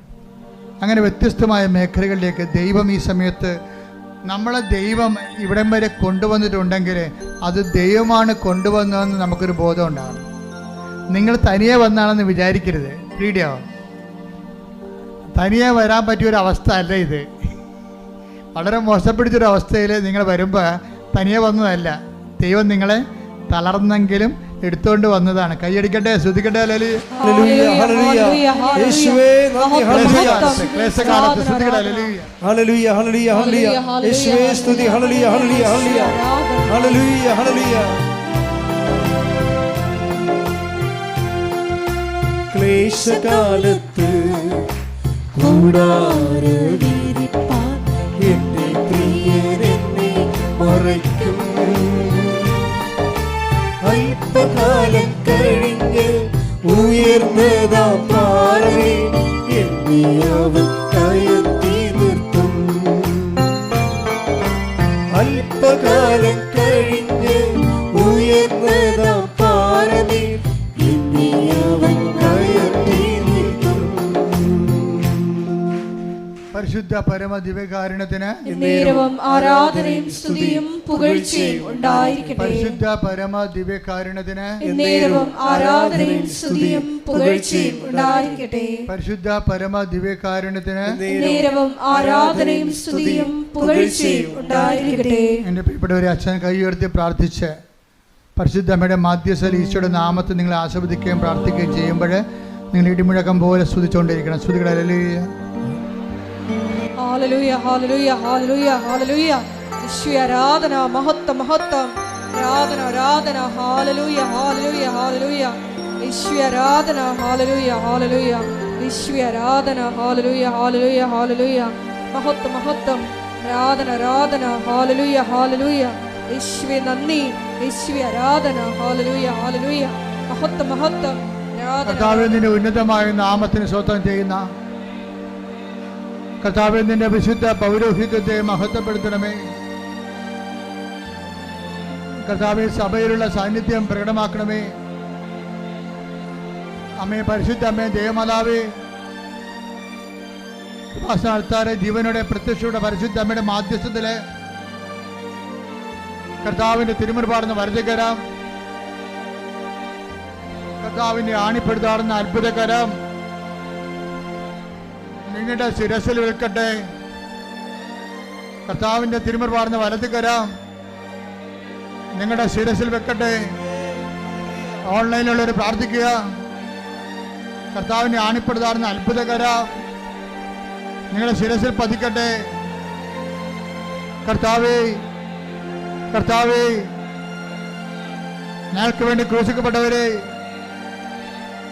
അങ്ങനെ വ്യത്യസ്തമായ മേഖലകളിലേക്ക് ദൈവം ഈ സമയത്ത് നമ്മളെ ദൈവം ഇവിടം വരെ കൊണ്ടുവന്നിട്ടുണ്ടെങ്കിൽ അത് ദൈവമാണ് കൊണ്ടുവന്നതെന്ന് നമുക്കൊരു ബോധം ഉണ്ടാകണം. നിങ്ങൾ തനിയെ വന്നാണെന്ന് വിചാരിക്കരുത്. വീഡിയോ തനിയെ വരാൻ പറ്റിയൊരവസ്ഥ അല്ല ഇത്. വളരെ മോശപ്പിടിച്ചൊരവസ്ഥയിൽ നിങ്ങൾ വരുമ്പോൾ തനിയെ വന്നതല്ല, ദൈവം നിങ്ങളെ തളർന്നെങ്കിലും എടുത്തുകൊണ്ട് വന്നതാണ്. കൈയടിക്കട്ടെ, ശ്രദ്ധിക്കട്ടെ. ഹല്ലേലൂയ, ഹല്ലേലൂയ. യേശുവേ നന്ദി. ഹല്ലേലൂയ. ക്ലേശകാലത്ത് ശ്രദ്ധിക്കട്ടെ. ഹല്ലേലൂയ, ഹല്ലേലൂയ, ഹല്ലേലൂയ, ഹല്ലേലൂയ. യേശുവേ സ്തുതി. ഹല്ലേലൂയ, ഹല്ലേലൂയ, ഹല്ലേലൂയ. ഹല്ലേലൂയ, ഹല്ലേലൂയ. ക്ലേശകാലത്ത് കൂടാരവിരിപ്പാൻ എന്റെ പ്രിയനെന്നെ മറയ്ക്കും. അല്പകാലം കഴിഞ്ഞ് ഉയർന്നതാ പാറമേ എന്നെ അവൻ കയറ്റി നിർത്തും. അല്പകാലം കഴിഞ്ഞ് ഉയർന്നതാ പാറമേ എന്നെ അവൻ കയറ്റി നിർത്തും. പരിശുദ്ധ പരമ ദിവ്യകാരുണ്യത്തിന് എന്നേരവും ആരാധനയും സ്തുതിയും പുകഴ്ചയും ഉണ്ടായിരിക്കട്ടെ. പരിശുദ്ധ പരമ ദിവ്യകാരുണ്യത്തിന് എന്നേരവും ആരാധനയും സ്തുതിയും പുകഴ്ചയും ഉണ്ടായിരിക്കട്ടെ. പരിശുദ്ധ പരമ ദിവ്യകാരുണ്യത്തിന് എന്നേരവും ആരാധനയും സ്തുതിയും പുകഴ്ചയും ഉണ്ടായിരിക്കട്ടെ. എൻ്റെ പ്രിയപ്പെട്ടവരെ, അച്ഛൻ കൈ ഉയർത്തി പ്രാർത്ഥിച്ച് പരിശുദ്ധ അമ്മയുടെ മാധ്യസ്ഥയിൽ ഈശോയുടെ നാമത്തിൽ നിങ്ങൾ ആസ്വദിക്കുകയും പ്രാർത്ഥിക്കുകയും ചെയ്യുമ്പോൾ നിങ്ങൾ ഇടിമുഴക്കം പോലെ സ്തുതിച്ചുകൊണ്ടിരിക്കണം. സ്തുതികളെ ഹല്ലേലൂയ, ഹല്ലേലൂയ, ഹല്ലേലൂയ, ഹല്ലേലൂയ, ഹല്ലേലൂയ. യേശുവേ ആരാധന, മഹത്വം, മഹത്വം. ആരാധന ആരാധന. ഹാലലൂയ ഹാലലൂയ ഹാലലൂയ. യേശുവേ ആരാധന. ഹാലലൂയ ഹാലലൂയ. യേശുവേ ആരാധന. ഹാലലൂയ ഹാലലൂയ ഹാലലൂയ. മഹത്വം മഹത്വം. ആരാധന ആരാധന. ഹാലലൂയ ഹാലലൂയ. യേശുവേ നന്ദി. യേശുവേ ആരാധന. ഹാലലൂയ ഹാലലൂയ. മഹത്വം മഹത്വം. കർത്താവേ, നിന്റെ ഉന്നതമായ നാമത്തിന് സ്തോത്രം ചെയ്യുന്ന കർത്താവേ, നിന്റെ വിശുദ്ധ പൗരോഹിത്യത്തെ മഹത്വപ്പെടുത്തണമേ. കർത്താവേ, സഭയിലുള്ള സാന്നിധ്യം പ്രകടമാക്കണമേ. അമ്മേ, പരിശുദ്ധ അമ്മേ, ദേവമാതാവേ, കൃപാസനത്താറെ ജീവനോടെ പ്രത്യക്ഷയുടെ പരിശുദ്ധ അമ്മയുടെ മാധ്യസ്ഥത്തില് കർത്താവിന്റെ തിരുമുൻപാടുന്ന വലതുകരം, കർത്താവിന്റെ ആണിപ്പെടുത്താറുന്ന അത്ഭുതകരം നിങ്ങളുടെ ശിരസിൽ വെക്കട്ടെ. കർത്താവിന്റെ തിരുമുൻപാടുന്ന വലതുകരം നിങ്ങളുടെ ശിരസിൽ വെക്കട്ടെ. ഓൺലൈനിലുള്ളവർ പ്രാർത്ഥിക്കുക. കർത്താവിന്റെ ആണിപ്പെടുത്താറുന്ന അത്ഭുതകരം നിങ്ങളുടെ ശിരസിൽ പതിക്കട്ടെ. കർത്താവേ, കർത്താവേ, ഞങ്ങൾക്ക് വേണ്ടി ക്രൂശിക്കപ്പെട്ടവരെ,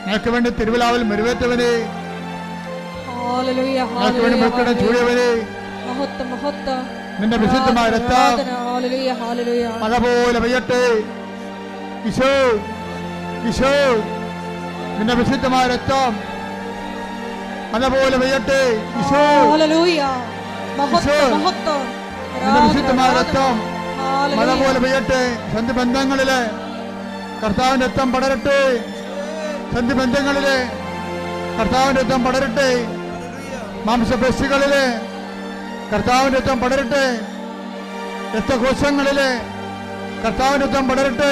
ഞങ്ങൾക്ക് വേണ്ടി തിരുവിലാവിൽ മുറിവേറ്റവരെ, ഞങ്ങൾക്ക് വേണ്ടി മക്കളുടെ ചൂടിയവരെ, നിന്റെ വിശുദ്ധമായ രക്തം മഴ പോലെ പെയ്യട്ടെ. ഈശോ, ഈശോ, നിന്റെ വിശുദ്ധമായ രക്തം മഴ പോലെ പെയ്യട്ടെ. ഈശോ, നിന്റെ വിശുദ്ധമായ രക്തം മഴ പോലെ പെയ്യട്ടെ. സന്ധിബന്ധങ്ങളിലെ കർത്താവിന്റെ രക്തം പടരട്ടെ. സന്ധിബന്ധങ്ങളിലെ കർത്താവിന്റെ രക്തം പടരട്ടെ. മാംസപേശികളിലെ കർത്താവിന്റെ രക്തം പടരട്ടെ. രക്തകോശങ്ങളിലെ കർത്താവിന്റെ രക്തം പടരട്ടെ.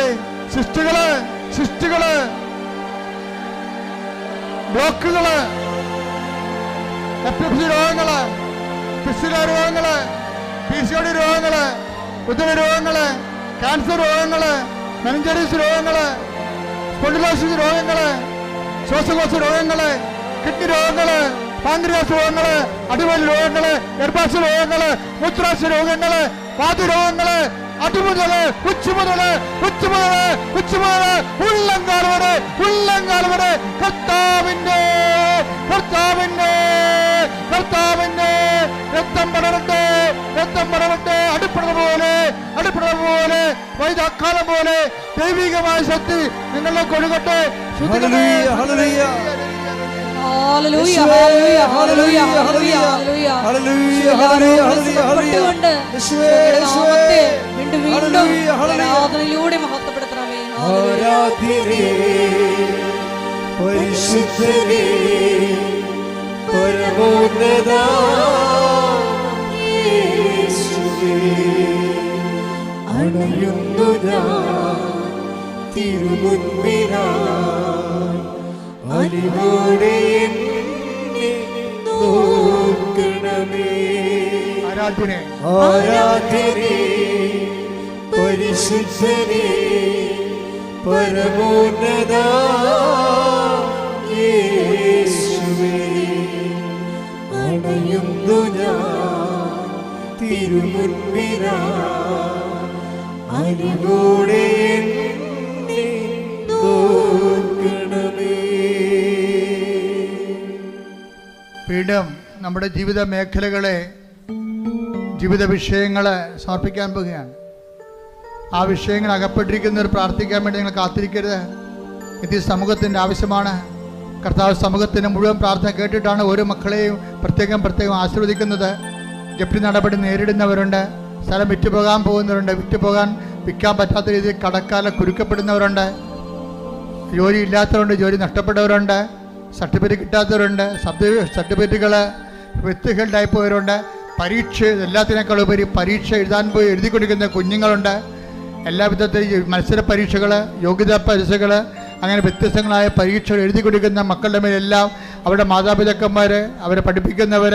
സൃഷ്ടികള് സൃഷ്ടികള് ബ്ലോക്കുകള്, എപ്പിlepsy രോഗങ്ങള്, ഫിസ്റ്റുല രോഗങ്ങള്, PCOD രോഗങ്ങള്, ഉദര രോഗങ്ങള്, ക്യാൻസർ രോഗങ്ങള്, മെനിഞ്ചൈറ്റിസ് രോഗങ്ങള്, സ്പോണ്ടിലോസിസ് രോഗങ്ങള്, ശ്വാസകോശ രോഗങ്ങള്, കിഡ്നി രോഗങ്ങള്, പാൻക്രിയാസ് രോഗങ്ങള്, അടിവലി രോഗങ്ങള്, ഗർഭാശയ രോഗങ്ങള്, മൂത്രാശയ രോഗങ്ങള്, വാതരോഗങ്ങള്, അടിമുതല് ഉച്ചമുതല് ഉച്ചമുതല് ഉച്ചമുതല് ഉള്ളങ്കാൽ വരെ ഉള്ളങ്കാൽ വരെ കർത്താവിന്റെ കർത്താവിന്റെ കർത്താവിന്റെ രക്തം പടരട്ടെ. രക്തം പടരട്ടെ. അടിപ്പെടുന്ന പോലെ വൈദാക്കാലം പോലെ ദൈവികമായ ശക്തി നിങ്ങളെ കൊടുക്കട്ടെ. ആരാധനയിലൂടെ മഹത്വപ്പെടുത്തണമേ. പരിശുദ്ധനേ, പരമോന്നത യേശുവേ, അണയുന്നു ഞാൻ തിരുമുൻപിനായി. അറിവോടെ എന്നെ നോക്കണമേ. ആരാധനേ, ആരാധനേ, പരിശുദ്ധനേ, പരമോന്നത യേശുവേ, അണയുന്നു ഞാൻ തിരുമുൻപിനായി. അറിവോടെ എന്നെ നോക്കണമേ. വീണ്ടും നമ്മുടെ ജീവിത മേഖലകളെ, ജീവിത വിഷയങ്ങളെ സമർപ്പിക്കാൻ പോവുകയാണ്. ആ വിഷയങ്ങൾ അകപ്പെട്ടിരിക്കുന്നവർ പ്രാർത്ഥിക്കാൻ വേണ്ടി നിങ്ങൾ കാത്തിരിക്കരുത്. ഇത് സമൂഹത്തിൻ്റെ ആവശ്യമാണ്. കർത്താവ് സമൂഹത്തിൻ്റെ മുഴുവൻ പ്രാർത്ഥന കേട്ടിട്ടാണ് ഓരോ മക്കളെയും പ്രത്യേകം ആശീർവദിക്കുന്നത്. ജപ്തി നടപടി നേരിടുന്നവരുണ്ട്, സ്ഥലം വിറ്റുപോകാൻ പോകുന്നവരുണ്ട്, വിൽക്കാൻ പറ്റാത്ത രീതിയിൽ കടക്കാലം കുരുക്കപ്പെടുന്നവരുണ്ട്, ജോലി ഇല്ലാത്തവരുണ്ട്, ജോലി നഷ്ടപ്പെട്ടവരുണ്ട്, സർട്ടിഫിക്കറ്റ് കിട്ടാത്തവരുണ്ട്, സർട്ടിഫിക്കറ്റുകൾ വ്യക്തികളുണ്ടായി പോയവരുണ്ട്, പരീക്ഷ എല്ലാത്തിനേക്കാൾ ഉപരി പരീക്ഷ എഴുതാൻ പോയി എഴുതിക്കൊണ്ടിരിക്കുന്ന കുഞ്ഞുങ്ങളുണ്ട്. എല്ലാ വിധത്തിലും മത്സര പരീക്ഷകൾ, യോഗ്യതാ പരീക്ഷകൾ, അങ്ങനെ വ്യത്യസ്തങ്ങളായ പരീക്ഷകൾ എഴുതിക്കൊണ്ടിരിക്കുന്ന മക്കളുടെ മേലെല്ലാം അവരുടെ മാതാപിതാക്കന്മാർ, അവരെ പഠിപ്പിക്കുന്നവർ,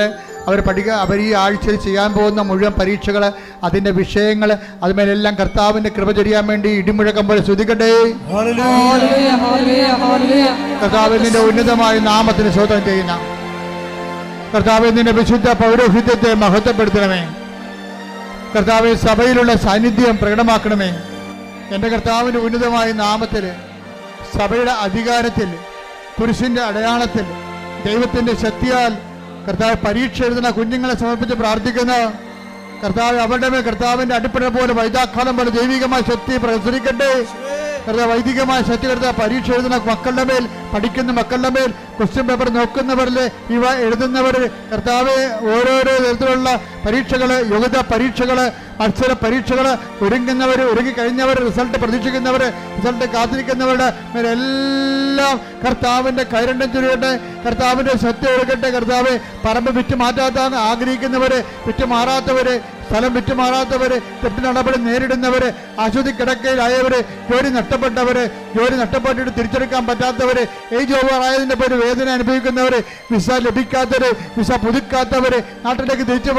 അവർ ഈ ആഴ്ചയിൽ ചെയ്യാൻ പോകുന്ന മുഴുവൻ പരീക്ഷകൾ, അതിൻ്റെ വിഷയങ്ങൾ, അതുമേലെല്ലാം കർത്താവിൻ്റെ കൃപ ചൊരിയാൻ വേണ്ടി ഇടിമുഴക്കം പോലെ സ്തുതിക്കട്ടെ. കർത്താവിൻ്റെ ഉന്നതമായ നാമത്തിന് സ്തോത്രം ചെയ്യുന്ന കർത്താവിൻ്റെ വിശുദ്ധ പൗരോഹിത്യത്തെ മഹത്വപ്പെടുത്തണമേ. കർത്താവെ, സഭയിലുള്ള സാന്നിധ്യം പ്രകടമാക്കണമേ. എൻ്റെ കർത്താവിൻ്റെ ഉന്നതമായ നാമത്തിൽ, സഭയുടെ അധികാരത്തിൽ, കുരിശിൻ്റെ അടയാളത്തിൽ, ദൈവത്തിൻ്റെ ശക്തിയാൽ കർത്താവ് പരീക്ഷ എഴുതുന്ന കുഞ്ഞുങ്ങളെ സമർപ്പിച്ച് പ്രാർത്ഥിക്കുന്ന കർത്താവ്, അവരുടെ മേൽ കർത്താവിൻ്റെ അടിപ്പട പോലെ വൈദാഘാതം പോലെ ദൈവികമായ ശക്തി പ്രസരിക്കട്ടെ. കർത്താവ് വൈദികമായ ശക്തി കർത്താവ് പരീക്ഷ എഴുതുന്ന മക്കളുടെ മേൽ, പഠിക്കുന്ന മക്കളുടെ മേൽ, ക്വസ്റ്റ്യൻ പേപ്പർ നോക്കുന്നവരിൽ, ഇവ എഴുതുന്നവർ, കർത്താവ് ഓരോരോ തരത്തിലുള്ള പരീക്ഷകൾ, യോഗ്യതാ പരീക്ഷകൾ, മത്സര പരീക്ഷകൾ, ഒരുങ്ങിക്കഴിഞ്ഞവർ, റിസൾട്ട് പ്രതീക്ഷിക്കുന്നവർ, റിസൾട്ട് കാത്തിരിക്കുന്നവരുടെ മേലെല്ലാം കർത്താവിൻ്റെ കൈരണ്ടം ചുരുകട്ടെ, കർത്താവിൻ്റെ ശക്തി ഒഴുകട്ടെ. കർത്താവ് പറമ്പ് വിറ്റ് മാറ്റാത്താൻ ആഗ്രഹിക്കുന്നവർ, വിറ്റുമാറാത്തവർ, സ്ഥലം വിറ്റുമാറാത്തവർ, തെറ്റ് നടപടി നേരിടുന്നവർ, ആശുപത്രി കിടക്കയിലായവർ, ജോലി നഷ്ടപ്പെട്ടിട്ട് തിരിച്ചെടുക്കാൻ പറ്റാത്തവർ, ഏജ് ഓവറായതിൻ്റെ പേര് വേദന അനുഭവിക്കുന്നവർ, വിസ ലഭിക്കാത്തവർ, വിസ പുതുക്കാത്തവർ, നാട്ടിലേക്ക് തിരിച്ചു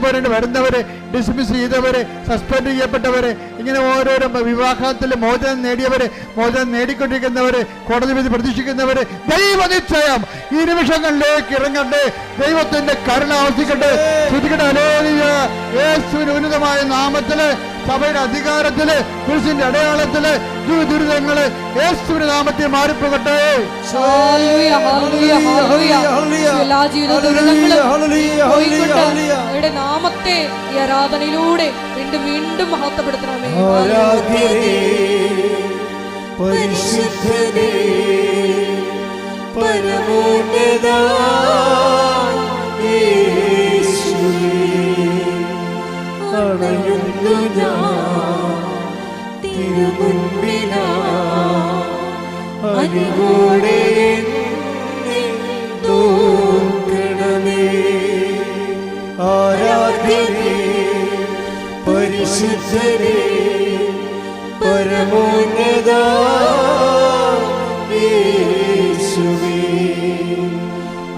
പോരേണ്ടി വരുന്നവർ, ഡിസ്മിസ് ചെയ്തവർ, സസ്പെൻഡ് ചെയ്യപ്പെട്ടവർ, ഇങ്ങനെ ഓരോരോ വിവാഹത്തിൽ മോചനം നേടിയവർ, മോചനം നേടിക്കൊണ്ടിരിക്കുന്നവർ, കോടതി വിധി പ്രതീക്ഷിക്കുന്നവർ, ദൈവ നിശ്ചയം ഈ നിമിഷങ്ങളിലേക്ക് ഇറങ്ങട്ടെ. ദൈവത്തിന്റെ കരുണ ആവശ്യിക്കട്ടെ. ശ്രദ്ധിക്കട്ടെ. യേശുവിന്റെ ഉന്നതമായ നാമത്തില്, സഭയുടെ അധികാരത്തില്, കുരിശിന്റെ അടയാളത്തില്, ദുരിതങ്ങള് യേശുവിന്റെ നാമത്തിൽ മാറിപ്പോകട്ടെ. എല്ലാ ജീവിത ദുരിതങ്ങളും നാമത്തെ ഈ ആരാധനയിലൂടെ വീണ്ടും വീണ്ടും മഹത്വപ്പെടുത്തണമേ. പരിശുദ്ധനേ, പരമോന്നതാ അണയുന്നു ഞാൻ തിരുമുൻപിലാ, അറിവോടെ നോക്കണമേ. ആരാധ്യനേ, പരിശുദ്ധനേ, പരമോന്നതാ യേശുവേ,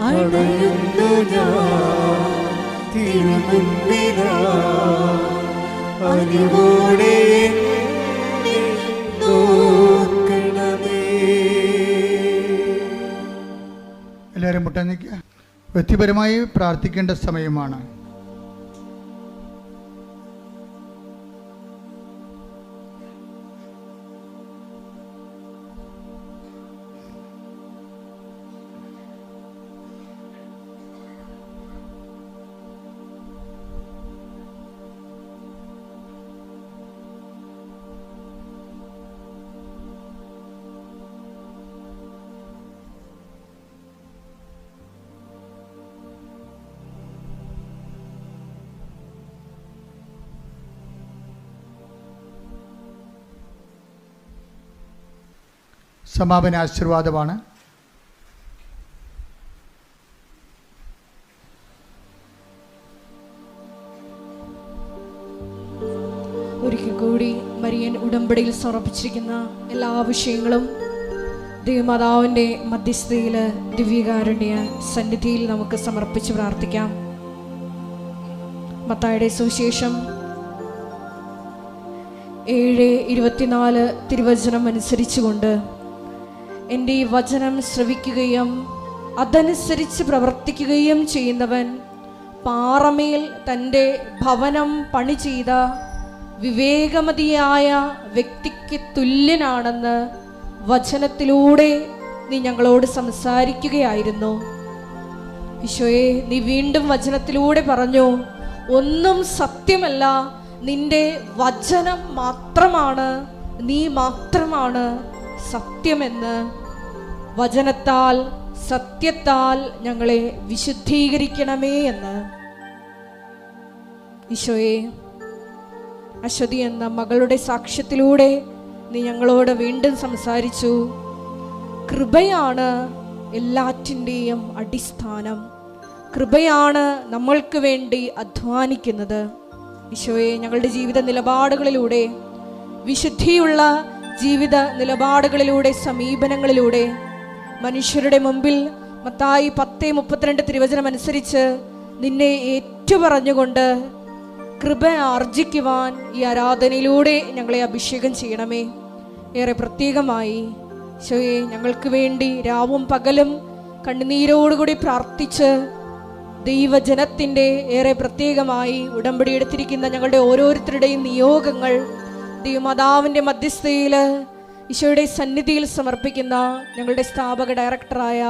അണയുന്നു ഞാൻ തിരുമുൻപിലാ, അറിവോടെ നോക്കണമേ. എല്ലാവരും മുട്ടാൻ നിൽക്കുക. വ്യക്തിപരമായി പ്രാർത്ഥിക്കേണ്ട സമയമാണ്. സമാപന ആശീർവാദമാണ്. ഒരിക്കൽ കൂടി മരിയൻ ഉടമ്പടിയിൽ സമർപ്പിച്ചിരിക്കുന്ന എല്ലാ വിഷയങ്ങളും ദൈവമാതാവിൻ്റെ മധ്യസ്ഥതയിൽ ദിവ്യകാരുണ്യ സന്നിധിയിൽ നമുക്ക് സമർപ്പിച്ച് പ്രാർത്ഥിക്കാം. മത്തായിയുടെ സുവിശേഷം 7:24 തിരുവചനം അനുസരിച്ചുകൊണ്ട്, എൻ്റെ ഈ വചനം ശ്രവിക്കുകയും അതനുസരിച്ച് പ്രവർത്തിക്കുകയും ചെയ്യുന്നവൻ പാറമേൽ തൻ്റെ ഭവനം പണി ചെയ്ത വിവേകമതിയായ വ്യക്തിക്ക് തുല്യനാണെന്ന് വചനത്തിലൂടെ നീ ഞങ്ങളോട് സംസാരിക്കുകയായിരുന്നു. ഈശോയെ, നീ വീണ്ടും വചനത്തിലൂടെ പറഞ്ഞു, ഒന്നും സത്യമല്ല, നിന്റെ വചനം മാത്രമാണ്, നീ മാത്രമാണ് സത്യമെന്ന്. വചനത്താൽ സത്യത്താൽ ഞങ്ങളെ വിശുദ്ധീകരിക്കണമേ എന്ന്. ഈശോയെ, അശ്വതി എന്ന മകളുടെ സാക്ഷ്യത്തിലൂടെ നീ ഞങ്ങളോട് വീണ്ടും സംസാരിച്ചു. കൃപയാണ് എല്ലാറ്റിൻ്റെയും അടിസ്ഥാനം. കൃപയാണ് നമ്മൾക്ക് വേണ്ടി അധ്വാനിക്കുന്നത്. ഈശോയെ, ഞങ്ങളുടെ ജീവിത നിലപാടുകളിലൂടെ, വിശുദ്ധിയുള്ള ജീവിത നിലപാടുകളിലൂടെ, സമീപനങ്ങളിലൂടെ മനുഷ്യരുടെ മുമ്പിൽ മത്തായി 10:32 തിരുവചനം അനുസരിച്ച് നിന്നെ ഏറ്റുപറഞ്ഞുകൊണ്ട് കൃപ ആർജിക്കുവാൻ ഈ ആരാധനയിലൂടെ ഞങ്ങളെ അഭിഷേകം ചെയ്യണമേ. ഏറെ പ്രത്യേകമായി ഈശോയെ, ഞങ്ങൾക്ക് വേണ്ടി രാവും പകലും കണ്ണുനീരോടുകൂടി പ്രാർത്ഥിച്ച് ദൈവജനത്തിൻ്റെ ഏറെ പ്രത്യേകമായി ഉടമ്പടി എടുത്തിരിക്കുന്ന ഞങ്ങളുടെ ഓരോരുത്തരുടെയും നിയോഗങ്ങൾ ദൈവമാതാവിൻ്റെ മധ്യസ്ഥയിൽ ഈശോയുടെ സന്നിധിയിൽ സമർപ്പിക്കുന്ന ഞങ്ങളുടെ സ്ഥാപക ഡയറക്ടറായ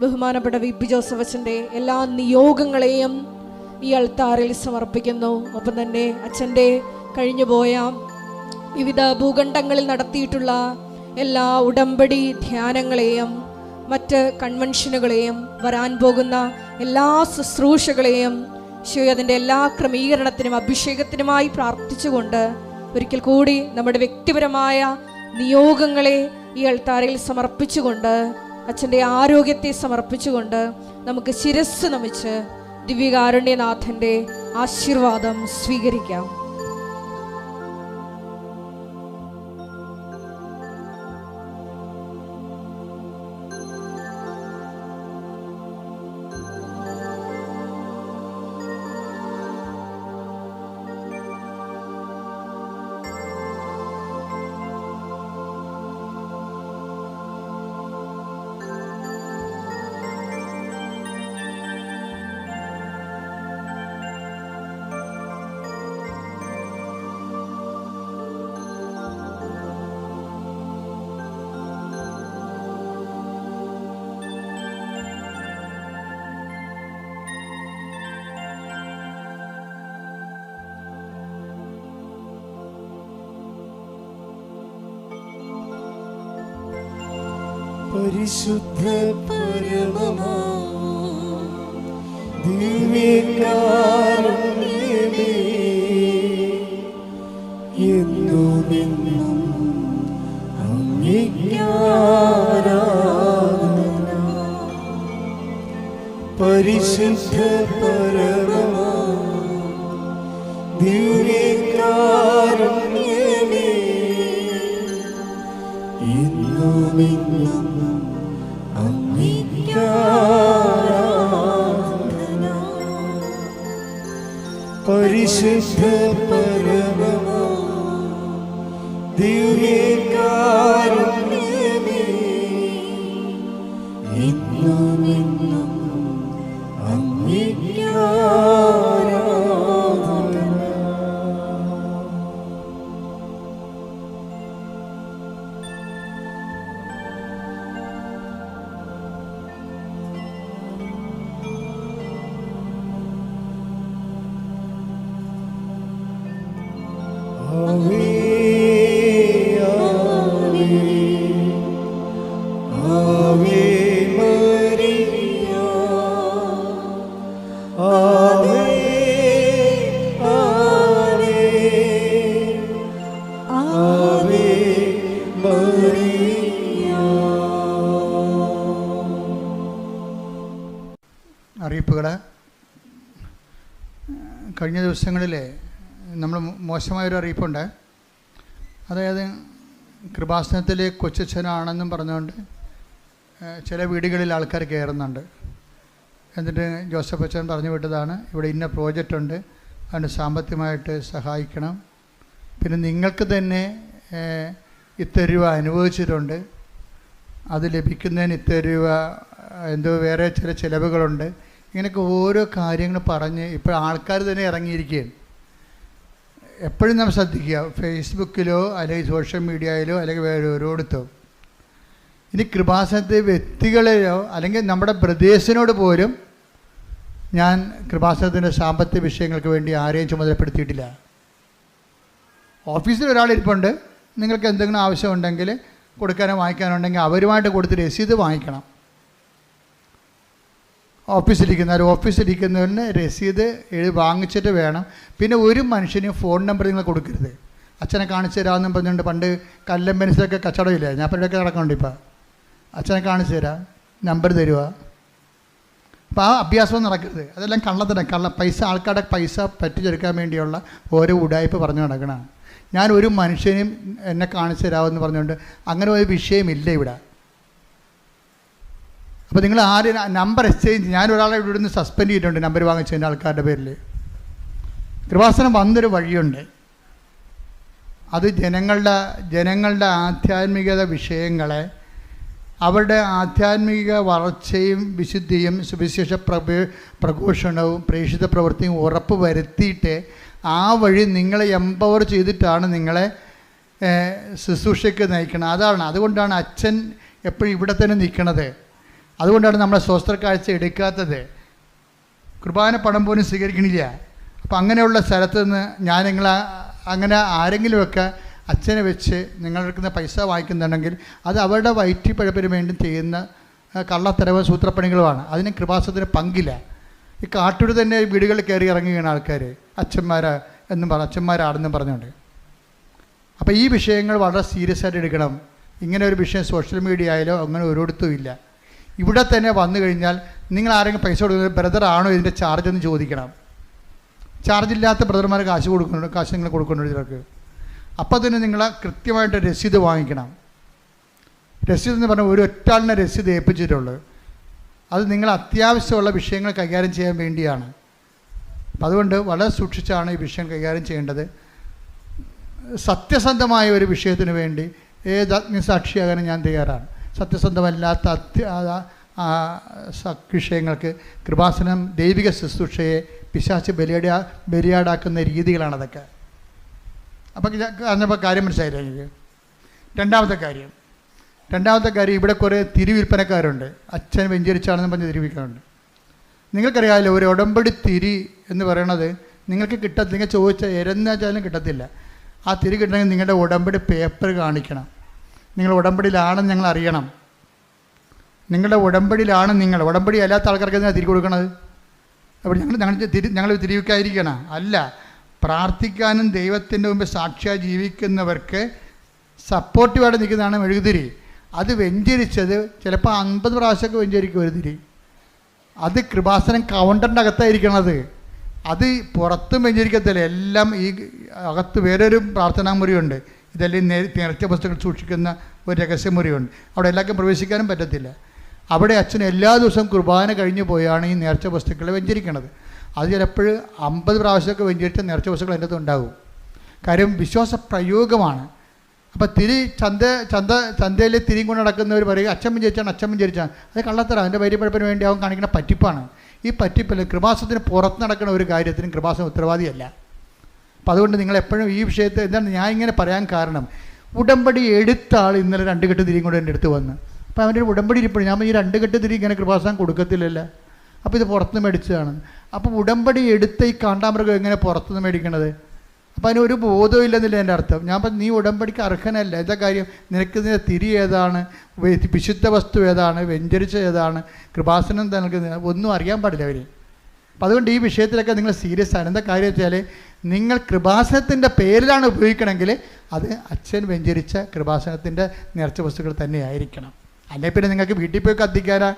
ബഹുമാനപ്പെട്ട VP ജോസഫ് അച്ഛൻ്റെ എല്ലാ നിയോഗങ്ങളെയും ഈ അൾത്താറിൽ സമർപ്പിക്കുന്നു. ഒപ്പം തന്നെ അച്ഛൻ്റെ കഴിഞ്ഞുപോയ വിവിധ ഭൂഖണ്ഡങ്ങളിൽ നടത്തിയിട്ടുള്ള എല്ലാ ഉടമ്പടി ധ്യാനങ്ങളെയും മറ്റ് കൺവെൻഷനുകളെയും വരാൻ പോകുന്ന എല്ലാ ശുശ്രൂഷകളെയും ഈശോ അതിൻ്റെ എല്ലാ ക്രമീകരണത്തിനും അഭിഷേകത്തിനുമായി പ്രാർത്ഥിച്ചുകൊണ്ട് ഒരിക്കൽ കൂടി നമ്മുടെ വ്യക്തിപരമായ നിയോഗങ്ങളെ ഈ അൾത്താരയിൽ സമർപ്പിച്ചുകൊണ്ട് അച്ഛൻ്റെ ആരോഗ്യത്തെ സമർപ്പിച്ചുകൊണ്ട് നമുക്ക് ശിരസ്സ് നമിച്ച് ദിവ്യകാരുണ്യനാഥൻ്റെ ആശീർവാദം സ്വീകരിക്കാം. പരിശുദ്ധ പരമമാ ദിവ്യകാരുണ്യമേ, എന്നുമെന്നും അങ്ങേക്കാരാധന. പരിശുദ്ധ പരമമാ ദിവ്യകാരുണ്യമേ, എന്നുമെന്നും പരിശുദ്ധ പരമമാ ദിവ്യകാരുണ്യമേ, എന്നുമെന്നും അങ്ങേക്കാരാധന. ആവേ ആവേ മരിയ, ആവേ ആവേ ആവേ മരിയ. അറിയിപ്പുകൾ കഴിഞ്ഞ ദിവസങ്ങളിൽ നമ്മൾ മോശമായൊരു അറിയിപ്പുണ്ട്. അതായത് കൃപാസനത്തിലെ കൊച്ചച്ഛനാണെന്നും പറഞ്ഞുകൊണ്ട് ചില വീടുകളിൽ ആൾക്കാർ കയറുന്നുണ്ട്. എന്നിട്ട് ജോസഫ് അച്ഛൻ പറഞ്ഞു വിട്ടതാണ്, ഇവിടെ ഇന്ന പ്രോജക്റ്റ് ഉണ്ട്, അതിന് സാമ്പത്തികമായിട്ട് സഹായിക്കണം, പിന്നെ നിങ്ങൾക്ക് തന്നെ ഇത്ര രൂപ അനുവദിച്ചിട്ടുണ്ട്, അത് ലഭിക്കുന്നതിന് ഇത്ര രൂപ എന്തോ വേറെ ചില ചിലവുകളുണ്ട്. ഇങ്ങനെയൊക്കെ ഓരോ കാര്യങ്ങൾ പറഞ്ഞ് ഇപ്പോൾ ആൾക്കാർ തന്നെ ഇറങ്ങിയിരിക്കുകയാണ്. എപ്പോഴും നമ്മൾ ശ്രദ്ധിക്കുക, ഫേസ്ബുക്കിലോ അല്ലെങ്കിൽ സോഷ്യൽ മീഡിയയിലോ അല്ലെങ്കിൽ വേറെ ഓരോടത്തോ. ഇനി കൃപാസനത്തെ വ്യക്തികളെയോ അല്ലെങ്കിൽ നമ്മുടെ ബ്രദേഴ്സിനോട് പോലും ഞാൻ കൃപാസനത്തിൻ്റെ സാമ്പത്തിക വിഷയങ്ങൾക്ക് വേണ്ടി ആരെയും ചുമതലപ്പെടുത്തിയിട്ടില്ല. ഓഫീസിൽ ഒരാളിരിപ്പുണ്ട്, നിങ്ങൾക്ക് എന്തെങ്കിലും ആവശ്യമുണ്ടെങ്കിൽ കൊടുക്കാനോ വാങ്ങിക്കാനുണ്ടെങ്കിൽ അവരുമായിട്ട് കൊടുത്ത് രസീത് വാങ്ങിക്കണം. ഓഫീസിലിരിക്കുന്നവരിന് രസീത് വാങ്ങിച്ചിട്ട് വേണം. പിന്നെ ഒരു മനുഷ്യനും ഫോൺ നമ്പർ നിങ്ങൾ കൊടുക്കരുത്. അച്ഛനെ കാണിച്ചു തരാമെന്നും പറഞ്ഞുകൊണ്ട് പണ്ട് കല്ലമ്പൻസിലൊക്കെ കച്ചവടമില്ല, ഞാൻ ഇവിടെയൊക്കെ നടക്കുന്നുണ്ട്. ഇപ്പോൾ അച്ഛനെ കാണിച്ചു തരാം, നമ്പർ തരുക. അപ്പോൾ ആ അഭ്യാസം നടക്കരുത്. അതെല്ലാം കള്ളത്തരം, ആൾക്കാരുടെ പൈസ പറ്റിച്ചെടുക്കാൻ വേണ്ടിയുള്ള ഓരോ ഉടായ്പ പറഞ്ഞു നടക്കണം. ഞാൻ ഒരു മനുഷ്യനും എന്നെ കാണിച്ചു തരാമെന്ന് പറഞ്ഞുകൊണ്ട് അങ്ങനെ ഒരു വിഷയമില്ല ഇവിടെ. അപ്പോൾ നിങ്ങൾ ആരും നമ്പർ എക്സ്ചേഞ്ച്, ഞാൻ ഒരാളെ ഇവിടെ നിന്ന് സസ്പെൻഡ് ചെയ്തിട്ടുണ്ട് നമ്പർ വാങ്ങിച്ചതിൻ്റെ ആൾക്കാരുടെ പേരിൽ. കൃപാസനം വന്നൊരു വഴിയുണ്ട്, അത് ജനങ്ങളുടെ ആധ്യാത്മികത വിഷയങ്ങളെ, അവരുടെ ആധ്യാത്മിക വളർച്ചയും വിശുദ്ധിയും സുവിശേഷ പ്രഘോഷണവും പ്രേക്ഷിത പ്രവൃത്തിയും ഉറപ്പ് വരുത്തിയിട്ട് ആ വഴി നിങ്ങളെ എംപവർ ചെയ്തിട്ടാണ് നിങ്ങളെ ശുശ്രൂഷയ്ക്ക് നയിക്കണം. അതുകൊണ്ടാണ് അച്ഛൻ എപ്പോഴും ഇവിടെ തന്നെ നിൽക്കണത്. അതുകൊണ്ടാണ് നമ്മളെ സ്വസ്ത്ര കാഴ്ച എടുക്കാത്തത്. കുർബാന പണം പോലും സ്വീകരിക്കണില്ല. അപ്പം അങ്ങനെയുള്ള സ്ഥലത്ത് നിന്ന് ഞാൻ അങ്ങനെ ആരെങ്കിലുമൊക്കെ അച്ഛനെ വെച്ച് നിങ്ങളെടുക്കുന്ന പൈസ വാങ്ങിക്കുന്നുണ്ടെങ്കിൽ അത് അവരുടെ വയറ്റിപ്പഴപ്പിന് വേണ്ടി ചെയ്യുന്ന കള്ളത്തരവും സൂത്രപ്പണികളുമാണ്. അതിന് കൃപാസനത്തിന് പങ്കില്ല. ഈ കാട്ടൂർ തന്നെ വീടുകളിൽ കയറി ഇറങ്ങുകയാണ് ആൾക്കാർ, അച്ഛന്മാരാണെന്നും പറഞ്ഞുകൊണ്ട്. അപ്പോൾ ഈ വിഷയങ്ങൾ വളരെ സീരിയസ് ആയിട്ട് എടുക്കണം. ഇങ്ങനെ ഒരു വിഷയം സോഷ്യൽ മീഡിയ ആയാലോ അങ്ങനെ ഒരിടത്തും ഇല്ല. ഇവിടെ തന്നെ വന്നു കഴിഞ്ഞാൽ നിങ്ങൾ ആരെങ്കിലും പൈസ കൊടുക്കുന്നത് ബ്രദർ ആണോ ഇതിൻ്റെ ചാർജ് എന്ന് ചോദിക്കണം. ചാർജില്ലാത്ത ബ്രദർമാർ കാശ് നിങ്ങൾ കൊടുക്കുന്നുണ്ട് ചിലർക്ക്. അപ്പോൾ തന്നെ നിങ്ങൾ കൃത്യമായിട്ട് രസീത് വാങ്ങിക്കണം. രസീത് എന്ന് പറഞ്ഞാൽ ഒരു ഒറ്റാളിനെ രസീത് ഏൽപ്പിച്ചിട്ടുള്ളൂ. അത് നിങ്ങൾ അത്യാവശ്യമുള്ള വിഷയങ്ങൾ കൈകാര്യം ചെയ്യാൻ വേണ്ടിയാണ്. അപ്പം അതുകൊണ്ട് വളരെ സൂക്ഷിച്ചാണ് ഈ വിഷയം കൈകാര്യം ചെയ്യേണ്ടത്. സത്യസന്ധമായ ഒരു വിഷയത്തിന് വേണ്ടി ഏത് അഗ്നിസാക്ഷിയാകാനും ഞാൻ തയ്യാറാണ്. സത്യസന്ധമല്ലാത്ത വിഷയങ്ങൾക്ക് കൃപാസനം ദൈവിക ശുശ്രൂഷയെ പിശാച് ബലിയാടാക്കുന്ന രീതികളാണതൊക്കെ. അപ്പം പറഞ്ഞപ്പോൾ കാര്യം മനസ്സിലായില്ല എനിക്ക്. രണ്ടാമത്തെ കാര്യം ഇവിടെ കുറേ തിരിവിൽപ്പനക്കാരുണ്ട്. അച്ഛൻ വെഞ്ചരിച്ചാണെന്ന് പറഞ്ഞ് തിരിവിൽക്കാറുണ്ട്. നിങ്ങൾക്കറിയാമല്ലോ, ഒരു ഉടമ്പടി തിരി എന്ന് പറയണത് നിങ്ങൾക്ക് കിട്ടത്തില്ല. നിങ്ങൾ ചോദിച്ചാൽ എരന്നാച്ചാലും കിട്ടത്തില്ല. ആ തിരി കിട്ടണമെങ്കിൽ നിങ്ങളുടെ ഉടമ്പടി പേപ്പർ കാണിക്കണം. നിങ്ങൾ ഉടമ്പടിയിലാണെന്ന് ഞങ്ങൾ അറിയണം. നിങ്ങളുടെ ഉടമ്പടിയിലാണ് ഉടമ്പടി അല്ലാത്ത ആൾക്കാർക്ക് എന്തിനാണ് തിരി കൊടുക്കണത്? അപ്പോൾ ഞങ്ങൾ തിരിവിക്കാതിരിക്കണം അല്ല, പ്രാർത്ഥിക്കാനും ദൈവത്തിൻ്റെ മുമ്പ് സാക്ഷിയായി ജീവിക്കുന്നവർക്ക് സപ്പോർട്ടീവായിട്ട് നിൽക്കുന്നതാണ് മെഴുകുതിരി. അത് വെഞ്ചരിച്ചത് ചിലപ്പോൾ 50 പ്രാവശ്യമൊക്കെ വെഞ്ചരിക്കും ഒരു തിരി. അത് കൃപാസനം കൗണ്ടറിൻ്റെ അകത്തായിരിക്കണത്. അത് പുറത്തും വെഞ്ചരിക്കത്തില്ല. എല്ലാം ഈ അകത്ത് വേറൊരു പ്രാർത്ഥനാ മുറിയുണ്ട്. ഇതെല്ലാം നേർച്ച വസ്തുക്കൾ സൂക്ഷിക്കുന്ന ഒരു രഹസ്യമുറിയുണ്ട്. അവിടെ എല്ലാവർക്കും പ്രവേശിക്കാനും പറ്റത്തില്ല. അവിടെ അച്ഛൻ എല്ലാ ദിവസവും കുർബാന കഴിഞ്ഞു പോയാണ് ഈ നേർച്ച വസ്തുക്കളെ വെഞ്ചരിക്കണത്. അത് ചിലപ്പോൾ 50 പ്രാവശ്യമൊക്കെ വെഞ്ചരിച്ച നേർച്ച വസ്തുക്കൾ അതിൻ്റെ അകത്ത് ഉണ്ടാകും. കാര്യം വിശ്വാസ പ്രയോഗമാണ്. അപ്പോൾ ചന്തയിൽ തിരിയും കൊണ്ട് നടക്കുന്നവർ പറയും അച്ഛൻ വിചാരിച്ചാണ്. അത് കള്ളത്തരം. അതിൻ്റെ വൈര്യപ്പഴപ്പിന് വേണ്ടി അവൻ കാണിക്കുന്ന പറ്റിപ്പാണ്. ഈ പറ്റിപ്പല്ല. കൃപാസനത്തിന് പുറത്ത് നടക്കുന്ന ഒരു കാര്യത്തിനും കൃപാസനം ഉത്തരവാദിയല്ല. അപ്പോൾ അതുകൊണ്ട് നിങ്ങൾ എപ്പോഴും ഈ വിഷയത്തെ എന്താണ് ഞാൻ ഇങ്ങനെ പറയാൻ കാരണം, ഉടമ്പടി എടുത്ത ആൾ ഇന്നലെ 2 കെട്ട് തിരിയും കൊണ്ട് എൻ്റെ അടുത്ത് വന്ന്. അപ്പോൾ അവൻ്റെ ഉടമ്പടി ഇരിപ്പഴും ഞാൻ ഈ 2 കെട്ട് തിരി ഇങ്ങനെ കൃപാസനം കൊടുക്കത്തില്ലല്ലോ. അപ്പോൾ ഇത് പുറത്തുനിന്ന് മേടിച്ചതാണ്. അപ്പോൾ ഉടമ്പടി എടുത്ത ഈ കാണ്ടാമൃഗം എങ്ങനെ പുറത്തുനിന്ന് മേടിക്കണത്? അപ്പോൾ അതിനൊരു ബോധവും ഇല്ലെന്നില്ല എൻ്റെ അർത്ഥം. ഞാൻ പറഞ്ഞു നീ ഉടമ്പടിക്ക് അർഹനല്ല. എന്താ കാര്യം? നിനക്ക് ഇതിൻ്റെ തിരി ഏതാണ്, വിശുദ്ധ വസ്തു ഏതാണ്, വെഞ്ചരിച്ച ഏതാണ്, കൃപാസനം നൽകുന്നത് ഒന്നും അറിയാൻ പാടില്ല അവർ. അപ്പം അതുകൊണ്ട് ഈ വിഷയത്തിലൊക്കെ നിങ്ങൾ സീരിയസ് ആണ്. എന്താ കാര്യം വെച്ചാൽ നിങ്ങൾ കൃപാസനത്തിൻ്റെ പേരിലാണ് ഉപയോഗിക്കണമെങ്കിൽ അത് അച്ഛൻ വെഞ്ചരിച്ച കൃപാസനത്തിൻ്റെ നേർച്ച വസ്തുക്കൾ തന്നെയായിരിക്കണം. അല്ലെങ്കിൽ പിന്നെ നിങ്ങൾക്ക് വീട്ടിൽ പോയി കത്തിക്കാനോ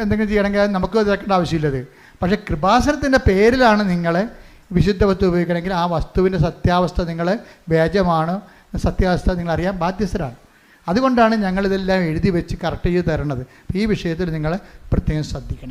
എന്തെങ്കിലും ചെയ്യണമെങ്കിൽ നമുക്ക് ഇതാക്കേണ്ട ആവശ്യമില്ലത്. പക്ഷേ കൃപാസനത്തിൻ്റെ പേരിലാണ് നിങ്ങൾ വിശുദ്ധ വസ്തു ഉപയോഗിക്കണമെങ്കിൽ ആ വസ്തുവിൻ്റെ സത്യാവസ്ഥ നിങ്ങൾ വ്യാജമാണ്, സത്യാവസ്ഥ നിങ്ങൾ അറിയാൻ ബാധ്യസ്ഥരാണ്. അതുകൊണ്ടാണ് ഞങ്ങളിതെല്ലാം എഴുതി വെച്ച് കറക്റ്റ് ചെയ്ത് തരണത്. ഈ വിഷയത്തിൽ നിങ്ങൾ പ്രത്യേകം ശ്രദ്ധിക്കണം.